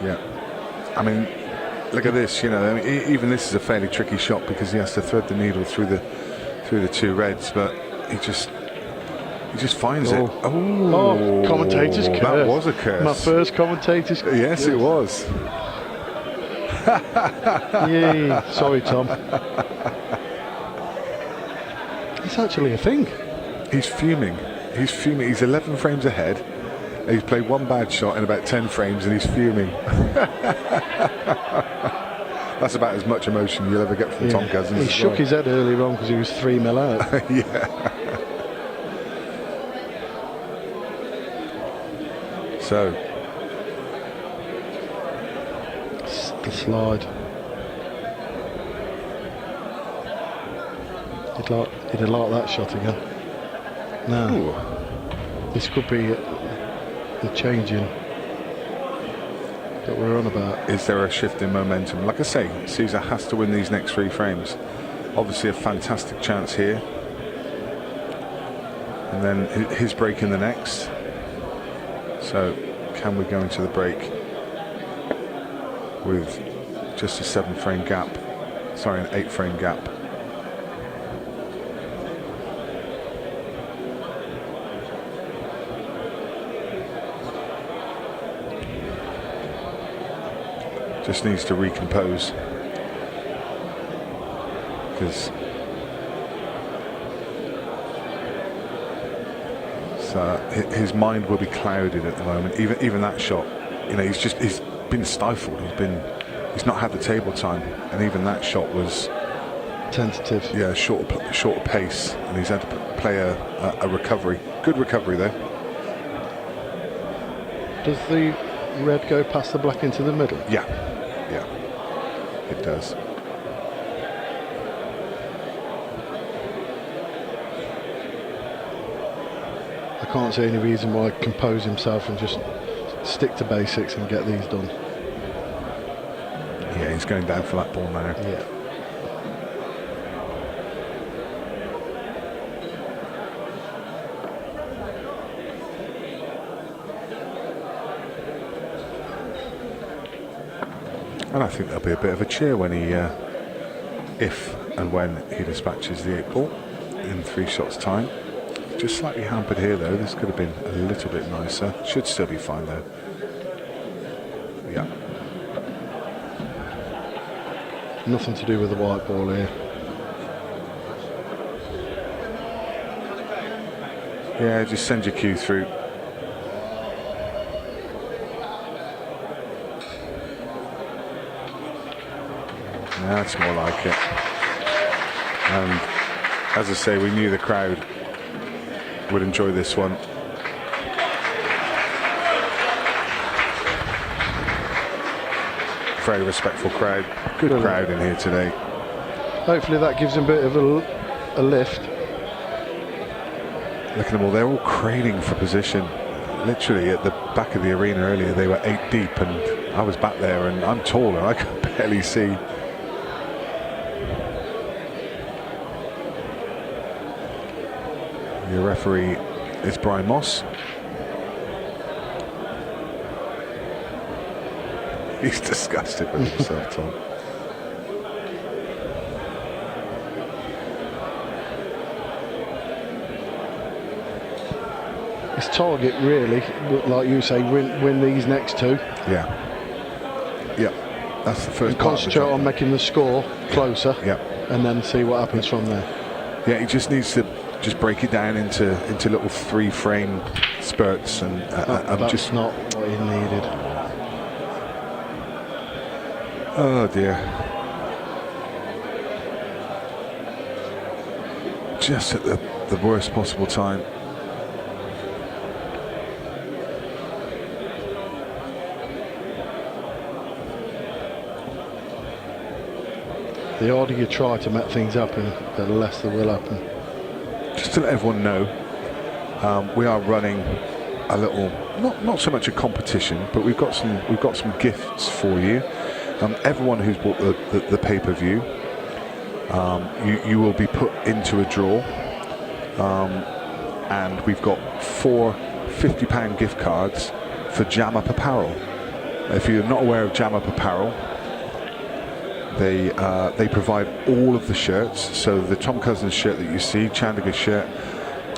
Yeah. I mean, look at this. Even this is a fairly tricky shot because he has to thread the needle through the 2 reds, but he just finds it. Oh, commentator's curse. That was a curse. My first commentator's curse. Yes, it was. Yay. Sorry, Tom. It's actually a thing. He's fuming. He's 11 frames ahead. He's played 1 bad shot in about 10 frames, and he's fuming. That's about as much emotion you'll ever get from Tom Cousins. He shook his head earlier on because he was 3-0 out. Yeah. So the slide. He'd have liked that shot again. No. This could be the changing that we're on about. Is there a shift in momentum? Like I say, Ceasar has to win these next 3 frames. Obviously a fantastic chance here. And then his break in the next. So can we go into the break with just a 7-frame gap? Sorry, an 8-frame gap. Just needs to recompose, because his mind will be clouded at the moment. Even that shot, you know, he's been stifled. He's not had the table time, and even that shot was tentative. Yeah, shorter pace, and he's had to play a recovery. Good recovery there. Does the red go past the black into the middle? Yeah, it does. I can't see any reason why he'd compose himself and just stick to basics and get these done. Yeah, he's going down for that ball now. Yeah. And I think there'll be a bit of a cheer when he, if and when he dispatches the 8 ball in 3 shots time. Just slightly hampered here though. This could have been a little bit nicer. Should still be fine though. Yeah. Nothing to do with the white ball here. Yeah, just send your cue through. That's more like it. And as I say, we knew the crowd would enjoy this one. Very respectful crowd. Good crowd in here today. Hopefully that gives him a bit of a lift. Look at them all. They're all craning for position. Literally at the back of the arena earlier, they were 8 deep, and I was back there, and I'm taller. I could barely see. Your referee is Brian Moss. He's disgusted with himself, Tom. His target really, like you say, win these next 2. Yeah. That's the first and part. Concentrate on making the score closer. Yeah. And then see what happens from there. Yeah, he just needs to just break it down into little 3-frame spurts, and that's just not what he needed. Oh dear. Just at the worst possible time. The harder you try to make things happen, the less there will happen. Just to let everyone know, we are running a little, not so much a competition, but we've got some gifts for you. Everyone who's bought the pay-per-view, you will be put into a draw, and we've got 4 £50 gift cards for Jam Up Apparel. If you're not aware of Jam Up Apparel, they provide all of the shirts. So the Tom Cousins shirt that you see, Chandiga shirt,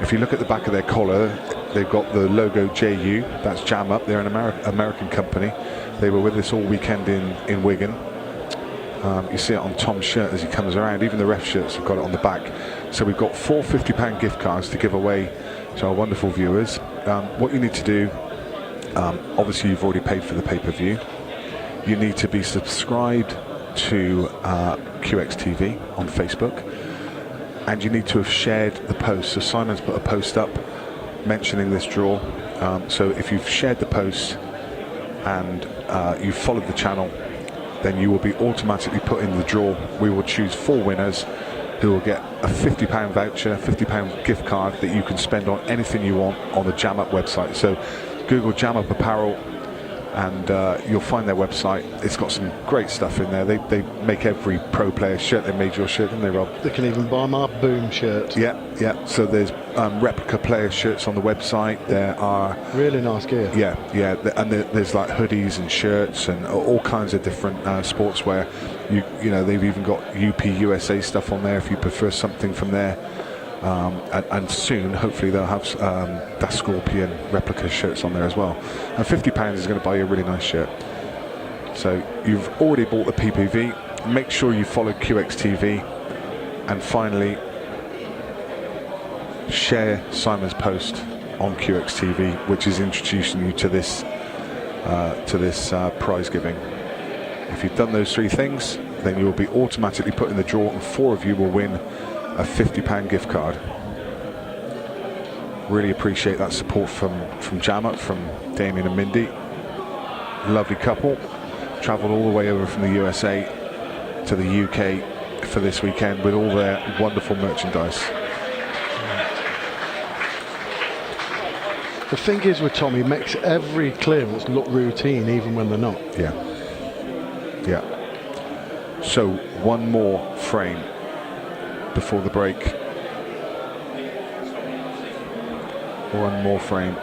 if you look at the back of their collar, they've got the logo JU, that's Jam Up. They're an American company. They were with us all weekend in Wigan. You see it on Tom's shirt as he comes around. Even the ref shirts have got it on the back. So we've got 4 £50 gift cards to give away to our wonderful viewers. What you need to do, obviously you've already paid for the pay-per-view. You need to be subscribed to CueXTV on Facebook, and you need to have shared the post. So Simon's put a post up mentioning this draw. So if you've shared the post and you've followed the channel, then you will be automatically put in the draw. We will choose 4 winners who will get a £50 voucher, £50 gift card that you can spend on anything you want on the Jam Up website. So Google Jam Up Apparel and you'll find their website. It's got some great stuff in there. They make every pro player shirt. They made your shirt, didn't they, Rob? They can even buy my Boom shirt. Yeah, yeah. So there's replica player shirts on the website. There are really nice gear. Yeah, yeah. And there's like hoodies and shirts and all kinds of different sportswear. You know, they've even got UP USA stuff on there if you prefer something from there. And soon, hopefully, they'll have that Scorpion replica shirts on there as well. And £50 is going to buy you a really nice shirt. So you've already bought the PPV. Make sure you follow CueXTV, and finally share Simon's post on CueXTV, which is introducing you to this prize giving. If you've done those 3 things, then you will be automatically put in the draw, and 4 of you will win a £50 gift card. Really appreciate that support from Jam Up, from Damien and Mindy. Lovely couple. Travelled all the way over from the USA to the UK for this weekend with all their wonderful merchandise. The thing is with Tommy, makes every clearance look routine even when they're not. Yeah. Yeah. So one more frame before the break. One more frame.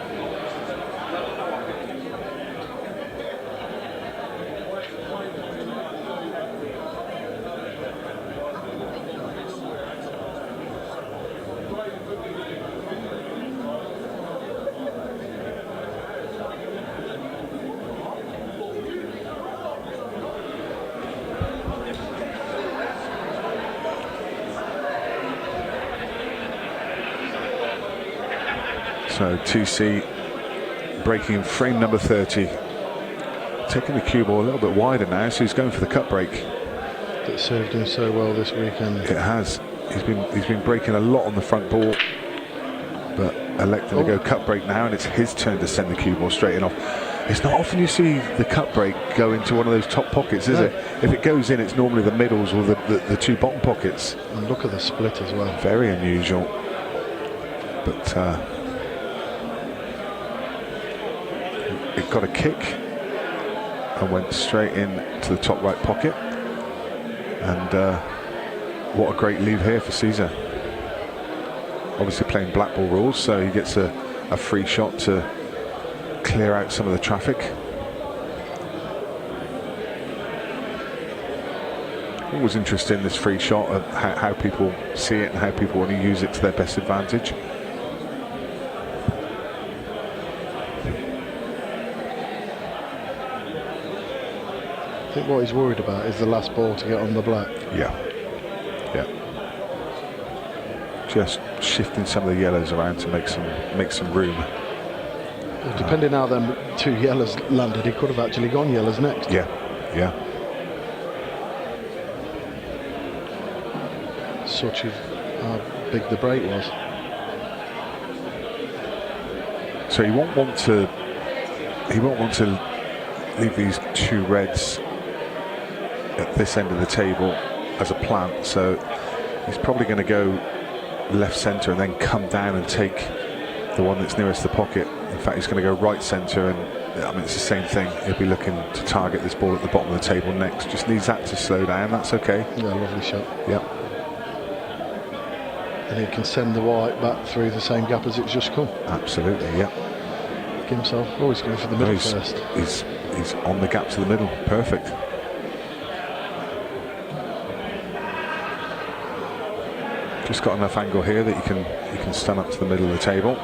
So TC breaking frame number 30, taking the cue ball a little bit wider now, so he's going for the cut break. That served him so well this weekend. It has. He's been breaking a lot on the front ball, but electing to go cut break now, and it's his turn to send the cue ball straight in off. It's not often you see the cut break go into one of those top pockets, is it? If it goes in, it's normally the middles or the 2 bottom pockets. And look at the split as well. Very unusual, but. It got a kick and went straight in to the top right pocket, and what a great leave here for Ceasar. Obviously playing Blackball rules, so he gets a free shot to clear out some of the traffic. Always interesting, this free shot, of how people see it and how people want to use it to their best advantage. I think what he's worried about is the last ball to get on the black. Yeah, yeah. Just shifting some of the yellows around to make some room. Well, depending how them 2 yellows landed, he could have actually gone yellows next. Yeah, yeah. Such as how big the break was. So he won't want to leave these 2 reds at this end of the table as a plant, so he's probably going to go left centre and then come down and take the one that's nearest the pocket. In fact, he's going to go right centre, and I mean it's the same thing. He'll be looking to target this ball at the bottom of the table next. Just needs that to slow down. That's okay. Yeah, lovely shot. Yeah. And he can send the white back through the same gap as it's just come. Absolutely, yeah. Give himself. Oh, he's going for the middle first. He's on the gap to the middle. Perfect. Just got enough angle here that you can stand up to the middle of the table.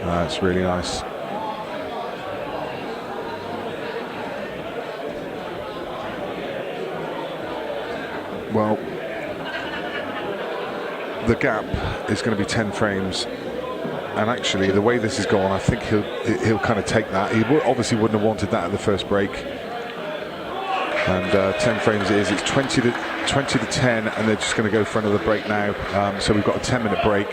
That's really nice. Well, the gap is going to be 10 frames And actually, the way this has gone, I think he'll kind of take that. He obviously wouldn't have wanted that at the first break. And 10 frames it is. It's 20 to 10, and they're just going to go for another break now. So we've got a 10-minute break.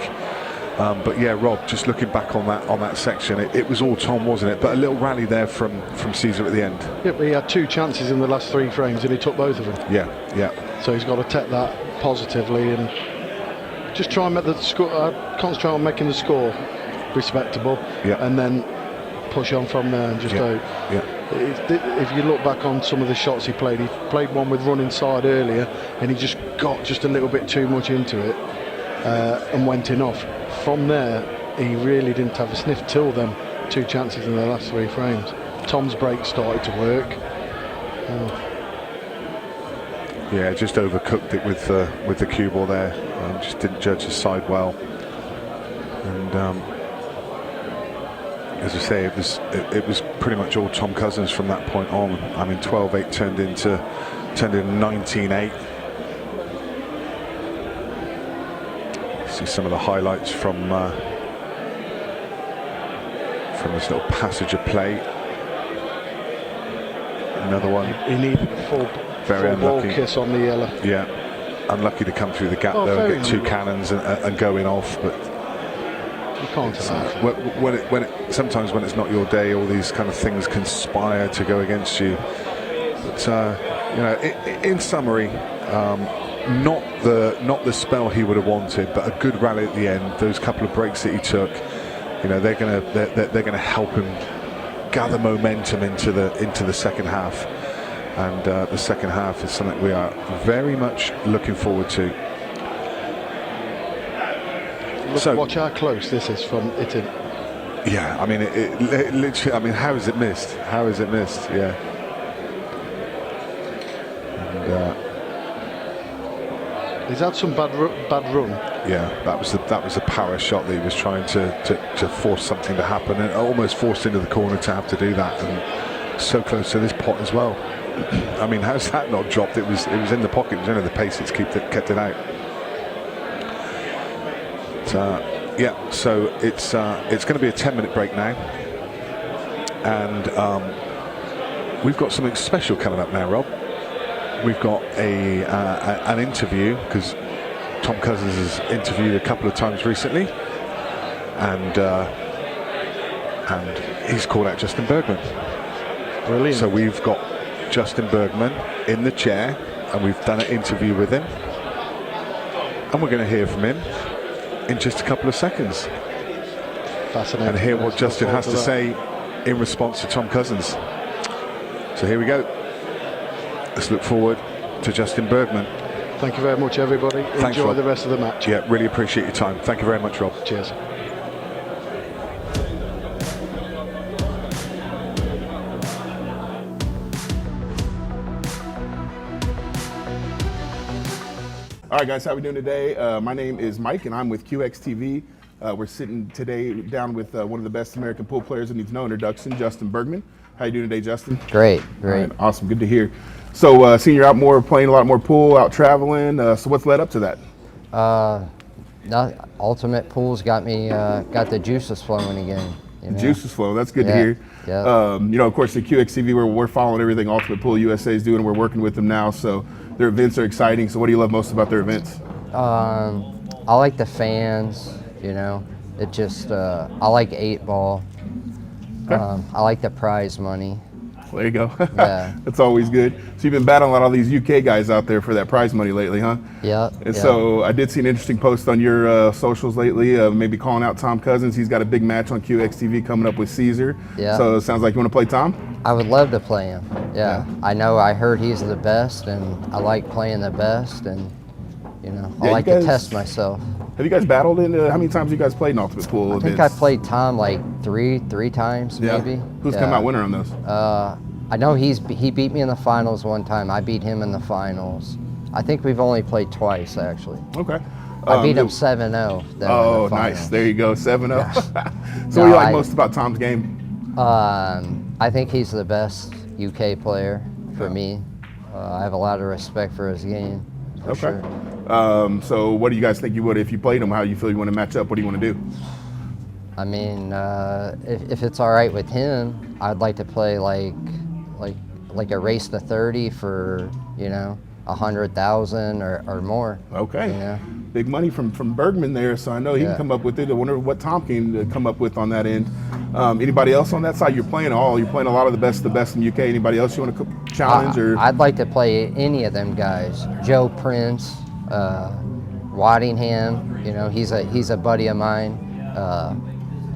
But yeah, Rob, just looking back on that section, it was all Tom, wasn't it? But a little rally there from Ceasar at the end. Yeah, but he had 2 chances in the last 3 frames, and he took both of them. Yeah. So he's got to take that positively and just try and make the score. Concentrate on making the score respectable, and then push on from there and just hope. Yeah. If you look back on some of the shots he played one with run inside earlier, and he just got just a little bit too much into it and went in off. From there, he really didn't have a sniff till them 2 chances in the last 3 frames. Tom's break started to work. Yeah, just overcooked it with the cue ball there. Just didn't judge his side well. And as I say, it was pretty much all Tom Cousins from that point on. I mean, 12-8 turned into 19-8. See some of the highlights from this little passage of play. Another one. He needed full ball kiss on the yellow. Yeah, unlucky to come through the gap there and get 2 cannons and going off, but you can't sometimes when it's not your day, all these kind of things conspire to go against you. But you know, in summary, not the spell he would have wanted, but a good rally at the end. Those couple of breaks that he took, you know, they're gonna help him gather momentum into the second half. And the second half is something we are very much looking forward to. Watch how close this is from Italy. Yeah, I mean, it literally. I mean, how is it missed? How is it missed? Yeah. And, he's had some bad run. Yeah, that was a power shot that he was trying to force something to happen, and almost forced into the corner to have to do that, and so close to this pot as well. I mean, how's that not dropped? It was in the pocket. It was only the pace that's kept it out. But, yeah, so it's going to be a 10-minute break now, and we've got something special coming up now, Rob. We've got an interview, because Tom Cousins has interviewed a couple of times recently, and he's called out Justin Bergman. Brilliant. So we've got Justin Bergman in the chair, and we've done an interview with him, and we're going to hear from him in just a couple of seconds. Fascinating. And hear what Justin has to say in response to Tom Cousins. So here we go. Let's look forward to Justin Bergman. Thank you very much, everybody. Thanks, Enjoy Rob. the rest of the match. Yeah, really appreciate your time. Thank you very much, Rob. Cheers. All right, guys, how we doing today? My name is Mike, and I'm with CueXTV. We're sitting today down with one of the best American pool players that needs no introduction, Justin Bergman. How you doing today, Justin? Great. Right, awesome, good to hear. So, seeing you're out more, playing a lot more pool, out traveling. So, what's led up to that? Ultimate Pools got me, got the juices flowing again. You know? Juices flowing. That's good to hear. Yeah. You know, of course, the CueXTV, we're following everything Ultimate Pool USA is doing. We're working with them now, so their events are exciting. So, what do you love most about their events? I like the fans. You know, it just I like 8-ball. Okay. I like the prize money. There you go. Yeah. That's always good. So you've been battling a lot of these UK guys out there for that prize money lately, huh? Yeah. And so I did see an interesting post on your socials lately, maybe calling out Tom Cousins. He's got a big match on CueXTV coming up with Ceasar. Yeah. So it sounds like you want to play Tom? I would love to play him. Yeah. I heard he's the best, and I like playing the best, and you know, I like to test myself. Have you guys battled in? How many times have you guys played in Ultimate Pool events? I think I played Tom like three times, maybe. Who's come out winner on those? I know he beat me in the finals one time. I beat him in the finals. I think we've only played twice, actually. Okay. I beat him 7-0. Oh, nice. There you go, 7-0. So what do you like most about Tom's game? I think he's the best UK player for me. I have a lot of respect for his game. For sure. So what do you guys think you would if you played him? How you feel you want to match up? What do you want to do? I mean, if it's all right with him, I'd like to play like a race to 30 for 100,000 or more. Okay. You know? Big money from Bergman there, so I know he can come up with it. I wonder what Tom can come up with on that end. Anybody else on that side? You're playing a lot of the best in the UK. Anybody else you want to challenge? Or I'd like to play any of them guys. Joe Prince, Waddingham. He's a buddy of mine.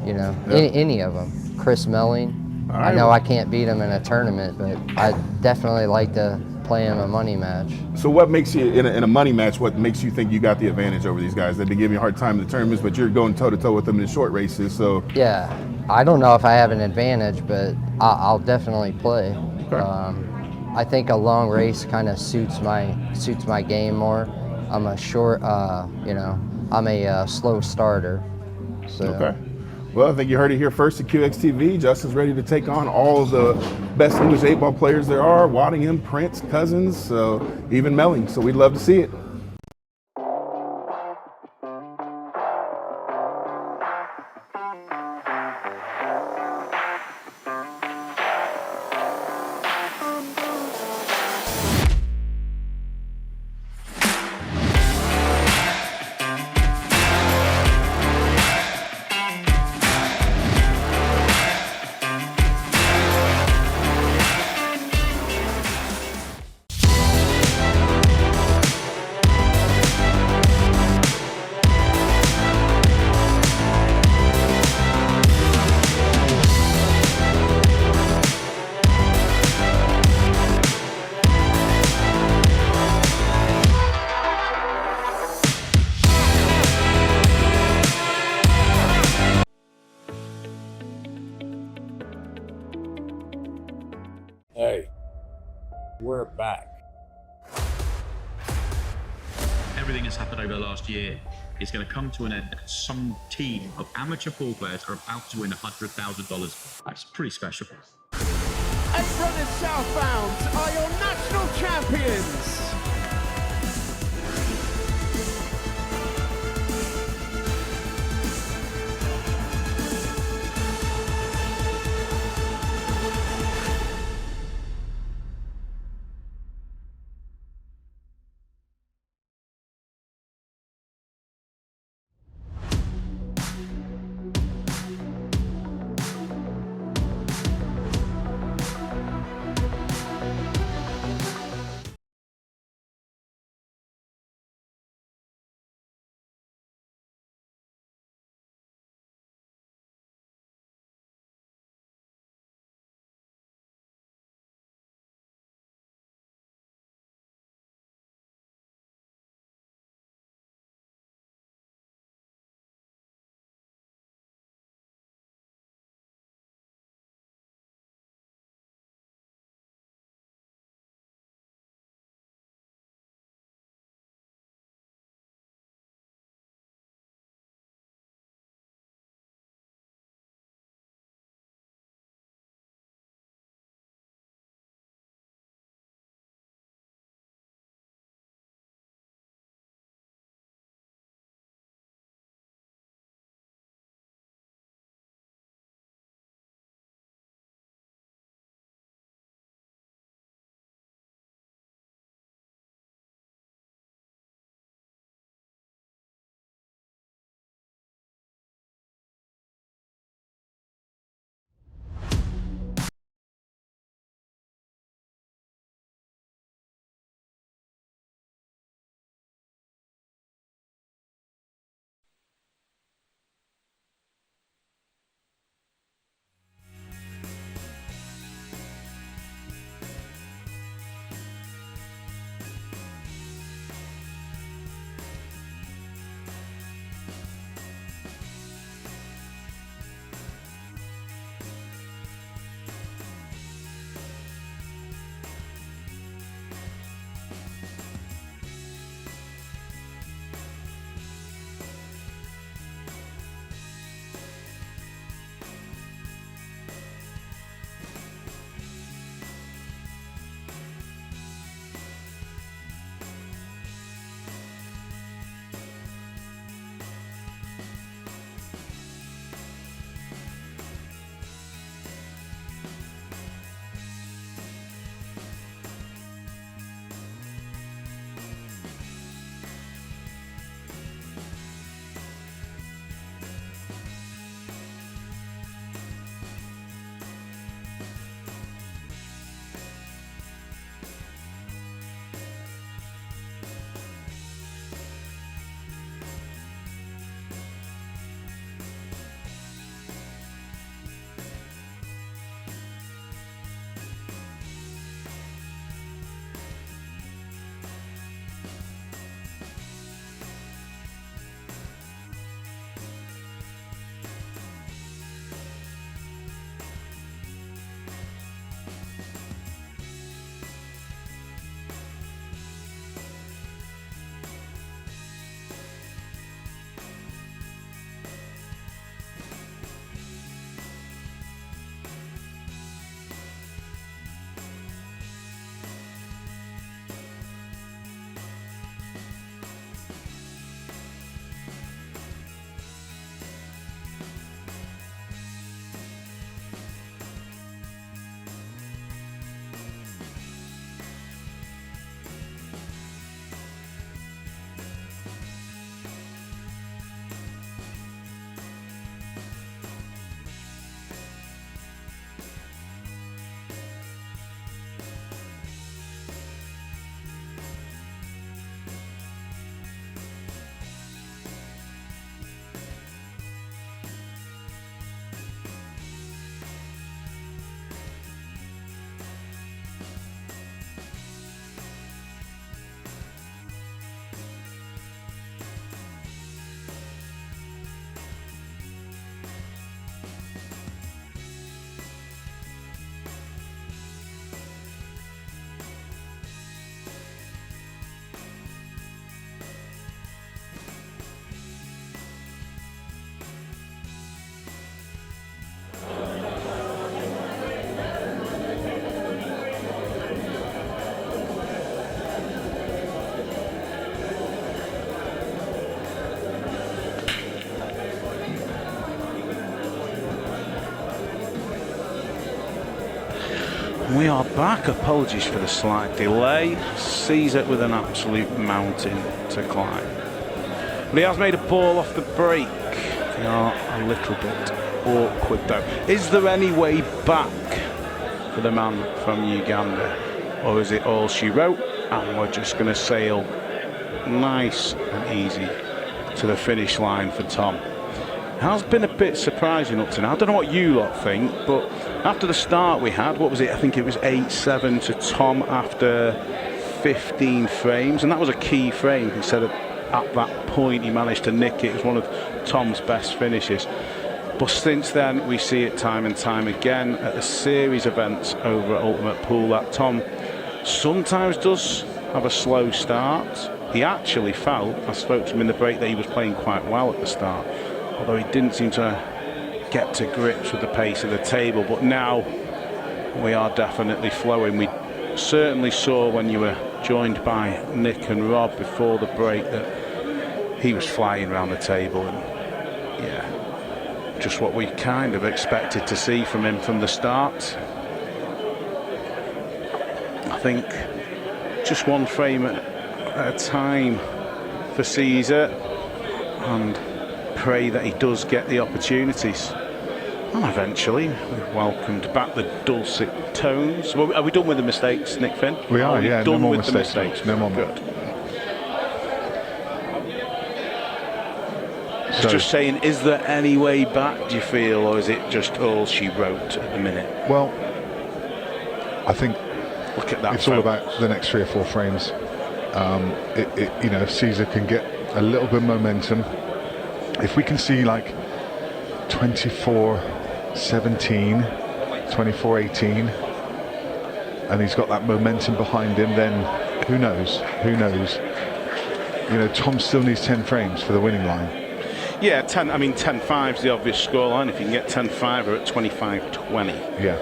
Any of them. Chris Melling. Right. I know I can't beat him in a tournament, but I'd definitely like to play him a money match. So what makes you, in a money match, what makes you think you got the advantage over these guys? That they give you a hard time in the tournaments, but you're going toe-to-toe with them in the short races, so. Yeah, I don't know if I have an advantage, but I'll definitely play. Okay. I think a long race kind of suits my game more. I'm a short, I'm a slow starter. So. Okay. Well, I think you heard it here first at CueXTV. Justin's ready to take on all of the best English 8-ball players there are. Waddingham, Prince, Cousins, so even Melling. So we'd love to see it. Hey, we're back. Everything that's happened over the last year is going to come to an end. Some team of amateur pool players are about to win $100,000. That's pretty special. 8 runners southbound are your national champions. We are back. Apologies for the slight delay. Ceasar with an absolute mountain to climb. But he has made a ball off the break. They are a little bit awkward though. Is there any way back for the man from Uganda? Or is it all she wrote and we're just going to sail nice and easy to the finish line for Tom? It has been a bit surprising up to now. I don't know what you lot think, but after the start we had, what was it? I think it was 8-7 to Tom after 15 frames, and that was a key frame. He said at that point he managed to nick it. It was one of Tom's best finishes. But since then we see it time and time again at a series of events over at Ultimate Pool that Tom sometimes does have a slow start. He actually felt, I spoke to him in the break, that he was playing quite well at the start, although he didn't seem to get to grips with the pace of the table. But now we are definitely flowing. We certainly saw when you were joined by Nick and Rob before the break that he was flying around the table, and yeah, just what we kind of expected to see from him from the start. I think just one frame at a time for Ceasar, and pray that he does get the opportunities. And eventually we've welcomed back the dulcet tones. Well, are we done with the mistakes, Nick Finn? We are, yeah. Done No more with mistakes. the mistakes. No more. Good. So, just saying, is there any way back, do you feel, or is it just all she wrote at the minute? Well, I think look at that. It's all about the next 3 or 4 frames. You know, if Ceasar can get a little bit of momentum, if we can see like 24-17, 24-18, and he's got that momentum behind him, then who knows? Who knows? You know, Tom still needs 10 frames for the winning line. Yeah, 10. I mean, 10-5 is the obvious scoreline. If you can get 10-5 or at 25-20, yeah,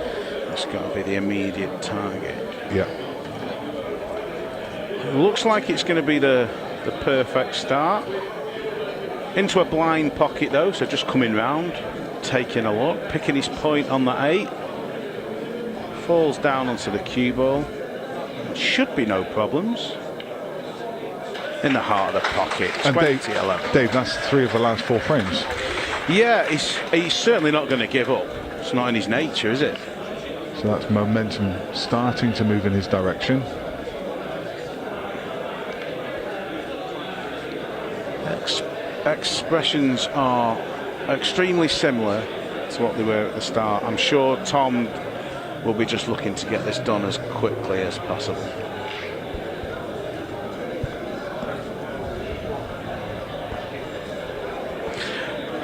that's got to be the immediate target. Yeah. It looks like it's going to be the perfect start. Into a blind pocket though, so just coming round, taking a look, picking his point on the 8. Falls down onto the cue ball. Should be no problems. In the heart of the pocket. And 20-11. Dave, that's 3 of the last 4 frames. Yeah, he's certainly not going to give up. It's not in his nature, is it? So that's momentum starting to move in his direction. Expressions are extremely similar to what they were at the start. I'm sure Tom will be just looking to get this done as quickly as possible.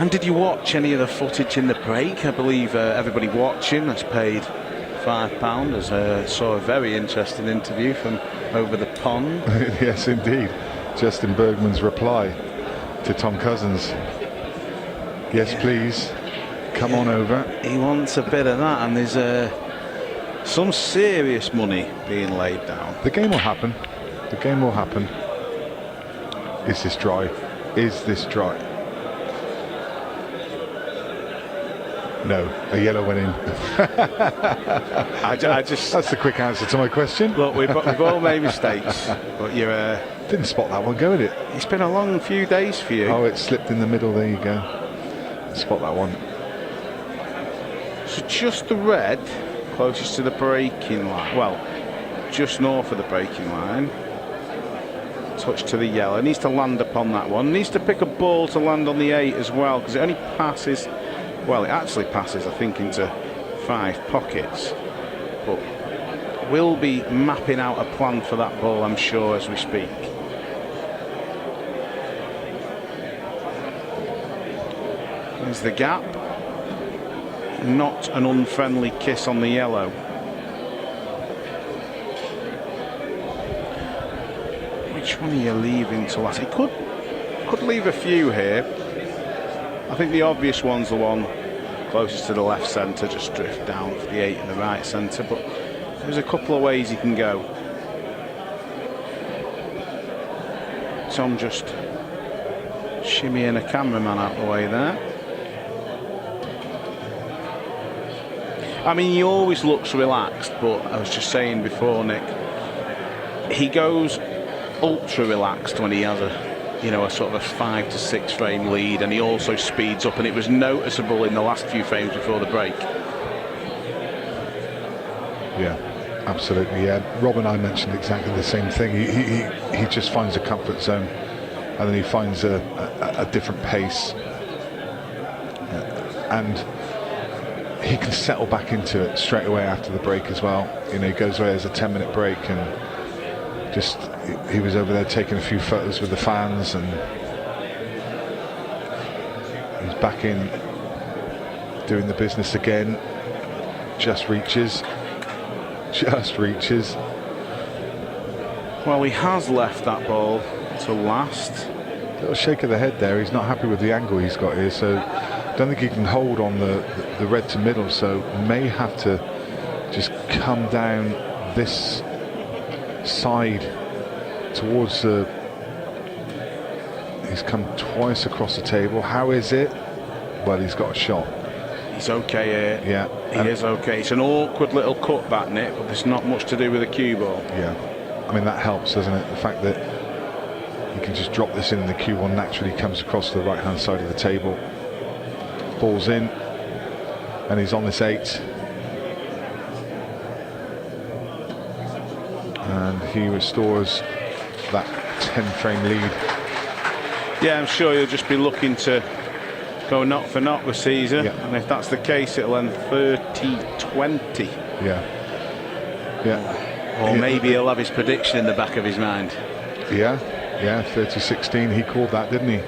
And did you watch any of the footage in the break? I believe everybody watching has paid £5 as saw a very interesting interview from over the pond. Yes, indeed. Justin Bergman's reply to Tom Cousins. Yes, please. Come on over. He wants a bit of that, and there's some serious money being laid down. The game will happen. The game will happen. Is this dry? Is this dry? No, a yellow went in. I just that's the quick answer to my question. Look, we've all made mistakes, but you didn't spot that one go, did it? It's been a long few days for you. Oh, it slipped in the middle. There you go. Spot that one. So just the red closest to the braking line. Well, just north of the braking line. Touch to the yellow. Needs to land upon that one. Needs to pick a ball to land on the 8 as well, because it only passes. Well, it actually passes, I think, into 5 pockets. But we'll be mapping out a plan for that ball, I'm sure, as we speak. There's the gap. Not an unfriendly kiss on the yellow. Which one are you leaving to last? He could leave a few here. I think the obvious one's the one closest to the left centre, just drift down for the 8 in the right centre, but there's a couple of ways you can go. Tom just shimmying a cameraman out the way there. I mean, he always looks relaxed, but I was just saying before, Nick, he goes ultra relaxed when he has a sort of a 5 to 6 frame lead, and he also speeds up, and it was noticeable in the last few frames before the break. Yeah, absolutely. Yeah, Rob and I mentioned exactly the same thing. He just finds a comfort zone, and then he finds a different pace, and he can settle back into it straight away after the break as well. You know, he goes away as a 10-minute break, and just he was over there taking a few photos with the fans, and he's back in doing the business again. Just reaches. Well, he has left that ball to last. Little shake of the head there. He's not happy with the angle he's got here, so I don't think he can hold on the red to middle, so may have to just come down this side towards the... He's come twice across the table. How is it? Well, he's got a shot. He's okay here. Yeah. He is okay. It's an awkward little cutback, Nick, but there's not much to do with the cue ball. Yeah. I mean, that helps, doesn't it? The fact that you can just drop this in and the cue ball naturally comes across to the right-hand side of the table. Ball's in, and he's on this 8. And he restores that 10-frame lead. Yeah, I'm sure he'll just be looking to go knock for knock with Ceasar, and if that's the case, it'll end 30-20. Yeah. Or maybe he'll have his prediction in the back of his mind. Yeah, 30-16. He called that, didn't he?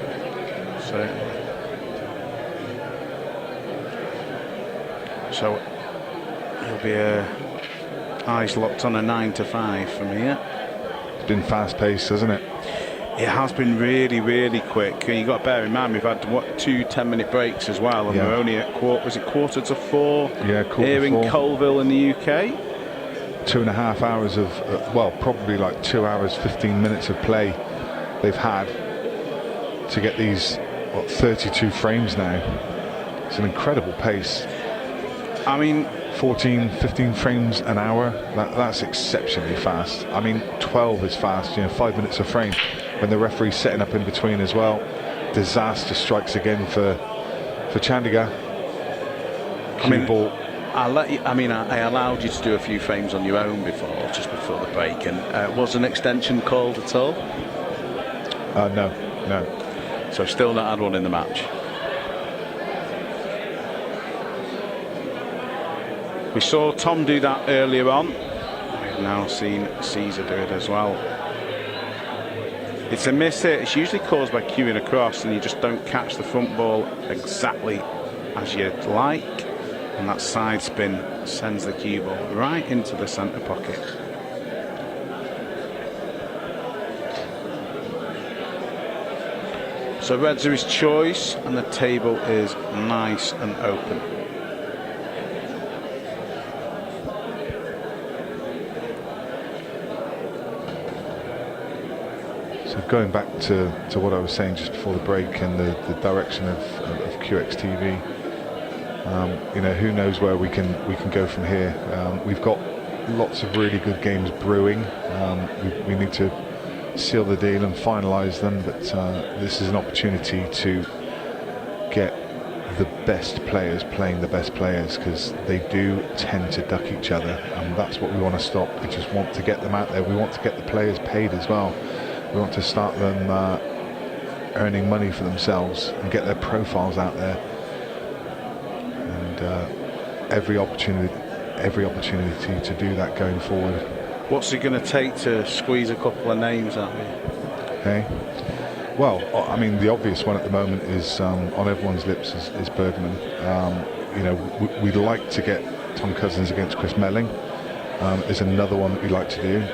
So he'll be eyes locked on a 9-5 from here. It's been fast-paced, hasn't it? It has been really, really quick. You've got to bear in mind, we've had, 2 10-minute breaks as well, and we're only at quarter to 4 here in Coalville in the UK. 2.5 hours of, well, probably like 2 hours, 15 minutes of play they've had to get these, 32 frames now. It's an incredible pace. I mean, 14, 15 frames an hour, that's exceptionally fast. I mean, 12 is fast, 5 minutes a frame. When the referee's setting up in between as well. Disaster strikes again for Chandiga. Ball. I allowed you to do a few frames on your own just before the break, and was an extension called at all? No. So still not had one in the match. We saw Tom do that earlier on. We've now seen Ceasar do it as well. It's a miss hit. It's usually caused by cueing across, and you just don't catch the front ball exactly as you'd like, and that side spin sends the cue ball right into the centre pocket. So reds are his choice, and the table is nice and open. So going back to what I was saying just before the break and the direction of CueXTV, who knows where we can go from here. We've got lots of really good games brewing. We need to seal the deal and finalise them, but this is an opportunity to get the best players playing the best players, because they do tend to duck each other, and that's what we want to stop. We just want to get them out there. We want to get the players paid as well. We want to start them earning money for themselves and get their profiles out there. And every opportunity to do that going forward. What's it going to take to squeeze a couple of names out here? Okay. Well, I mean, the obvious one at the moment is on everyone's lips is Bergman. We'd like to get Tom Cousins against Chris Melling. Is another one that we'd like to do.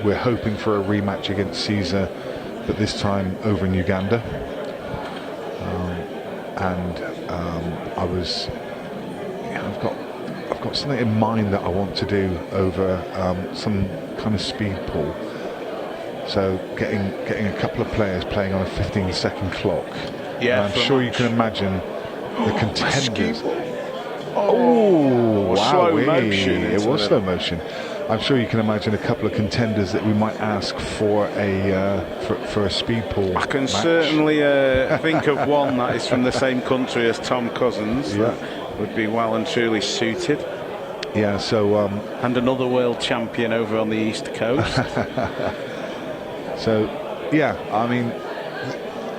We're hoping for a rematch against Ceasar, but this time over in Uganda. I've got something in mind that I want to do over some kind of speed pool. So getting a couple of players playing on a 15-second clock. Yeah, and I'm sure you can imagine the contenders. Oh, was slow motion. It was slow motion. I'm sure you can imagine a couple of contenders that we might ask for a speed pool. I can match. certainly think of one that is from the same country as Tom Cousins. Yeah. That would be well and truly suited. Yeah. So and another world champion over on the East Coast. So yeah, I mean,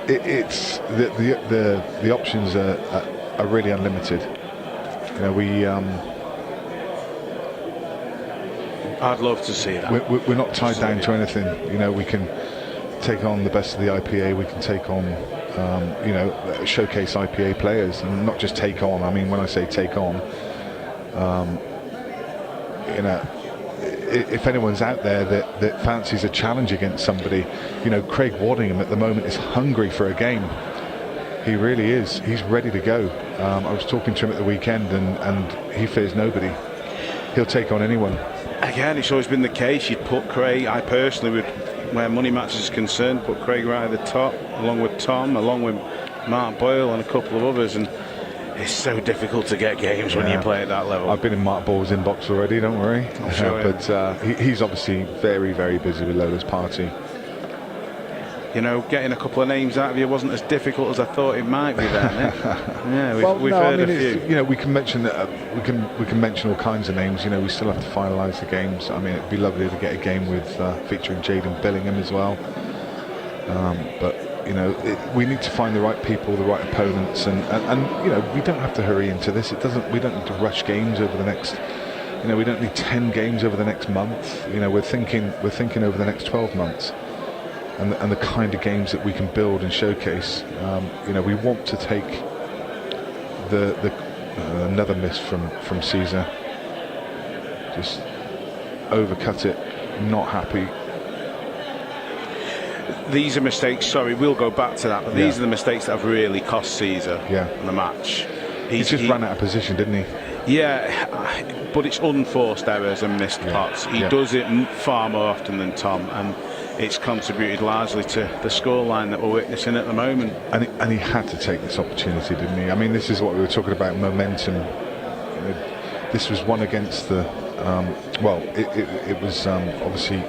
it's the options are really unlimited. You know, I'd love to see that. We're not tied down to anything. You know, we can take on the best of the IPA. We can take on, you know, showcase IPA players, and not just take on. I mean, when I say take on, you know, if anyone's out there that fancies a challenge against somebody, you know, Craig Waddingham at the moment is hungry for a game. He really is. He's ready to go. I was talking to him at the weekend, and he fears nobody. He'll take on anyone. Again, it's always been the case. You'd put Craig, I personally would, where money matches is concerned, put Craig right at the top, along with Tom, along with Mark Boyle and a couple of others, and it's so difficult to get games when you play at that level. I've been in Mark Boyle's inbox already, don't worry. I'm sure, but he's obviously very, very busy with Lola's party. You know, getting a couple of names out of you wasn't as difficult as I thought it might be then. Yeah, we've heard a few. You know, we can mention we can mention all kinds of names. You know, we still have to finalise the games. I mean, it'd be lovely to get a game with featuring Jaden Billingham as well. But you know, we need to find the right people, the right opponents, and you know, we don't have to hurry into this. We don't need to rush games over the next. You know, we don't need 10 games over the next month. You know, we're thinking over the next 12 months. And the kind of games that we can build and showcase. You know, we want to take another miss from Ceasar. Just overcut it, not happy. These are mistakes, sorry, we'll go back to that, but these are the mistakes that have really cost Ceasar in the match. He just ran out of position, didn't he? Yeah, but it's unforced errors and missed pots. He does it far more often than Tom, and it's contributed largely to the scoreline that we're witnessing at the moment. And he had to take this opportunity, didn't he? I mean, this is what we were talking about, momentum. You know, this was one against the... well, it was obviously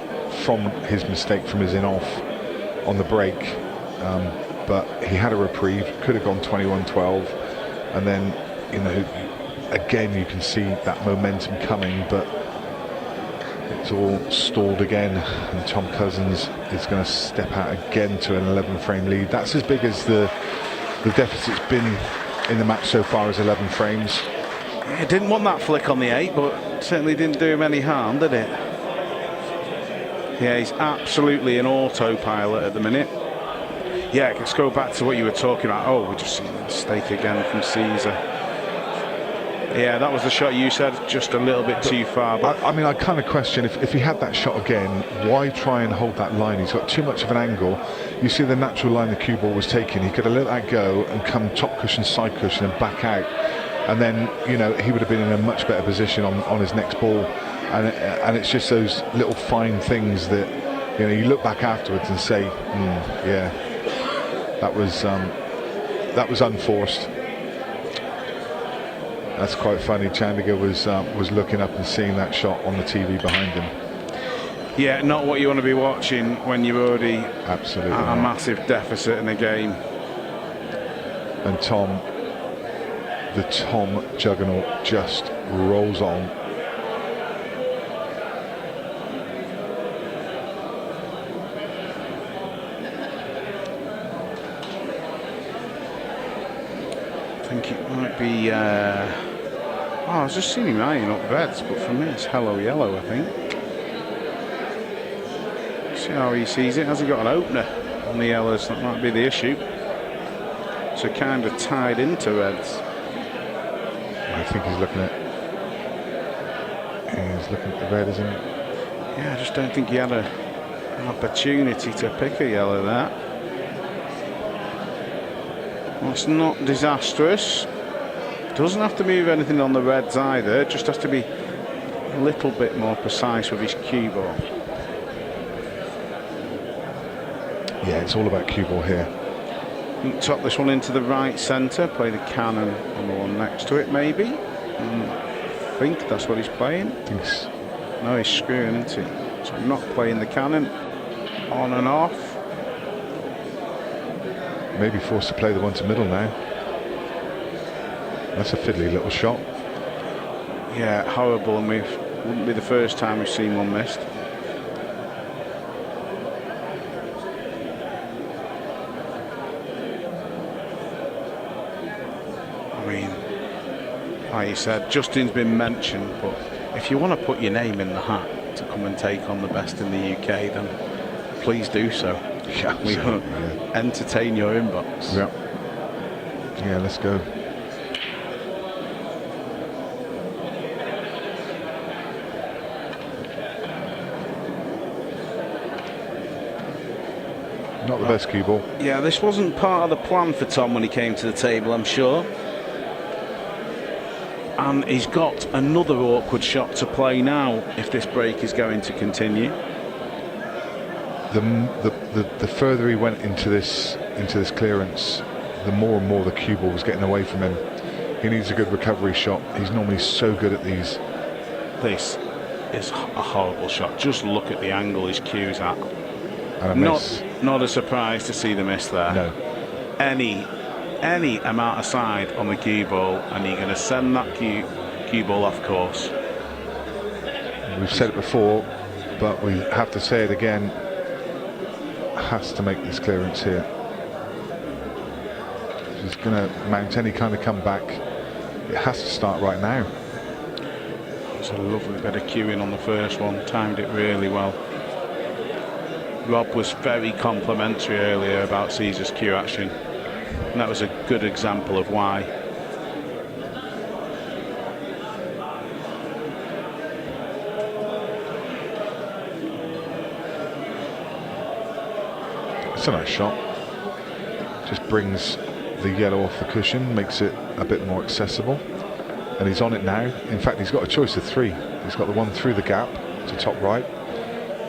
from his mistake from his in-off on the break, but he had a reprieve, could have gone 21-12, and then, you know, again you can see that momentum coming, but it's all stalled again, and Tom Cousins is going to step out again to an 11-frame lead. That's as big as the deficit's been in the match so far, as 11 frames. Yeah, didn't want that flick on the 8, but certainly didn't do him any harm, did it? Yeah, he's absolutely an autopilot at the minute. Yeah, let's go back to what you were talking about. Oh, we're just seeing a mistake again from Ceasar. Yeah, that was the shot you said, just a little bit too far. But I mean, I kind of question if he had that shot again, why try and hold that line? He's got too much of an angle. You see the natural line the cue ball was taking. He could have let that go and come top cushion, side cushion, and back out. And then, you know, he would have been in a much better position on his next ball. And it's just those little fine things that, you know, you look back afterwards and say, yeah, that was unforced. That's quite funny. Chandiga was looking up and seeing that shot on the TV behind him. Yeah, not what you want to be watching when you're already absolutely at a massive deficit in a game. And Tom, the Tom juggernaut, just rolls on. I think it might be I was just seeing him eyeing up reds, but for me it's hello yellow, I think. See how he sees it. Has he got an opener on the yellows? That might be the issue. So kind of tied into reds. I think he's looking at the red, isn't he? Yeah, I just don't think he had an opportunity to pick a yellow there. Well, it's not disastrous. Doesn't have to move anything on the reds either, just has to be a little bit more precise with his cue ball. Yeah, it's all about cue ball here. Top this one into the right centre, play the cannon on the one next to it maybe. think that's what he's playing. Thinks. No, he's screwing, isn't he? So I'm not playing the cannon. On and off. Maybe forced to play the one to middle now. That's a fiddly little shot. Yeah, horrible, and wouldn't be the first time we've seen one missed. I mean, like you said, Justin's been mentioned, but if you want to put your name in the hat to come and take on the best in the UK, then please do so. Yeah, we entertain your inbox. Yeah. Yeah, let's go. Not the best cue ball. Yeah, this wasn't part of the plan for Tom when he came to the table, I'm sure. And he's got another awkward shot to play now if this break is going to continue. The further he went into this clearance, the more and more the cue ball was getting away from him. He needs a good recovery shot. He's normally so good at these. This is a horrible shot. Just look at the angle his cue's at. And a miss. Not a surprise to see the miss there. No. Any amount of side on the cue ball, and you're going to send that cue ball off course. We've said it before, but we have to say it again. Has to make this clearance here. If he's going to mount any kind of comeback, it has to start right now. It's a lovely bit of cueing on the first one. Timed it really well. Rob was very complimentary earlier about Ceasar's cue action, and that was a good example of why. It's a nice shot. Just brings the yellow off the cushion, makes it a bit more accessible, and he's on it now. In fact, he's got a choice of three. He's got the one through the gap to top right,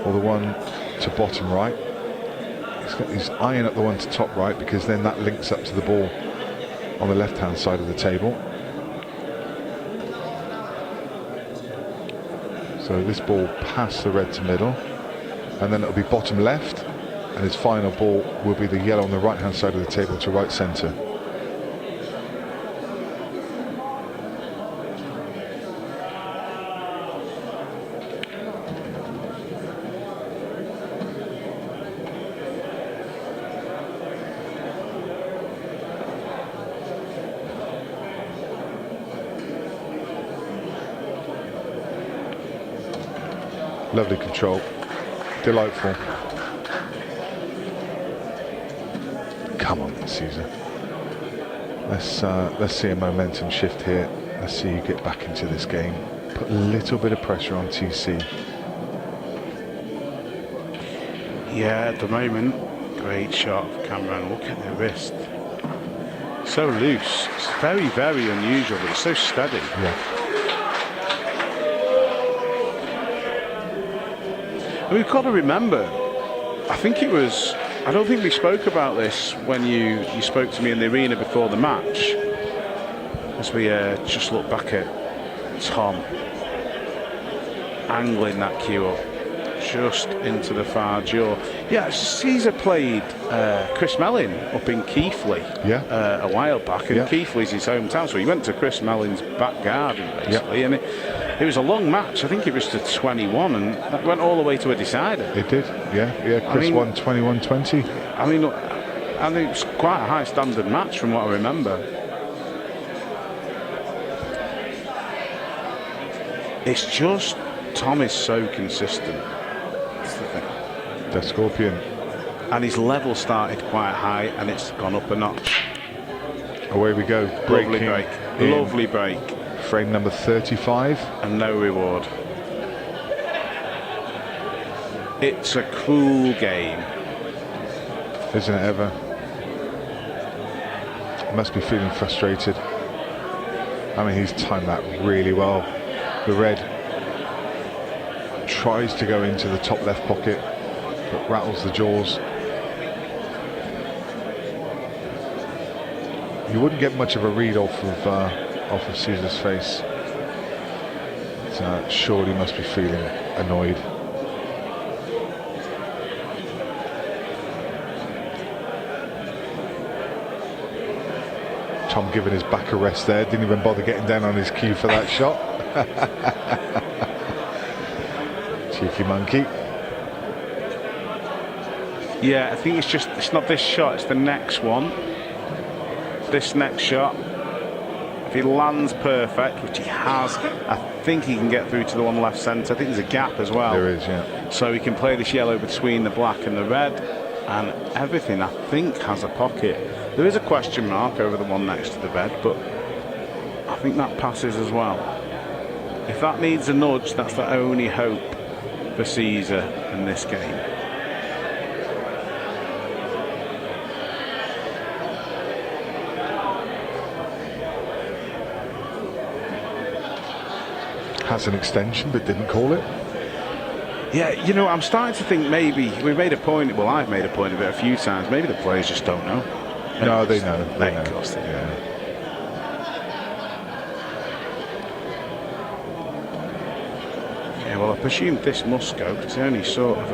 or the one to bottom right. He's eyeing up the one to top right because then that links up to the ball on the left hand side of the table. So this ball past the red to middle, and then it'll be bottom left, and his final ball will be the yellow on the right hand side of the table to right centre. Lovely control, delightful. Come on, Ceasar. Let's see a momentum shift here. Let's see you get back into this game. Put a little bit of pressure on TC. Yeah, at the moment, great shot of Cameron. Look at the wrist. So loose. It's very, very unusual, but it's so steady. Yeah. We've got to remember, I don't think we spoke about this when you spoke to me in the arena before the match, as we just look back at Tom angling that cue up just into the far jaw. Yeah, Ceasar played Chris Mellin up in Keighley a while back, and Keighley's his hometown, so he went to Chris Mellin's back garden basically, and it was a long match. I think it was to 21, and that went all the way to a decider. It did, yeah. Chris won 21-20. I mean, look, I think it was quite a high standard match from what I remember. It's just Tom is so consistent. That's the thing. The Scorpion. And his level started quite high, and it's gone up a notch. Away we go. Lovely break. Lovely break. Frame number 35. And no reward. It's a cool game. Isn't it ever? Must be feeling frustrated. I mean, he's timed that really well. The red tries to go into the top left pocket, but rattles the jaws. You wouldn't get much of a read off of Ceasar's face. surely must be feeling annoyed. Tom giving his back a rest there, didn't even bother getting down on his cue for that shot. Cheeky monkey. Yeah, I think it's not this shot, it's the next one. This next shot. If he lands perfect, which he has, I think he can get through to the one left centre. I think there's a gap as well. There is, yeah. So he can play this yellow between the black and the red, and everything, I think, has a pocket. There is a question mark over the one next to the red, but I think that passes as well. If that needs a nudge, that's the only hope for Ceasar in this game. Has an extension but didn't call it. Yeah, you know, I'm starting to think maybe we made a point. Well, I've made a point of it a few times. Maybe the players just don't know. No, they know. They know. Of course they know. Yeah, well, I presume this must go. It's the only sort of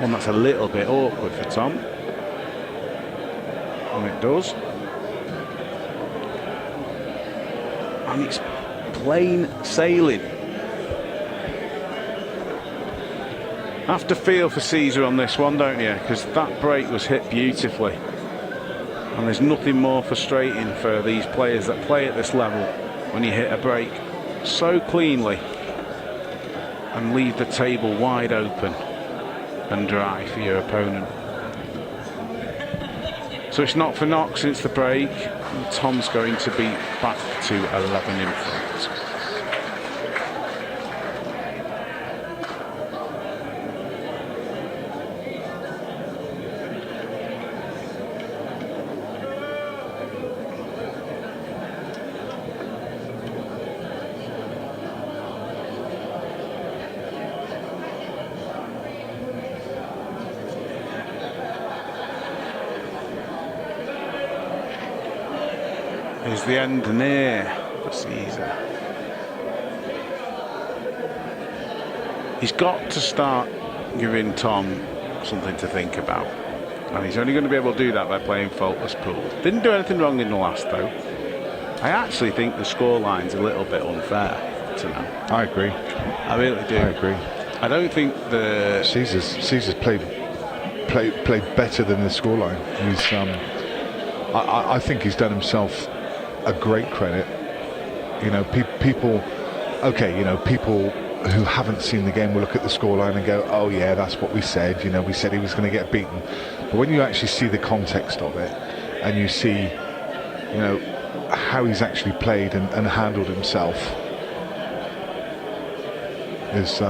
one that's a little bit awkward for Tom. And it does. And it's plain sailing. Have to feel for Ceasar on this one, don't you? Because that break was hit beautifully. And there's nothing more frustrating for these players that play at this level when you hit a break so cleanly and leave the table wide open and dry for your opponent. So it's not for knocks, it's the break. And Tom's going to be back to 11 in front. Is the end near for Ceasar? He's got to start giving Tom something to think about, and he's only going to be able to do that by playing faultless pool. Didn't do anything wrong in the last though. I actually think the scoreline's a little bit unfair to now. I agree. I really do. I agree. I don't think the Ceasar's played better than the scoreline. He's I think he's done himself a great credit. You know, people who haven't seen the game will look at the scoreline and go, oh yeah, that's what we said. You know, we said he was going to get beaten. But when you actually see the context of it and you see, you know, how he's actually played and handled himself, is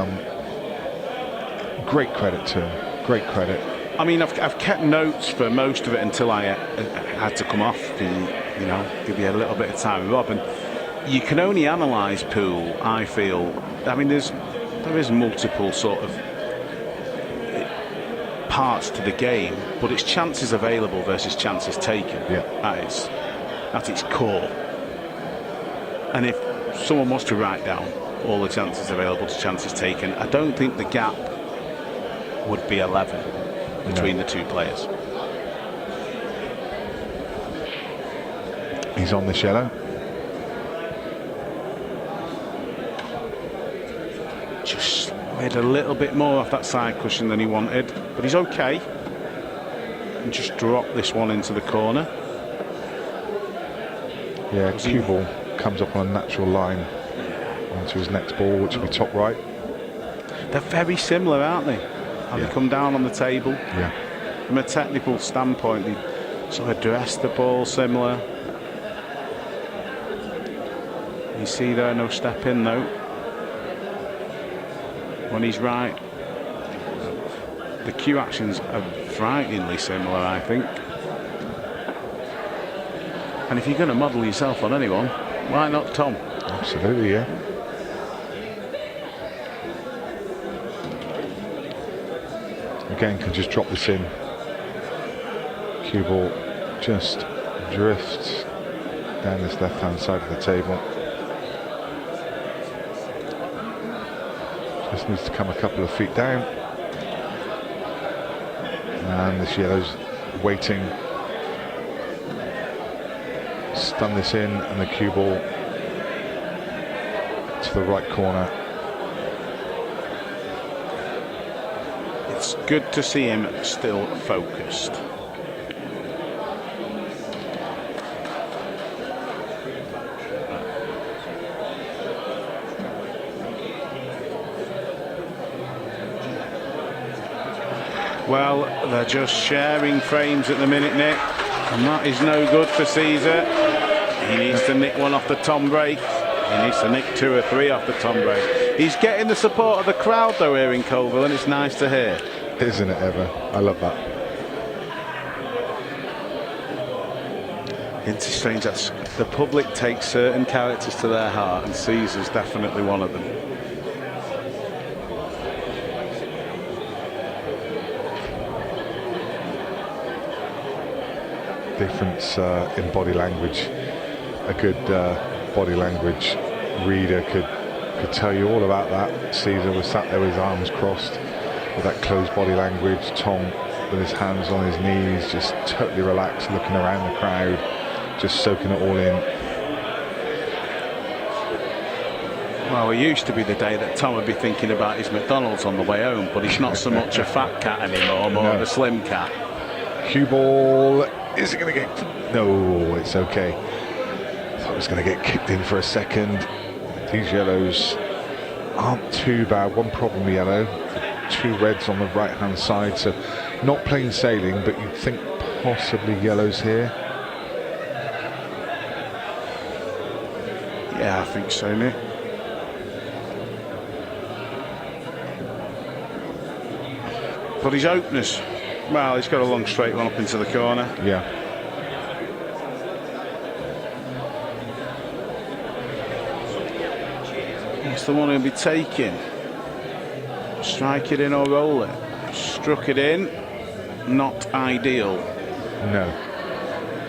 great credit to him. Great credit. I mean, I've kept notes for most of it until I had to come off and, you know, give you a little bit of time with Rob. And you can only analyse pool, I feel. I mean, there is multiple sort of parts to the game, but it's chances available versus chances taken. Yeah. At its core. And if someone was to write down all the chances available to chances taken, I don't think the gap would be 11 between the two players. He's on this yellow. Just slid a little bit more off that side cushion than he wanted, but he's okay. And just drop this one into the corner. Yeah, cue ball comes up on a natural line onto his next ball, which will be top right. They're very similar, aren't they? And they come down on the table. Yeah. From a technical standpoint, they sort of address the ball similar. You see there, no step in though. When he's right. The cue actions are frighteningly similar, I think. And if you're going to model yourself on anyone, why not Tom? Absolutely, yeah. Again, can just drop this in. Cue ball just drifts down this left-hand side of the table. Just needs to come a couple of feet down. And this yellow's waiting. Stun this in, and the cue ball to the right corner. It's good to see him still focused. Well, they're just sharing frames at the minute, Nick, and that is no good for Ceasar. He needs to nick one off the Tom break. He needs to nick 2 or 3 off the Tom break. He's getting the support of the crowd though here in Coalville, and it's nice to hear. Isn't it ever? I love that. It's strange that the public takes certain characters to their heart, and Ceasar's definitely one of them. Difference in body language. A good body language reader could tell you all about that. Ceasar was sat there with his arms crossed, with that closed body language. Tom with his hands on his knees, just totally relaxed, looking around the crowd, just soaking it all in. Well, it used to be the day that Tom would be thinking about his McDonald's on the way home, but he's not so much a fat cat anymore, more of a slim cat. Cue ball. Is it going to get... No, it's okay. I thought it was going to get kicked in for a second. These yellows aren't too bad. One problem yellow, 2 reds on the right hand side, so not plain sailing, but you'd think possibly yellows here. Yeah, I think so, Nick. But his openers, well, he's got a long straight one up into the corner. Yeah. What's the one he'll be taking? Strike it in or roll it? Struck it in. Not ideal. No.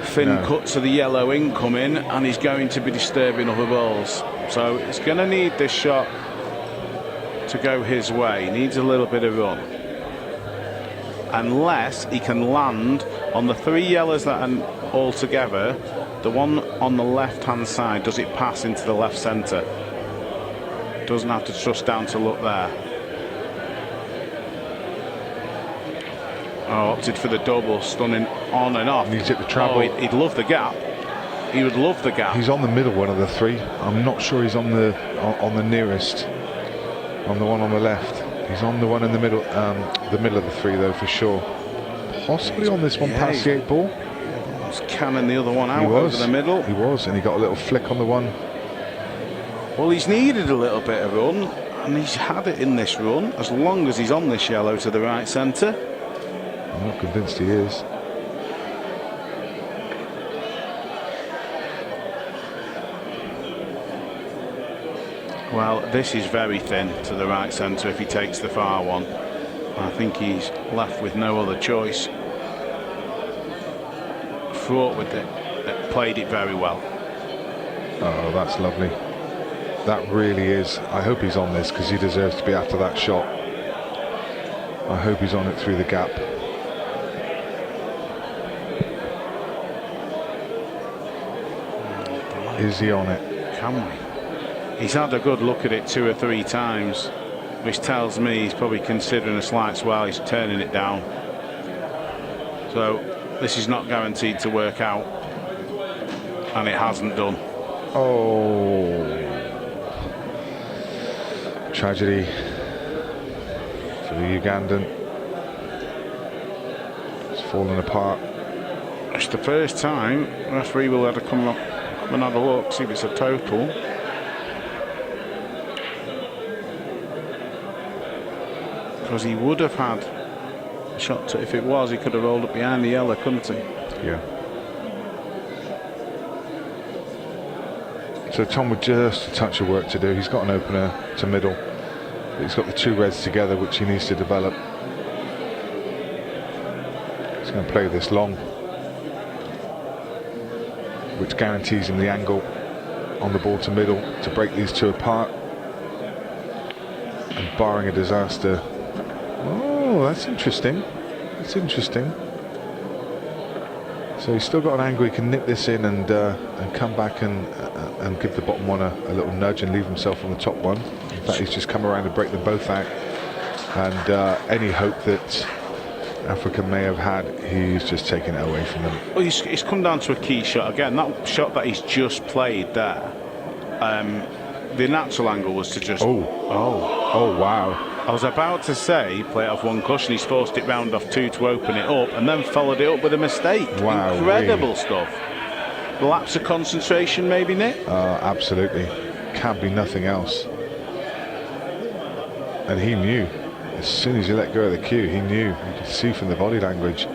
Thin cut to the yellow incoming, and he's going to be disturbing other balls. So he's going to need this shot to go his way. He needs a little bit of run. Unless he can land on the 3 yellows that are all together, the one on the left hand side, does it pass into the left centre? Doesn't have to trust down to look there. Oh, opted for the double, stunning on and off. He's hit the treble. Oh, he'd love the gap. He would love the gap. He's on the middle one of the 3. I'm not sure he's on the nearest, on the one on the left. He's on the one in the middle of the 3 though, for sure. Possibly on this one past the 8 ball. He was canning the other one out over the middle. He was, and he got a little flick on the one. Well, he's needed a little bit of run, and he's had it in this run, as long as he's on this yellow to the right centre. I'm not convinced he is. Well, this is very thin to the right centre if he takes the far one. I think he's left with no other choice. Fraught with it, played it very well. Oh, that's lovely. That really is. I hope he's on this, because he deserves to be after that shot. I hope he's on it through the gap. Is he on it? Can we? He's had a good look at it 2 or 3 times, which tells me he's probably considering a slight swell. He's turning it down. So this is not guaranteed to work out, and it hasn't done. Oh, tragedy for the Ugandan. It's fallen apart. It's the first time the referee will have to come up and have a look, see if it's a total. Because he would have had a shot to, if it was, he could have rolled up behind the yellow, couldn't he? Yeah. So Tom with just a touch of work to do. He's got an opener to middle. He's got the 2 reds together, which he needs to develop. He's going to play this long, which guarantees him the angle on the ball to middle to break these 2 apart. and barring a disaster. Oh, that's interesting. That's interesting. So he's still got an angle. He can nip this in and come back and give the bottom one a little nudge and leave himself on the top one. In fact, he's just come around to break them both out. And any hope that Africa may have had, he's just taken it away from them. Well, he's come down to a key shot again. That shot that he's just played there, the natural angle was to just... Oh, wow. I was about to say play it off one cushion. He's forced it round off two to open it up, and then followed it up with a mistake. Wow, incredible stuff. Lapse of concentration, maybe, Nick? Absolutely. Can't be nothing else. And he knew. As soon as he let go of the cue, he knew. You could see from the body language.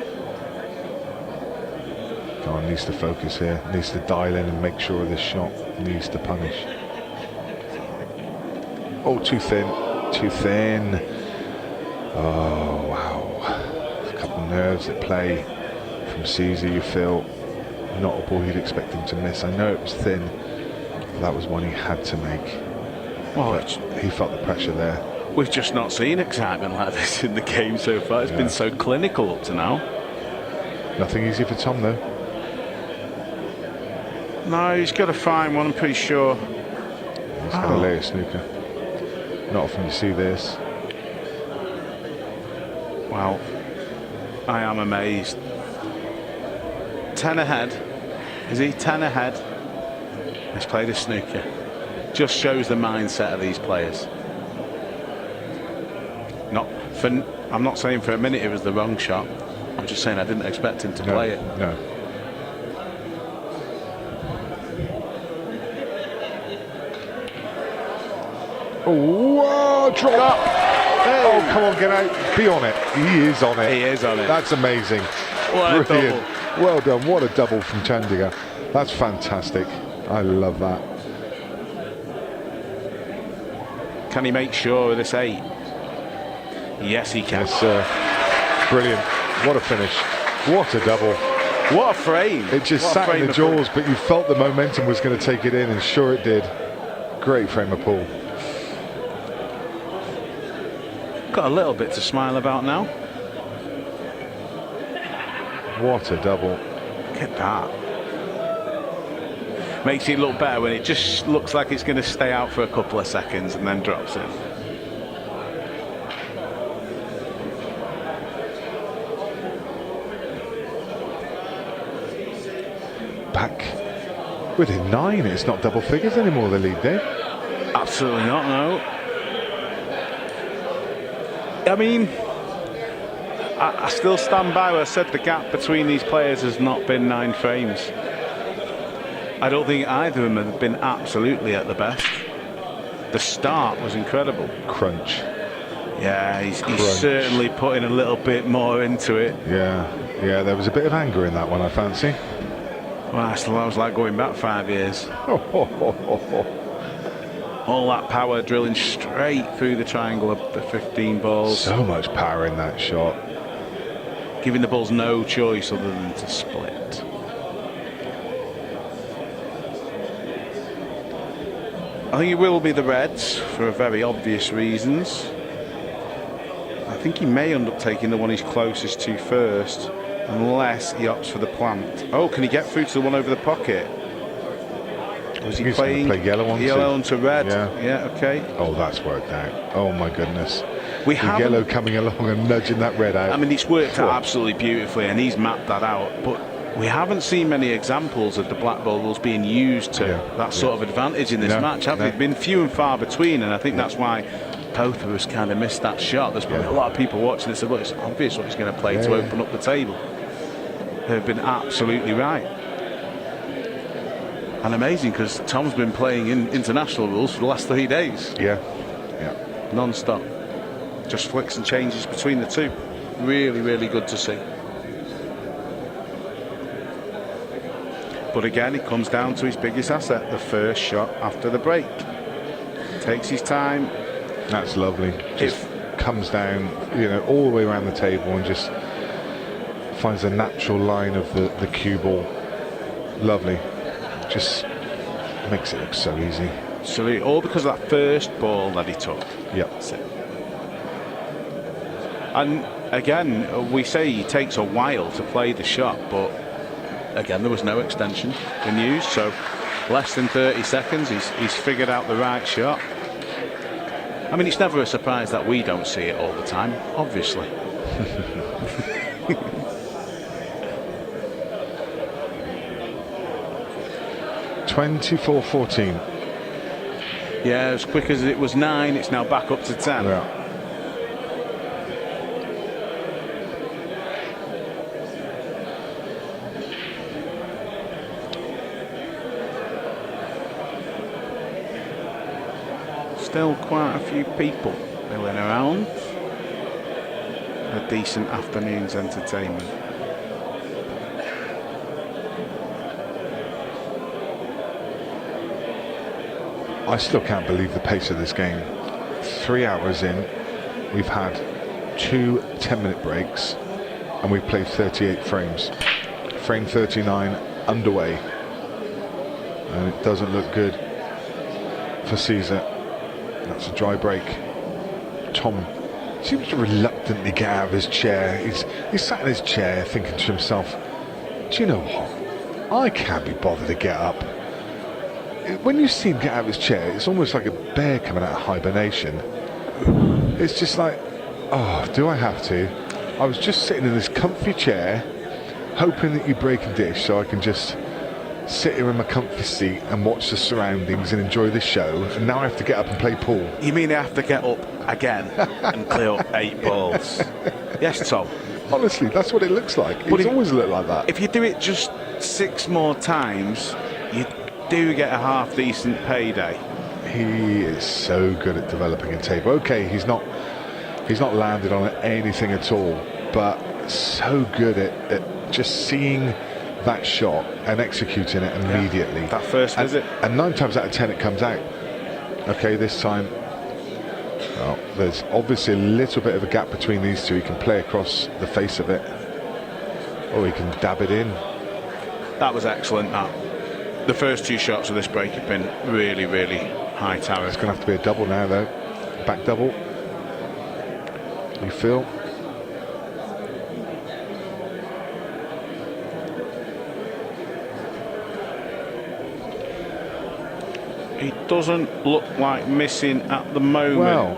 Oh, needs to focus here. Needs to dial in and make sure of this shot. Needs to punish. Oh, too thin. Too thin. Oh, wow. A couple of nerves at play from Ceasar, you feel. Not a ball you'd expect him to miss. I know it was thin, but that was one he had to make. But he felt the pressure there. We've just not seen excitement like this in the game so far. It's been so clinical up to now. Nothing easy for Tom, though. No, he's got to find one, I'm pretty sure. He's got to lay a snooker. Not often you see this. Wow. I am amazed. 10 ahead. Is he 10 ahead? He's played a snooker. Just shows the mindset of these players. I'm not saying for a minute it was the wrong shot. I'm just saying I didn't expect him to play it. No. Oh, drop up. Hey. Oh, come on, get out. Be on it. He is on it. He is on it. That's amazing. What a Brilliant. double. Well done. What a double from Chandiga. That's fantastic. I love that. Can he make sure of this 8? Yes, he can. Yes, sir. Brilliant. What a finish. What a double. What a frame. It just sat in the jaws, but you felt the momentum was going to take it in, and sure it did. Great frame of pool. Got a little bit to smile about now. What a double. Look at that. Makes it look better when it just looks like it's going to stay out for a couple of seconds and then drops in. Back within 9. It's not double figures anymore, the lead there. Absolutely not, no. I mean, I still stand by what I said. The gap between these players has not been 9 frames. I don't think either of them have been absolutely at the best. The start was incredible. Crunch. Yeah, he's certainly putting a little bit more into it. Yeah, there was a bit of anger in that one, I fancy. Well, that's what I was like going back 5 years. All that power drilling straight through the triangle of the 15 balls. So much power in that shot. Giving the balls no choice other than to split. I think it will be the Reds for very obvious reasons. I think he may end up taking the one he's closest to first, unless he opts for the plant. Oh, can he get through to the one over the pocket? Was he playing yellow onto red? Yeah, okay. Oh, that's worked out. Oh my goodness. The yellow coming along and nudging that red out. I mean, it's worked out absolutely beautifully, and he's mapped that out. But we haven't seen many examples of the Blackball rules being used to that sort of advantage in this match, have they? Been few and far between, and I think that's why both of us kind of missed that shot. There's probably a lot of people watching this and look, it's obvious what he's going to play to open up the table. They've been absolutely right. And amazing, because Tom's been playing in international rules for the last 3 days. Yeah. Non-stop. Just flicks and changes between the two. Really, really good to see. But again, it comes down to his biggest asset, the first shot after the break. Takes his time. That's lovely. Just comes down, all the way around the table and just finds a natural line of the cue ball. Lovely. Just makes it look so easy. Absolutely. All because of that first ball that he took. Yep. That's it. And again, we say he takes a while to play the shot, but again, there was no extension in use, so less than 30 seconds, he's figured out the right shot. I mean, it's never a surprise that we don't see it all the time, obviously. 24-14. Yeah, as quick as it was 9, it's now back up to 10. Yeah. Still quite a few people milling around. A decent afternoon's entertainment. I still can't believe the pace of this game. 3 hours in, we've had 2 10-minute breaks, and we've played 38 frames. Frame 39 underway, and it doesn't look good for Ceasar. That's a dry break. Tom seems to reluctantly get out of his chair. He's sat in his chair thinking to himself, do you know what? I can't be bothered to get up. When you see him get out of his chair, it's almost like a bear coming out of hibernation. It's just like, oh, do I have to? I was just sitting in this comfy chair, hoping that you break a dish so I can just sit here in my comfy seat and watch the surroundings and enjoy the show, and now I have to get up and play pool. You mean I have to get up again and clear up 8 balls? Yes, Tom. Honestly, that's what it looks like. It's always looked like that. If you do it just 6 more times, you do get a half decent payday. He is so good at developing a table. Okay, he's not landed on anything at all, but so good at just seeing that shot and executing it immediately. Yeah, that first visit. And 9 times out of 10 it comes out. Okay, this time, well, there's obviously a little bit of a gap between these two. He can play across the face of it, or he can dab it in. That was excellent, that. The first 2 shots of this break have been really, really high tower. It's going to have to be a double now, though. Back double. You feel? He doesn't look like missing at the moment. Well,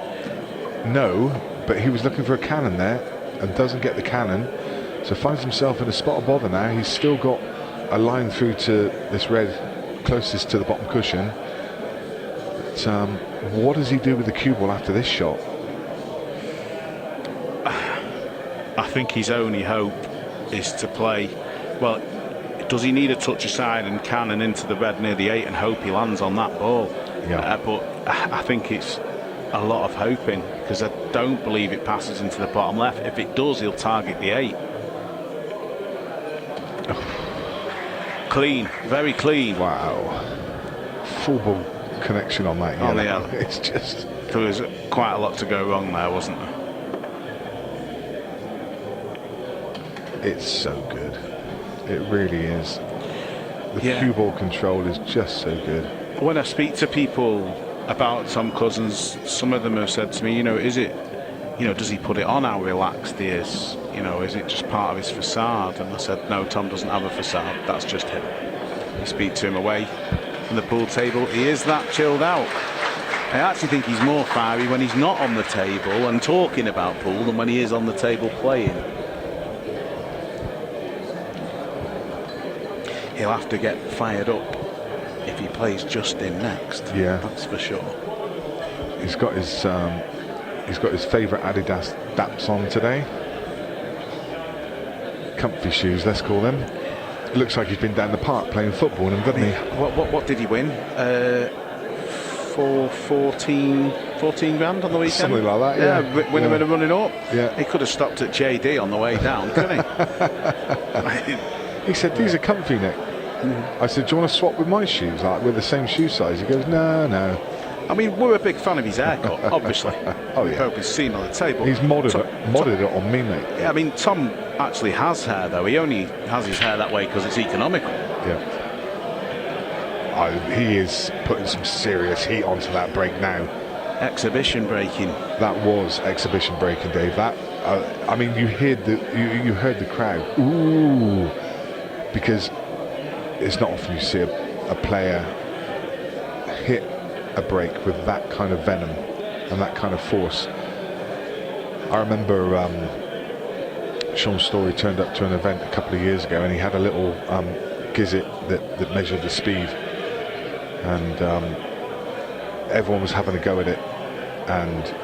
no, but he was looking for a cannon there and doesn't get the cannon, so finds himself in a spot of bother now. He's still got a line through to this red closest to the bottom cushion. But, what does he do with the cue ball after this shot? I think his only hope is to play, well, does he need a touch aside and cannon into the red near the 8 and hope he lands on that ball? Yeah. But I think it's a lot of hoping, because I don't believe it passes into the bottom left. If it does, he'll target the 8. Clean, very clean. Wow. Full ball connection on that. Oh, yeah. yeah. It's just... There was quite a lot to go wrong there, wasn't there? It's so good. It really is. The cue ball control is just so good. When I speak to people about Tom Cousins, some of them have said to me, is it, does he put it on how relaxed he is? Is it just part of his facade? And I said, no, Tom doesn't have a facade. That's just him. You speak to him away from the pool table, he is that chilled out. I actually think he's more fiery when he's not on the table and talking about pool than when he is on the table playing. He'll have to get fired up if he plays Justin next. Yeah, that's for sure. He's got his favourite Adidas Daps on today. Comfy shoes, let's call them. It looks like he's been down the park playing football in them, doesn't he? What did he win? For 14 grand on the weekend? Something like that, yeah. Winning and running up. Yeah. He could have stopped at JD on the way down, couldn't he? He said, these are comfy, Nick. I said, do you want to swap with my shoes? Like, we're the same shoe size. He goes, no. I mean, we're a big fan of his haircut, obviously. Oh, yeah. We've both seen on the table. He's modded it on me, mate. Yeah, I mean, Tom actually has hair, though. He only has his hair that way because it's economical. Yeah. he is putting some serious heat onto that break now. Exhibition braking. That was exhibition braking, Dave. That I mean, you heard the crowd. Ooh, because it's not often you see a player hit a break with that kind of venom and that kind of force. I remember Sean Story turned up to an event a couple of years ago, and he had a little gizzet that measured the speed, and everyone was having a go at it, and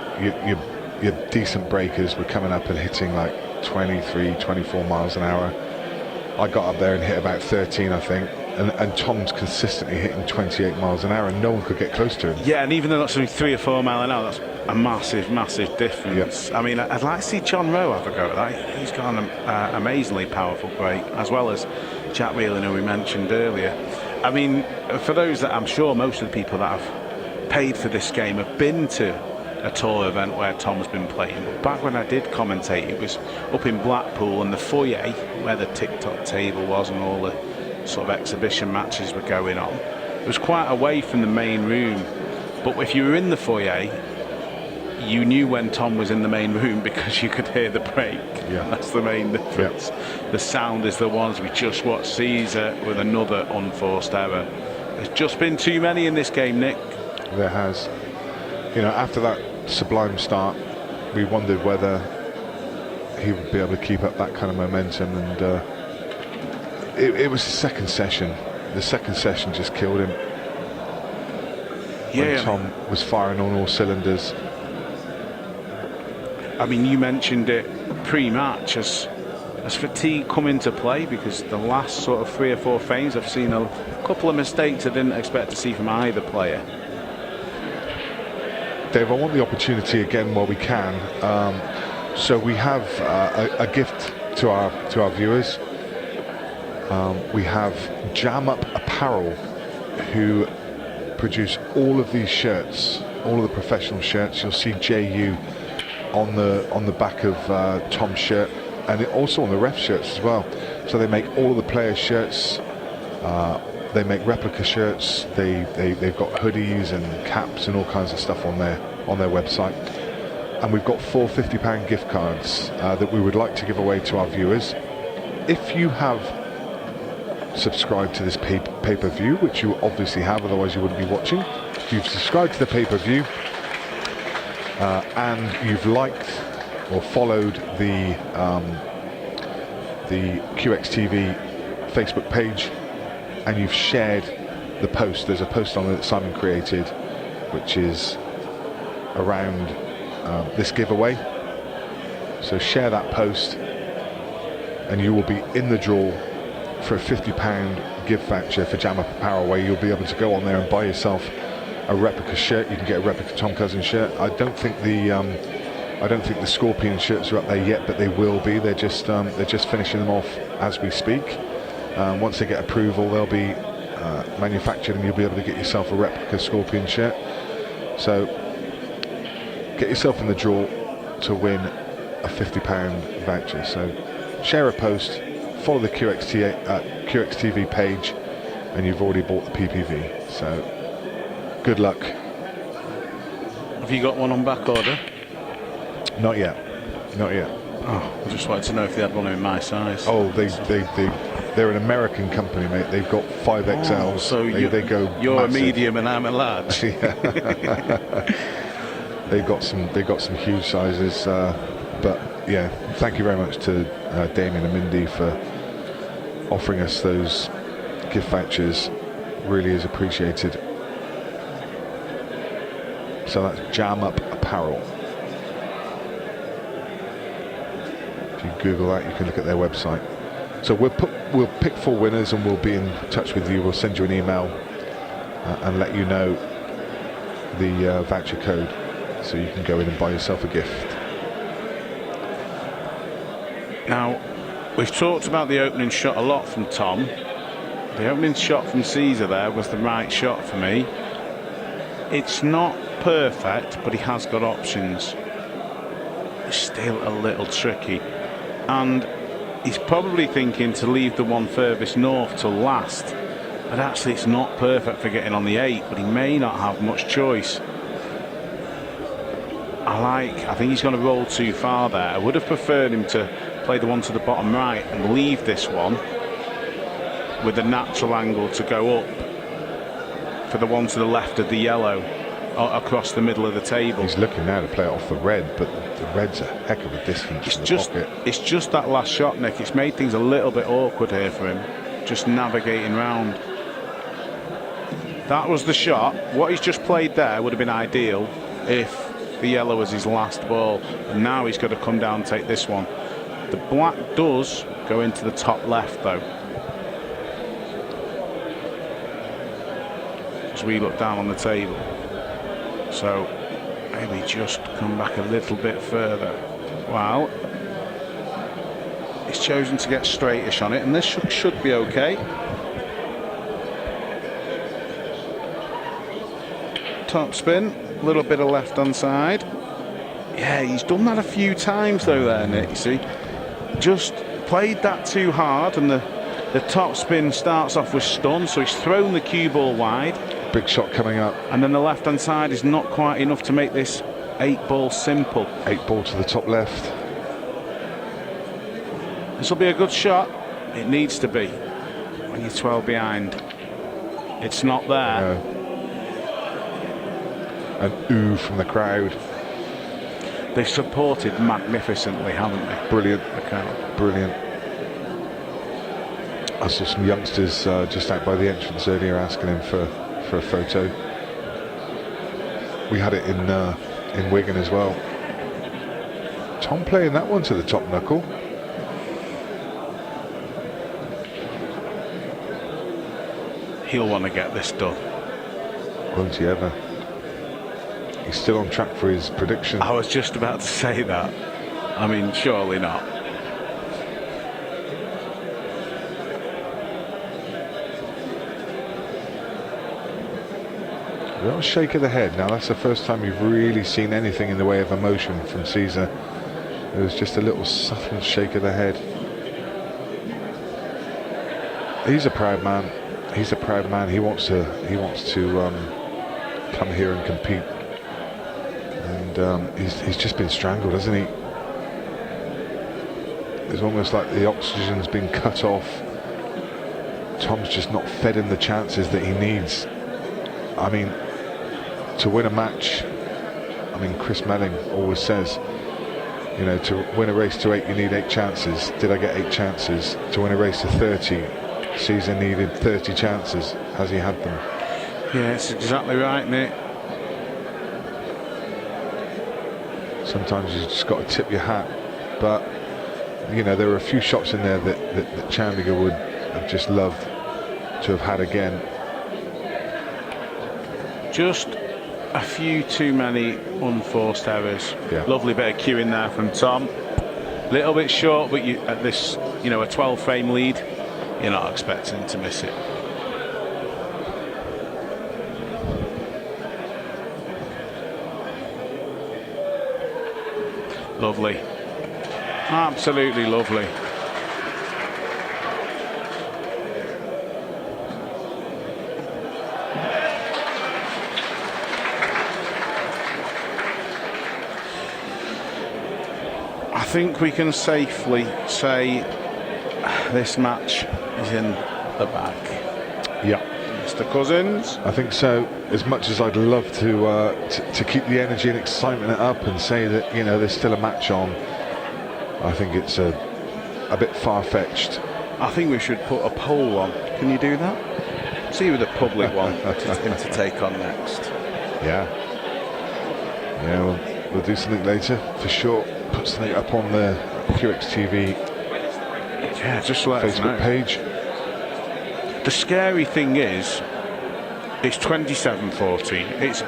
your decent breakers were coming up and hitting like 23, 24 miles an hour. I got up there and hit about 13, I think, and Tom's consistently hitting 28 miles an hour, and no one could get close to him. Yeah, and even though that's only 3 or 4 mile an hour, that's a massive difference. I mean, I'd like to see John Rowe have a go at that. He's got an amazingly powerful break, as well as Jack Whelan, who we mentioned earlier. I mean, for those that I'm sure most of the people that have paid for this game have been to a tour event where Tom's been playing. But back when I did commentate, it was up in Blackpool, and the foyer where the TikTok table was and all the sort of exhibition matches were going on. It was quite away from the main room, but if you were in the foyer, you knew when Tom was in the main room because you could hear the break. Yeah, that's the main difference. Yeah. The sound is the ones. We just watched Ceasar with another unforced error. There's just been too many in this game, Nick. There has. You know, after that sublime start, we wondered whether he would be able to keep up that kind of momentum, and it was the second session. The second session just killed him. Yeah, when Tom was firing on all cylinders. I mean, you mentioned it pre-match. Has fatigue come into play? Because the last sort of 3 or 4 frames, I've seen a couple of mistakes I didn't expect to see from either player. Dave, I want the opportunity again while we can. So we have a gift to our viewers. We have Jam Up Apparel, who produce all of these shirts, all of the professional shirts. You'll see JU on the back of Tom's shirt, and also on the ref shirts as well. So they make all of the players' shirts. They make replica shirts. They've got hoodies and caps and all kinds of stuff on their website. And we've got 4 £50 gift cards that we would like to give away to our viewers. If you have subscribed to this pay-per-view, which you obviously have, otherwise you wouldn't be watching. If you've subscribed to the pay-per-view and you've liked or followed the CueXTV Facebook page, and you've shared the post, there's a post on it that Simon created, which is around this giveaway. So share that post, and you will be in the draw for a £50 gift voucher for Jam Up Apparel, where you'll be able to go on there and buy yourself a replica shirt. You can get a replica Tom Cousins shirt. I don't think the Scorpion shirts are up there yet, but they will be. They're just finishing them off as we speak. Once they get approval, they'll be manufactured, and you'll be able to get yourself a replica Scorpion shirt. So get yourself in the draw to win a £50 voucher. So share a post, follow the CueXTV page, and you've already bought the PPV. So good luck. Have you got one on back order? Not yet. Not yet. Oh, I just wanted to know if they had one in my size. Oh, they're an American company, mate. They've got 5XLs. Oh, so they go. You're massive. a medium and I'm a large. They've got some huge sizes. But yeah, thank you very much to Damien and Mindy for offering us those gift vouchers. Really is appreciated. So that's Jam Up Apparel. If you Google that, you can look at their website. So we'll pick 4 winners, and we'll be in touch with you. We'll send you an email and let you know the voucher code, so you can go in and buy yourself a gift. Now, we've talked about the opening shot a lot from Tom. The opening shot from Ceasar there was the right shot for me. It's not perfect, but he has got options. It's still a little tricky, and he's probably thinking to leave the one furthest north till last, And actually, it's not perfect for getting on the 8, but he may not have much choice. I think he's going to roll too far there. I would have preferred him to play the one to the bottom right and leave this one with a natural angle to go up for the one to the left of the yellow across the middle of the table. He's looking now to play it off the red, but the red's a heck of a distance from the pocket. It's just that last shot, Nick. It's made things a little bit awkward here for him, just navigating round. That was the shot. What he's just played there would have been ideal if the yellow was his last ball. And now he's got to come down and take this one. The black does go into the top left, though. As we look down on the table. So maybe just come back a little bit further. Well, he's chosen to get straightish on it, and this should be okay. Top spin, a little bit of left hand side. Yeah, he's done that a few times though there, Nick, you see. Just played that too hard, and the top spin starts off with stun, so he's thrown the cue ball wide. Big shot coming up. And then the left hand side is not quite enough to make this 8 ball simple. 8 ball to the top left. This will be a good shot. It needs to be when you're 12 behind. It's not there. No. An ooh from the crowd. They've supported magnificently, haven't they? Brilliant. Brilliant. I saw some youngsters just out by the entrance earlier asking him for a photo. We had it in Wigan as well. Tom playing that one to the top knuckle. He'll want to get this done. Won't he ever? He's still on track for his prediction. I was just about to say that. I mean, surely not. A little shake of the head. Now that's the first time you've really seen anything in the way of emotion from Ceasar. It was just a little subtle shake of the head. He's a proud man. He's a proud man. He wants to come here and compete. And he's just been strangled, hasn't he? It's almost like the oxygen's been cut off. Tom's just not fed him the chances that he needs. I mean, to win a match, I mean, Chris Melling always says, you know, to win a race to 8 you need 8 chances. Did I get 8 chances? To win a race to 30, Ceasar needed 30 chances. Has he had them? Yeah, it's exactly right, Nick. Sometimes you've just got to tip your hat, but you know, there are a few shots in there that Chandiga would have just loved to have had again. Just a few too many unforced errors. Yeah. Lovely bit of cueing there from Tom. Little bit short, but you, at this, you know, a 12 frame lead, you're not expecting to miss it. Lovely. Absolutely lovely. I think we can safely say this match is in the bag. Yeah. Mr. Cousins? I think so. As much as I'd love to keep the energy and excitement up and say that, you know, there's still a match on, I think it's a bit far-fetced. I think we should put a poll on. Can you do that? See who the public want him to take on next. Yeah. Yeah, we'll do something later for sure. Put something up on the CueXTV just let us know. Facebook page. The scary thing is, it's 27-14. It's,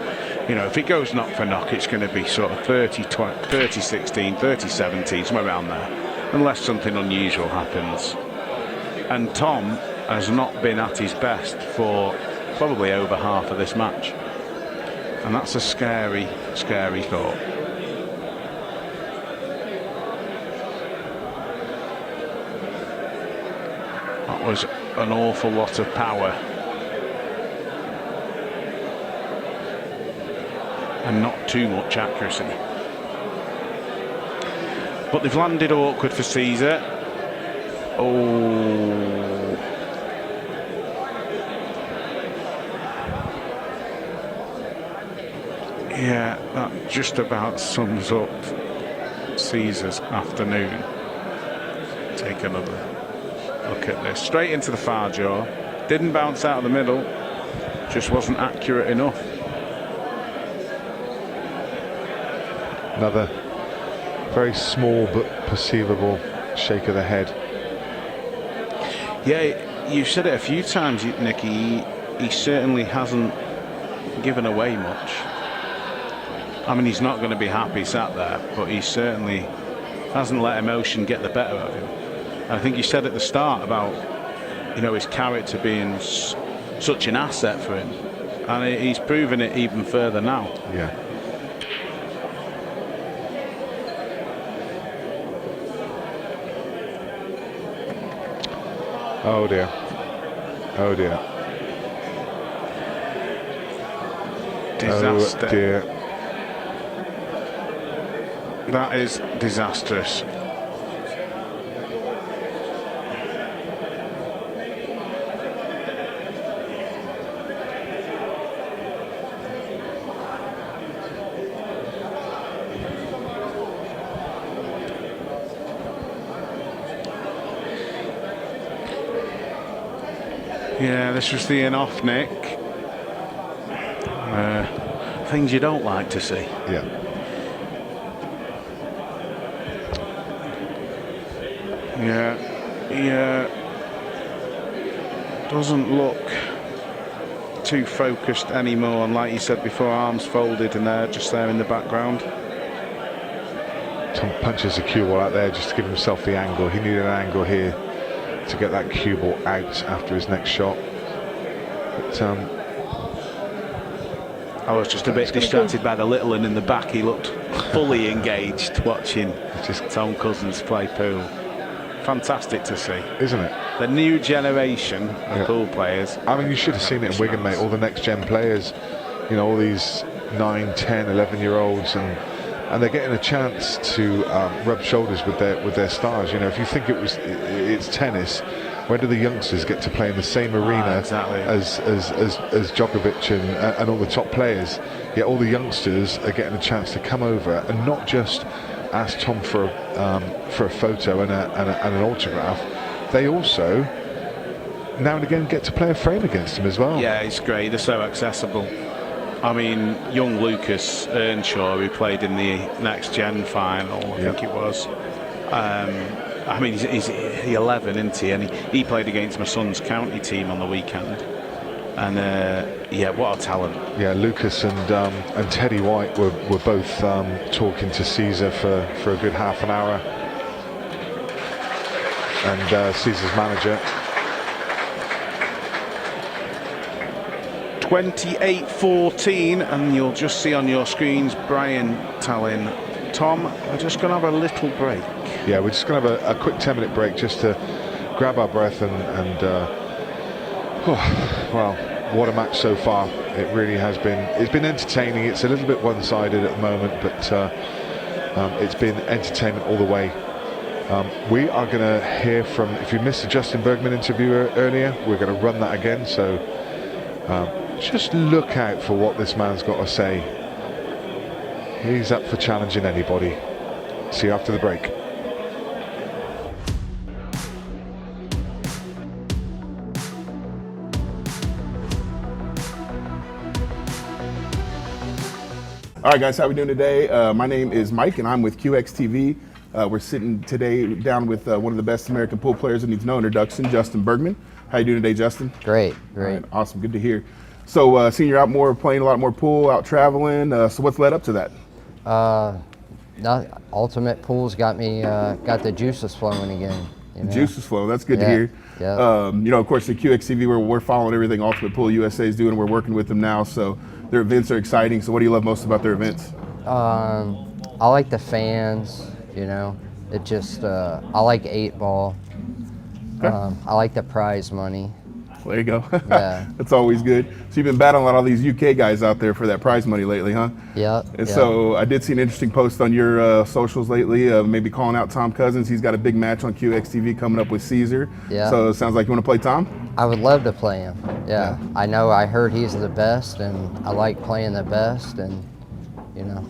you know, if it goes knock for knock, it's going to be sort of 30-16, 30-17, somewhere around there, unless something unusual happens. And Tom has not been at his best for probably over half of this match, and that's a scary, scary thought. That was an awful lot of power and not too much accuracy. But they've landed awkward for Ceasar. Oh. Yeah, that just about sums up Ceasar's afternoon. Take another look at this. Straight into the far jaw. Didn't bounce out of the middle. Just wasn't accurate enough. Another very small but perceivable shake of the head. Yeah, you've said it a few times, Nicky. He certainly hasn't given away much. I mean, he's not going to be happy sat there, but he certainly hasn't let emotion get the better of him. And I think you said at the start about, you know, his character being such an asset for him, and he's proven it even further now. Yeah. Oh dear. Oh dear. Disaster. Oh dear. That is disastrous. Yeah, this was the in-off, Nick. Things you don't like to see. Yeah. Yeah, doesn't look too focused anymore, and like you said before, arms folded and they're just there in the background. Tom punches the cue ball out there just to give himself the angle. He needed an angle here to get that cue ball out after his next shot. But I was just a bit distracted by the little one in the back. He looked fully engaged watching Tom Cousins play pool. Fantastic to see, isn't it? The new generation of pool players. I mean, you should have seen it in Wigan, mate. All the next gen players, you know, all these 9, 10, 11-year-olds, and they're getting a chance to rub shoulders with their stars. You know, if you think it's tennis, when do the youngsters get to play in the same arena as Djokovic and all the top players? Yet all the youngsters are getting a chance to come over and not just ask Tom for a photo and an autograph. They also now and again get to play a frame against him as well. Yeah, it's great. They're so accessible. I mean, young Lucas Earnshaw, who played in the Next Gen final, I think it was. I mean, he's 11, isn't he? And he played against my son's county team on the weekend. And yeah, what a talent. Yeah, Lucas and Teddy White were both talking to Ceasar for a good half an hour. And Caesar's manager. 28-14, and you'll just see on your screens Brian telling Tom, we're just going to have a little break. Yeah, we're just going to have a quick 10-minute break just to grab our breath and well, what a match so far. It really has been. It's been entertaining. It's a little bit one-sided at the moment, but it's been entertainment all the way. We are going to hear from, if you missed the Justin Bergman interview earlier, we're going to run that again, so just look out for what this man's got to say. He's up for challenging anybody. See you after the break. All right, guys, how we doing today? My name is Mike, and I'm with CueXTV. We're sitting today down with one of the best American pool players that needs no introduction, Justin Bergman. How you doing today, Justin? Great. Right, awesome, good to hear. So, seeing you're out more, playing a lot more pool, out traveling. So, what's led up to that? Ultimate Pool's got me, got the juices flowing again. You know? Juices flowing. That's good to hear. Yeah. You know, of course, the CueXTV, we're following everything Ultimate Pool USA is doing. We're working with them now, so their events are exciting. So, what do you love most about their events? I like the fans. You know, it just I like 8 ball. Okay. I like the prize money. there you go. Yeah. That's always good. So you've been battling a lot of these UK guys out there for that prize money lately, huh? Yep. And so I did see an interesting post on your socials lately, maybe calling out Tom Cousins. He's got a big match on CueXTV coming up with Ceasar. Yeah. So it sounds like you want to play Tom? I would love to play him. Yeah. I heard he's the best, and I like playing the best, and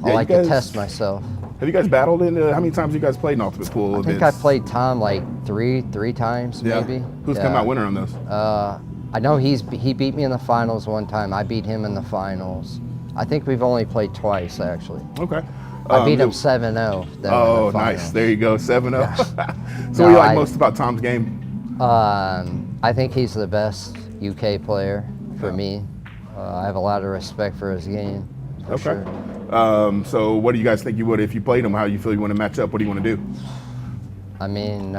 I like to test myself. Have you guys battled in? How many times have you guys played in Ultimate Pool? I think I played Tom like three times, maybe. Who's come out winner on those? I know he beat me in the finals one time. I beat him in the finals. I think we've only played twice, actually. Okay. I beat him 7-0. Oh, nice. There you go, 7-0. So what do you like most about Tom's game? I think he's the best UK player for me. I have a lot of respect for his game. For sure. So what do you guys think you would if you played him? How do you feel you want to match up? What do you want to do? I mean,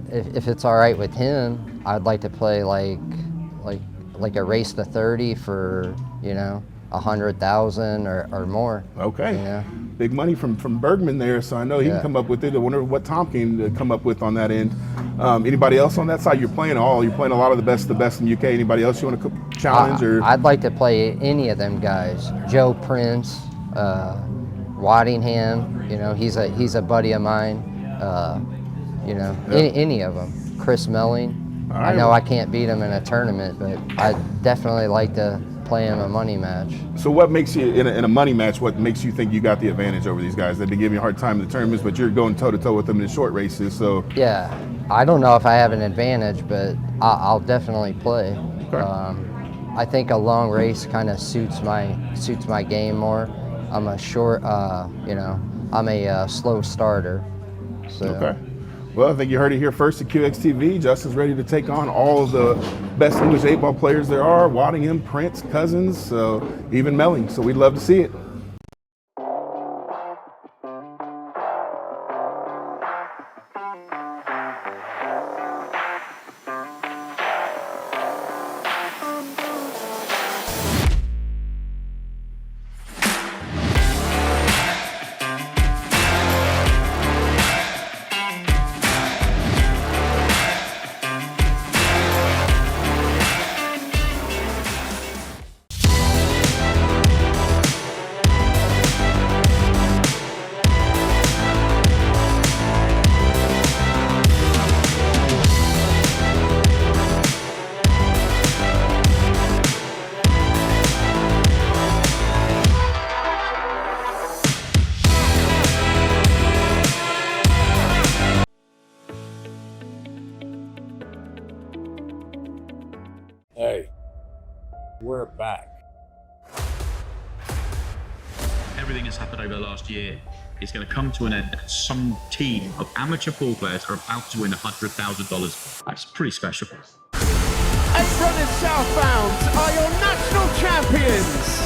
if it's all right with him, I'd like to play like a race to 30 for 100,000 or more. Okay. Yeah. Big money from Bergman there, so I know he can come up with it. I wonder what Tom can come up with on that end. Anybody else on that side? You're playing a lot of the best in the UK. Anybody else you want to challenge? Or I'd like to play any of them guys. Joe Prince, Waddingham. He's a buddy of mine. Any of them. Chris Melling. Right. I know I can't beat him in a tournament, but I'd definitely like to play him a money match. So what makes you, in a money match, what makes you think you got the advantage over these guys? They've been giving you a hard time in the tournaments, but you're going toe-to-toe with them in the short races, so. Yeah, I don't know if I have an advantage, but I'll definitely play. Okay. I think a long race kind of suits my game more. I'm a short, I'm a slow starter. So. Okay. Well, I think you heard it here first at CueXTV. Justin's ready to take on all of the best English 8-ball players there are. Waddingham, Prince, Cousins, even Melling. So we'd love to see it. Hey, we're back. Everything that's happened over the last year is going to come to an end. Some team of amateur pool players are about to win $100,000. That's pretty special. Eight runners southbound are your national champions.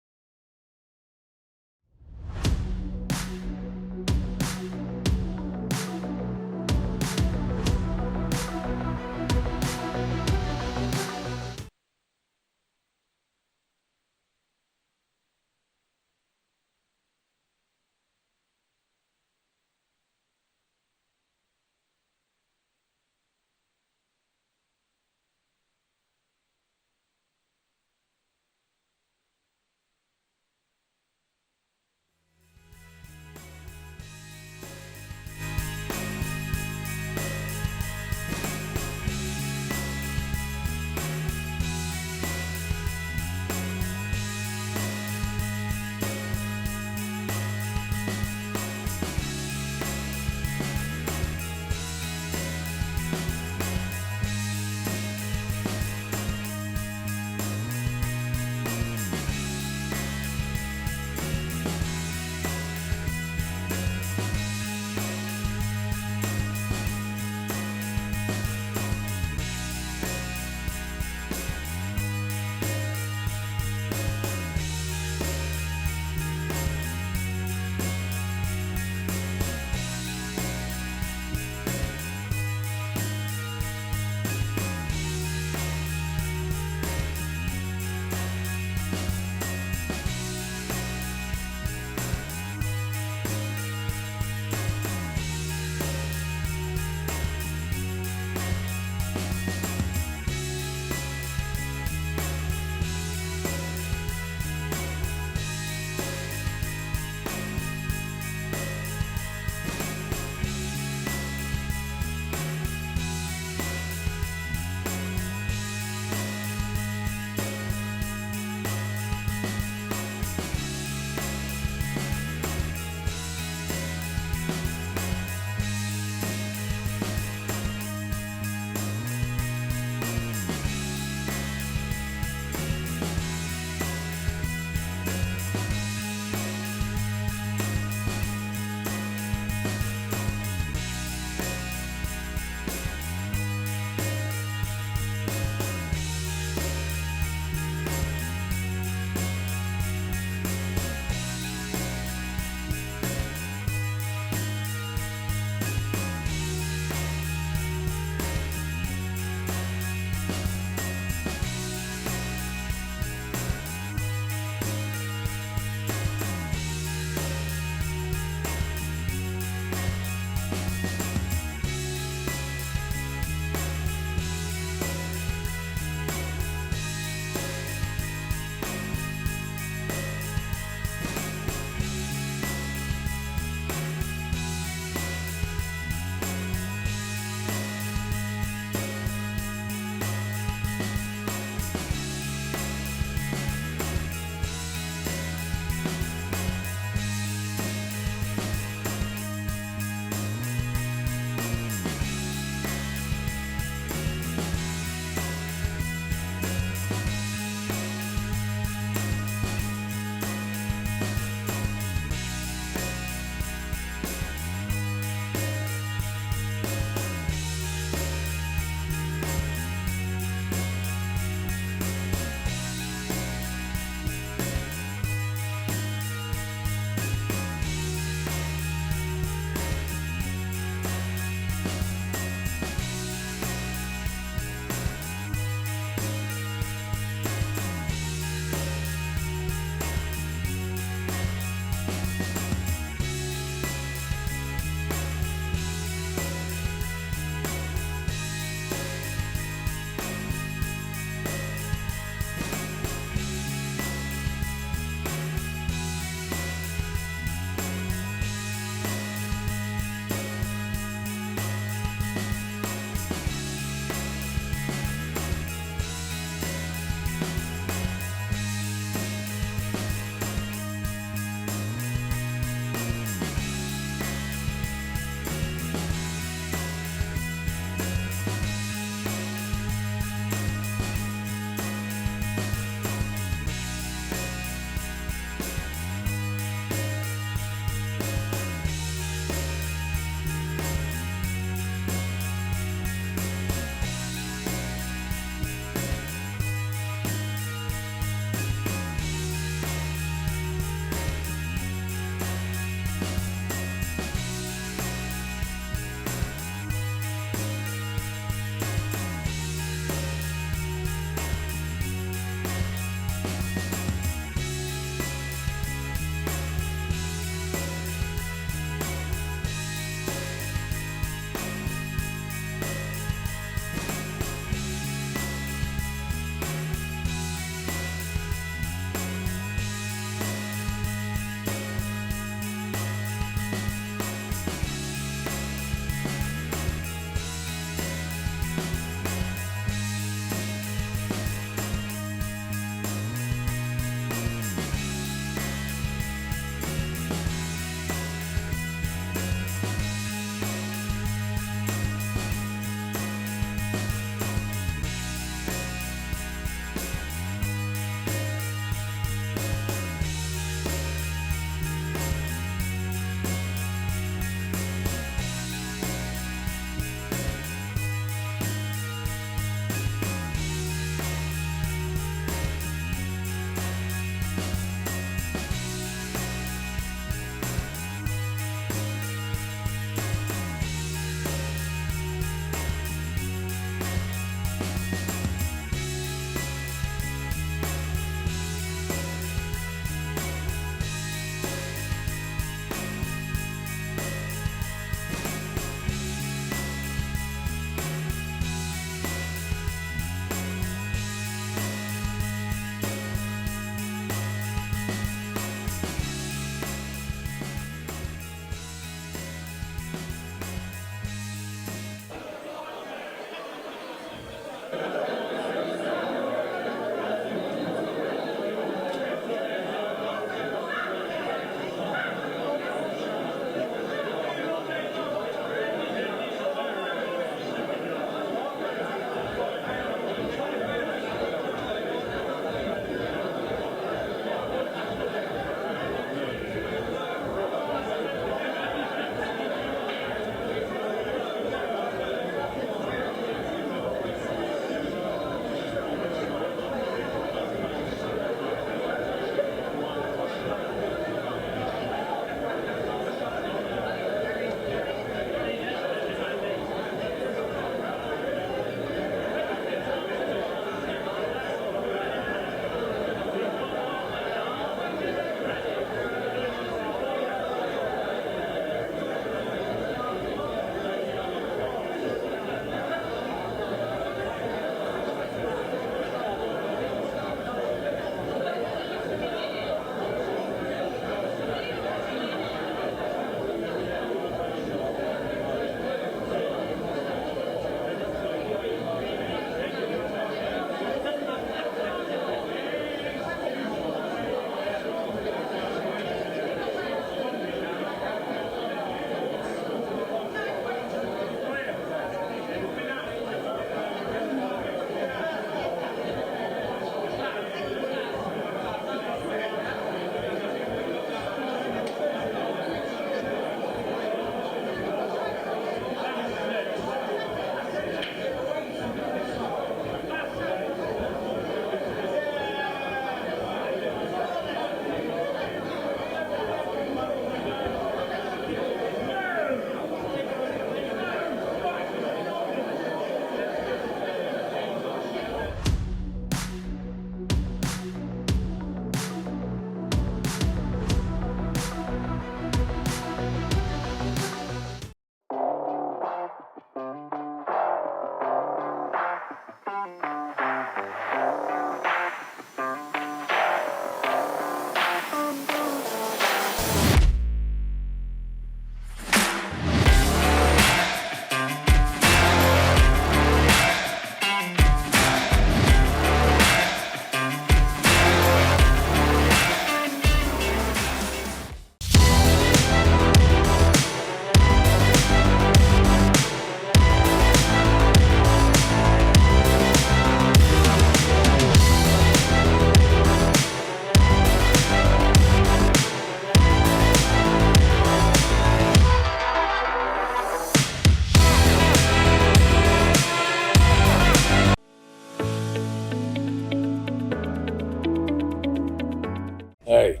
Hey,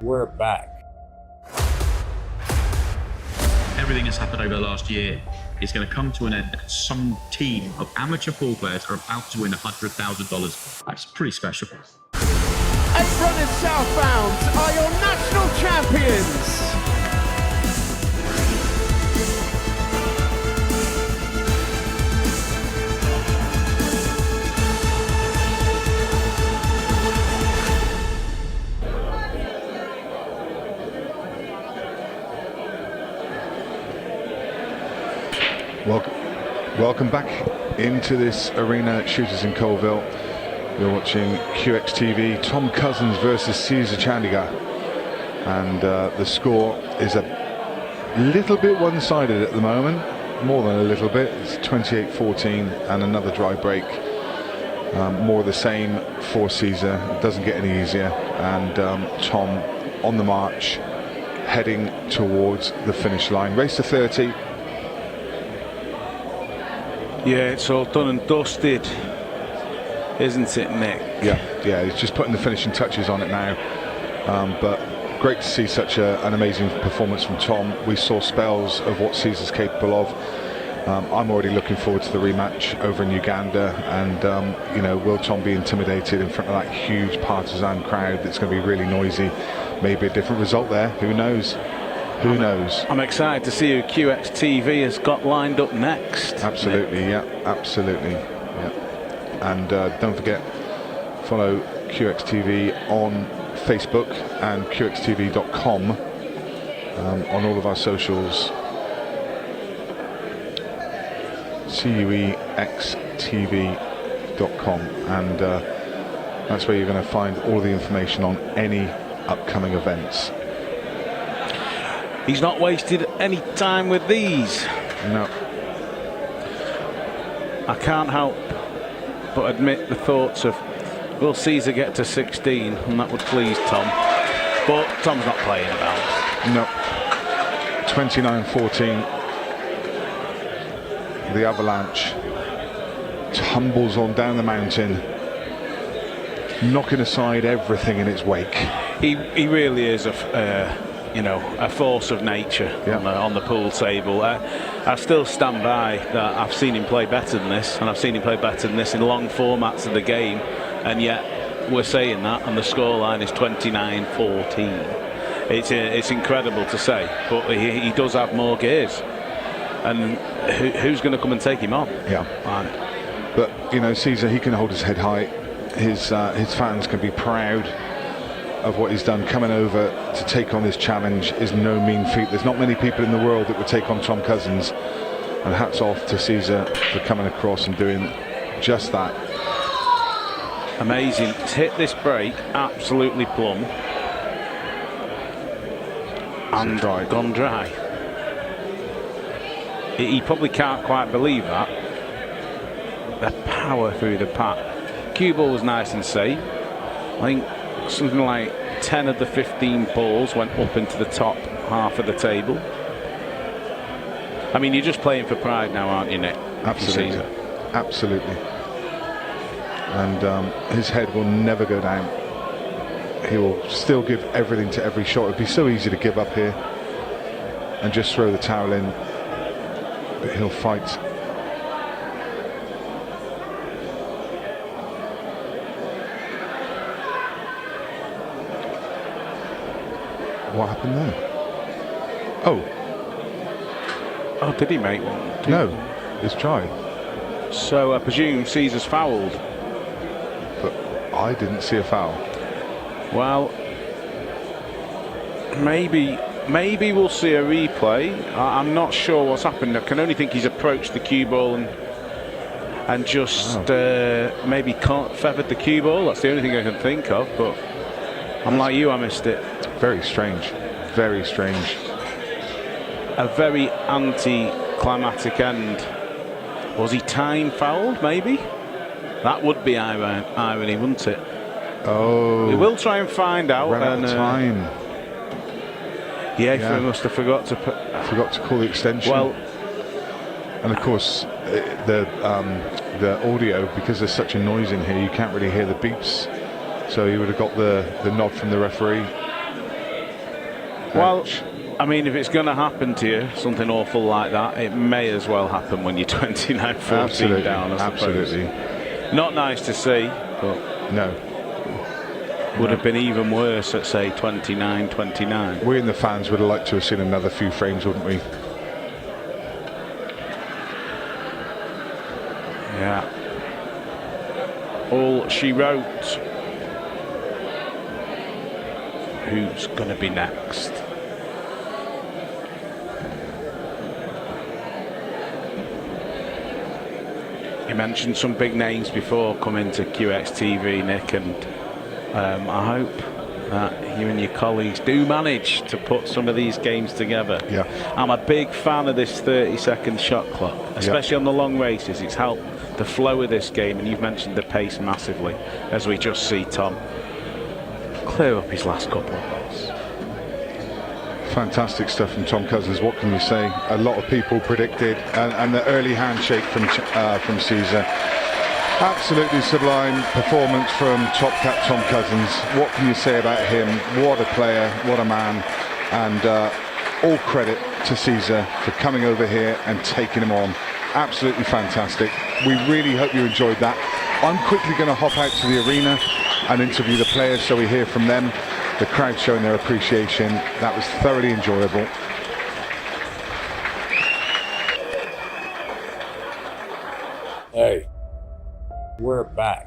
we're back. Everything that's happened over the last year is going to come to an end. Some team of amateur pool players are about to win $100,000. That's pretty special. Runners Southbound are your national champions. Welcome back into this arena, Shooterz in Coalville. You're watching CueXTV, Tom Cousins versus Ceasar Chandiga, and the score is a little bit one-sided at the moment, more than a little bit. It's 28-14 and another dry break. More of the same for Ceasar. It doesn't get any easier, and Tom on the march, heading towards the finish line. Race to 30. Yeah, it's all done and dusted, isn't it, Nick? Yeah, he's just putting the finishing touches on it now. But great to see such an amazing performance from Tom. We saw spells of what Ceasar's capable of. I'm already looking forward to the rematch over in Uganda, and you know, will Tom be intimidated in front of that huge partisan crowd that's going to be really noisy? Maybe a different result there, who knows? Who knows? I'm excited to see who CueXTV has got lined up next. Absolutely, yeah, absolutely, yeah. And don't forget, follow CueXTV on Facebook and CueXTV.com on all of our socials. CueXTV.com, and that's where you're going to find all the information on any upcoming events. He's not wasted any time with these. No. I can't help but admit the thoughts of, will Ceasar get to 16? And that would please Tom. But Tom's not playing about. No. 29-14. The avalanche tumbles on down the mountain, knocking aside everything in its wake. He really is you know, a force of nature on the pool table. I still stand by that. I've seen him play better than this, and I've seen him play better than this in long formats of the game, and yet we're saying that, and the scoreline is 29-14. It's incredible to say, but he does have more gears, and who's going to come and take him on? Yeah. But you know, Ceasar, he can hold his head high. His fans can be proud of what he's done. Coming over to take on this challenge is no mean feat. There's not many people in the world that would take on Tom Cousins, and hats off to Ceasar for coming across and doing just that. Amazing. It's hit this break absolutely plumb and gone dry. He probably can't quite believe that. The power through the pack. Cue ball was nice and safe. I think something like 10 of the 15 balls went up into the top half of the table. I mean, you're just playing for pride now, aren't you, Nick? Absolutely. Absolutely. And his head will never go down. He will still give everything to every shot. It'd be so easy to give up here and just throw the towel in, but he'll fight. What happened there? Oh, did he make one? No, it's try. So I presume Ceasar's fouled. But I didn't see a foul. Well, Maybe we'll see a replay. I'm not sure what's happened. I can only think he's approached the cue ball and just maybe feathered the cue ball. That's the only thing I can think of. But I'm like you, I missed it. Very strange. Very strange. A very anti-climatic end. Was he time fouled? Maybe. That would be irony, wouldn't it? Oh. We will try and find out. Ran out of time. Yeah, he must have forgot to call the extension. Well, and of course, the audio, because there's such a noise in here, you can't really hear the beeps. So he would have got the nod from the referee. Well, I mean, if it's going to happen to you, something awful like that, it may as well happen when you're 29-14 down, I suppose. Absolutely. Not nice to see, but no. Would have been even worse at, say, 29-29. We and the fans would have liked to have seen another few frames, wouldn't we? Yeah. All she wrote. Who's going to be next? You mentioned some big names before coming to CueXTV, Nick, and I hope that you and your colleagues do manage to put some of these games together. Yeah. I'm a big fan of this 30-second shot clock, especially on the long races. It's helped the flow of this game, and you've mentioned the pace massively, as we just see Tom clear up his last couple of balls. Fantastic stuff from Tom Cousins. What can you say? A lot of people predicted, and the early handshake from Ceasar. Absolutely sublime performance from top cat Tom Cousins. What can you say about him? What a player, what a man, and all credit to Ceasar for coming over here and taking him on. Absolutely fantastic. We really hope you enjoyed that. I'm quickly going to hop out to the arena and interview the players so we hear from them. The crowd showing their appreciation. That was thoroughly enjoyable. Hey, we're back.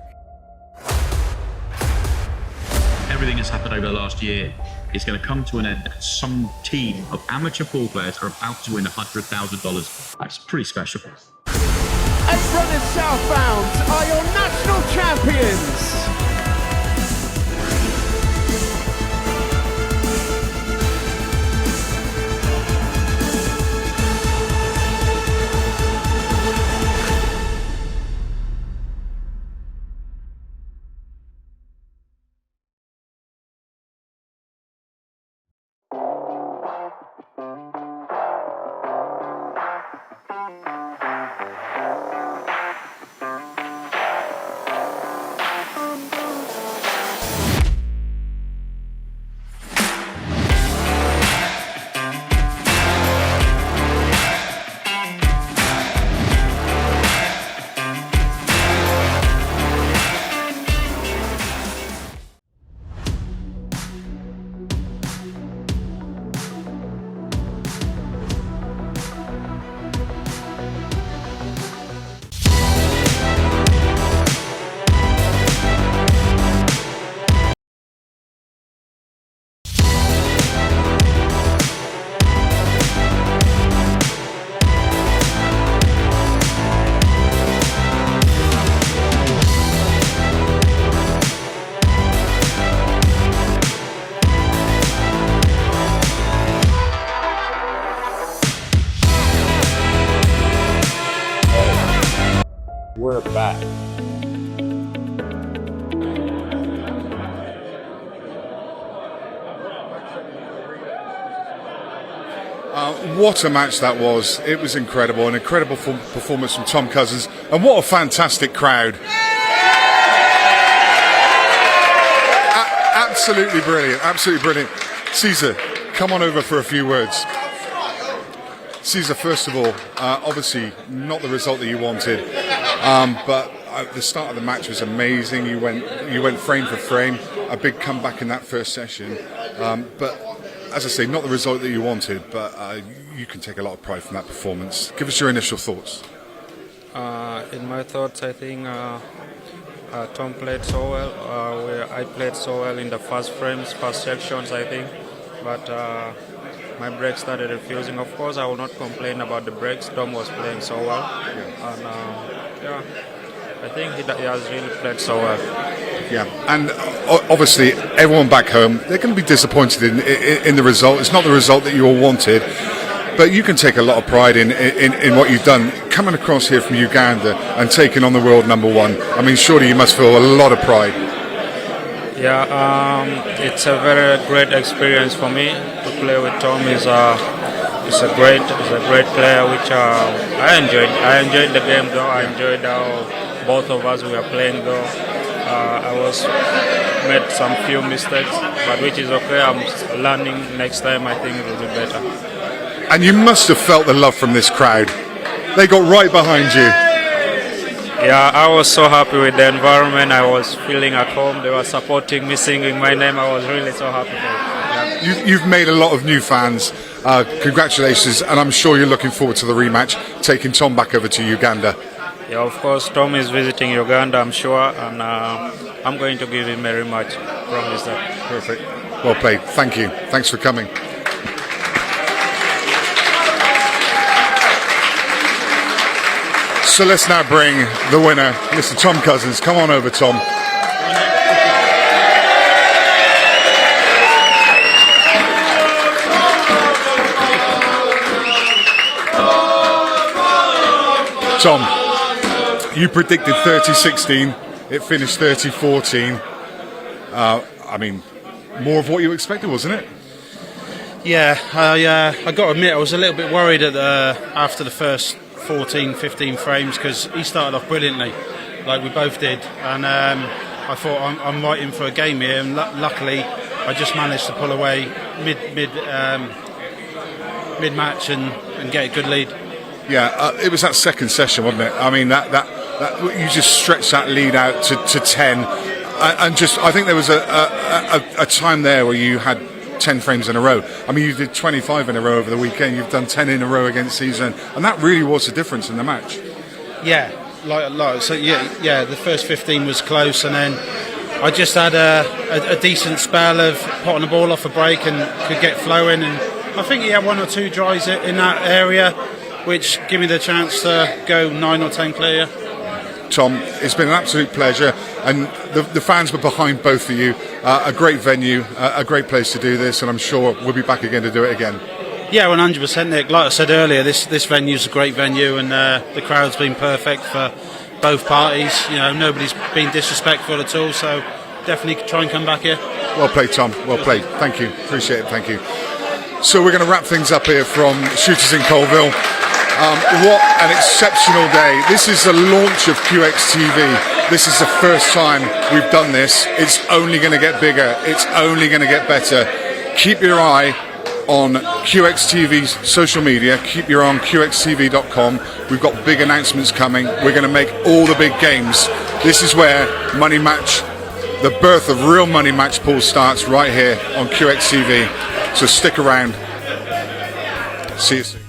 Everything that's happened over the last year is going to come to an end. Some team of amateur pool players are about to win $100,000. That's pretty special. 8 runners southbound are your national champions. We're back. What a match that was. It was incredible. An incredible performance from Tom Cousins. And what a fantastic crowd. Absolutely brilliant. Absolutely brilliant. Ceasar, come on over for a few words. Ceasar, first of all, obviously not the result that you wanted, but the start of the match was amazing. You went frame for frame, a big comeback in that first session. But as I say, not the result that you wanted, but you can take a lot of pride from that performance. Give us your initial thoughts. In my thoughts, I think Tom played so well. I played so well in the first frames, first sections, I think. but my brakes started refusing. Of course, I will not complain about the brakes. Tom was playing so well, and I think he has really played so well. Yeah, and obviously everyone back home, they're going to be disappointed in the result. It's not the result that you all wanted, but you can take a lot of pride in what you've done. Coming across here from Uganda and taking on the world #1, I mean, surely you must feel a lot of pride. Yeah, it's a very great experience for me to play with Tom. He's a great player, which I enjoyed. I enjoyed the game though. I enjoyed how both of us were playing though. I made some few mistakes, but which is okay. I'm learning. Next time I think it will be better. And you must have felt the love from this crowd. They got right behind you. Yeah, I was so happy with the environment. I was feeling at home. They were supporting me, singing my name. I was really so happy. Yeah. You've made a lot of new fans. Congratulations, and I'm sure you're looking forward to the rematch, taking Tom back over to Uganda. Yeah, of course, Tom is visiting Uganda, I'm sure, and I'm going to give him a rematch. Promise that. Perfect. Well played. Thank you. Thanks for coming. So let's now bring the winner, Mr. Tom Cousins. Come on over, Tom. Tom, you predicted 30-16. It finished 30-14. I mean, more of what you expected, wasn't it? Yeah, I got to admit I was a little bit worried after the first 14-15 frames because he started off brilliantly, like we both did, and I thought I'm right in for a game here, and luckily I just managed to pull away mid match and get a good lead. Yeah, it was that second session, wasn't it? I mean, that you just stretched that lead out to 10, and just I think there was a time there where you had 10 frames in a row. I mean, you did 25 in a row over the weekend. You've done 10 in a row against Ceasar, and that really was the difference in the match. Yeah, so yeah. The first 15 was close, and then I just had a decent spell of potting the ball off a break and could get flowing. And I think he had 1 or 2 dries in that area, which gave me the chance to go 9 or 10 clear. Tom, it's been an absolute pleasure, and the fans were behind both of you. A great venue, a great place to do this, and I'm sure we'll be back again to do it again. Yeah, 100%, Nick. Like I said earlier, this venue's a great venue, and the crowd's been perfect for both parties. You know, nobody's been disrespectful at all, so definitely try and come back here. Well played, Tom. Well played. Thank you. Appreciate it. Thank you. So we're going to wrap things up here from Shooterz in Coalville. What an exceptional day. This is the launch of CueXTV. This is the first time we've done this. It's only going to get bigger. It's only going to get better. Keep your eye on CueXTV's social media. Keep your eye on CueXTV.com. We've got big announcements coming. We're going to make all the big games. This is where Money Match, the birth of real Money Match pool starts right here on CueXTV. So stick around. See you soon.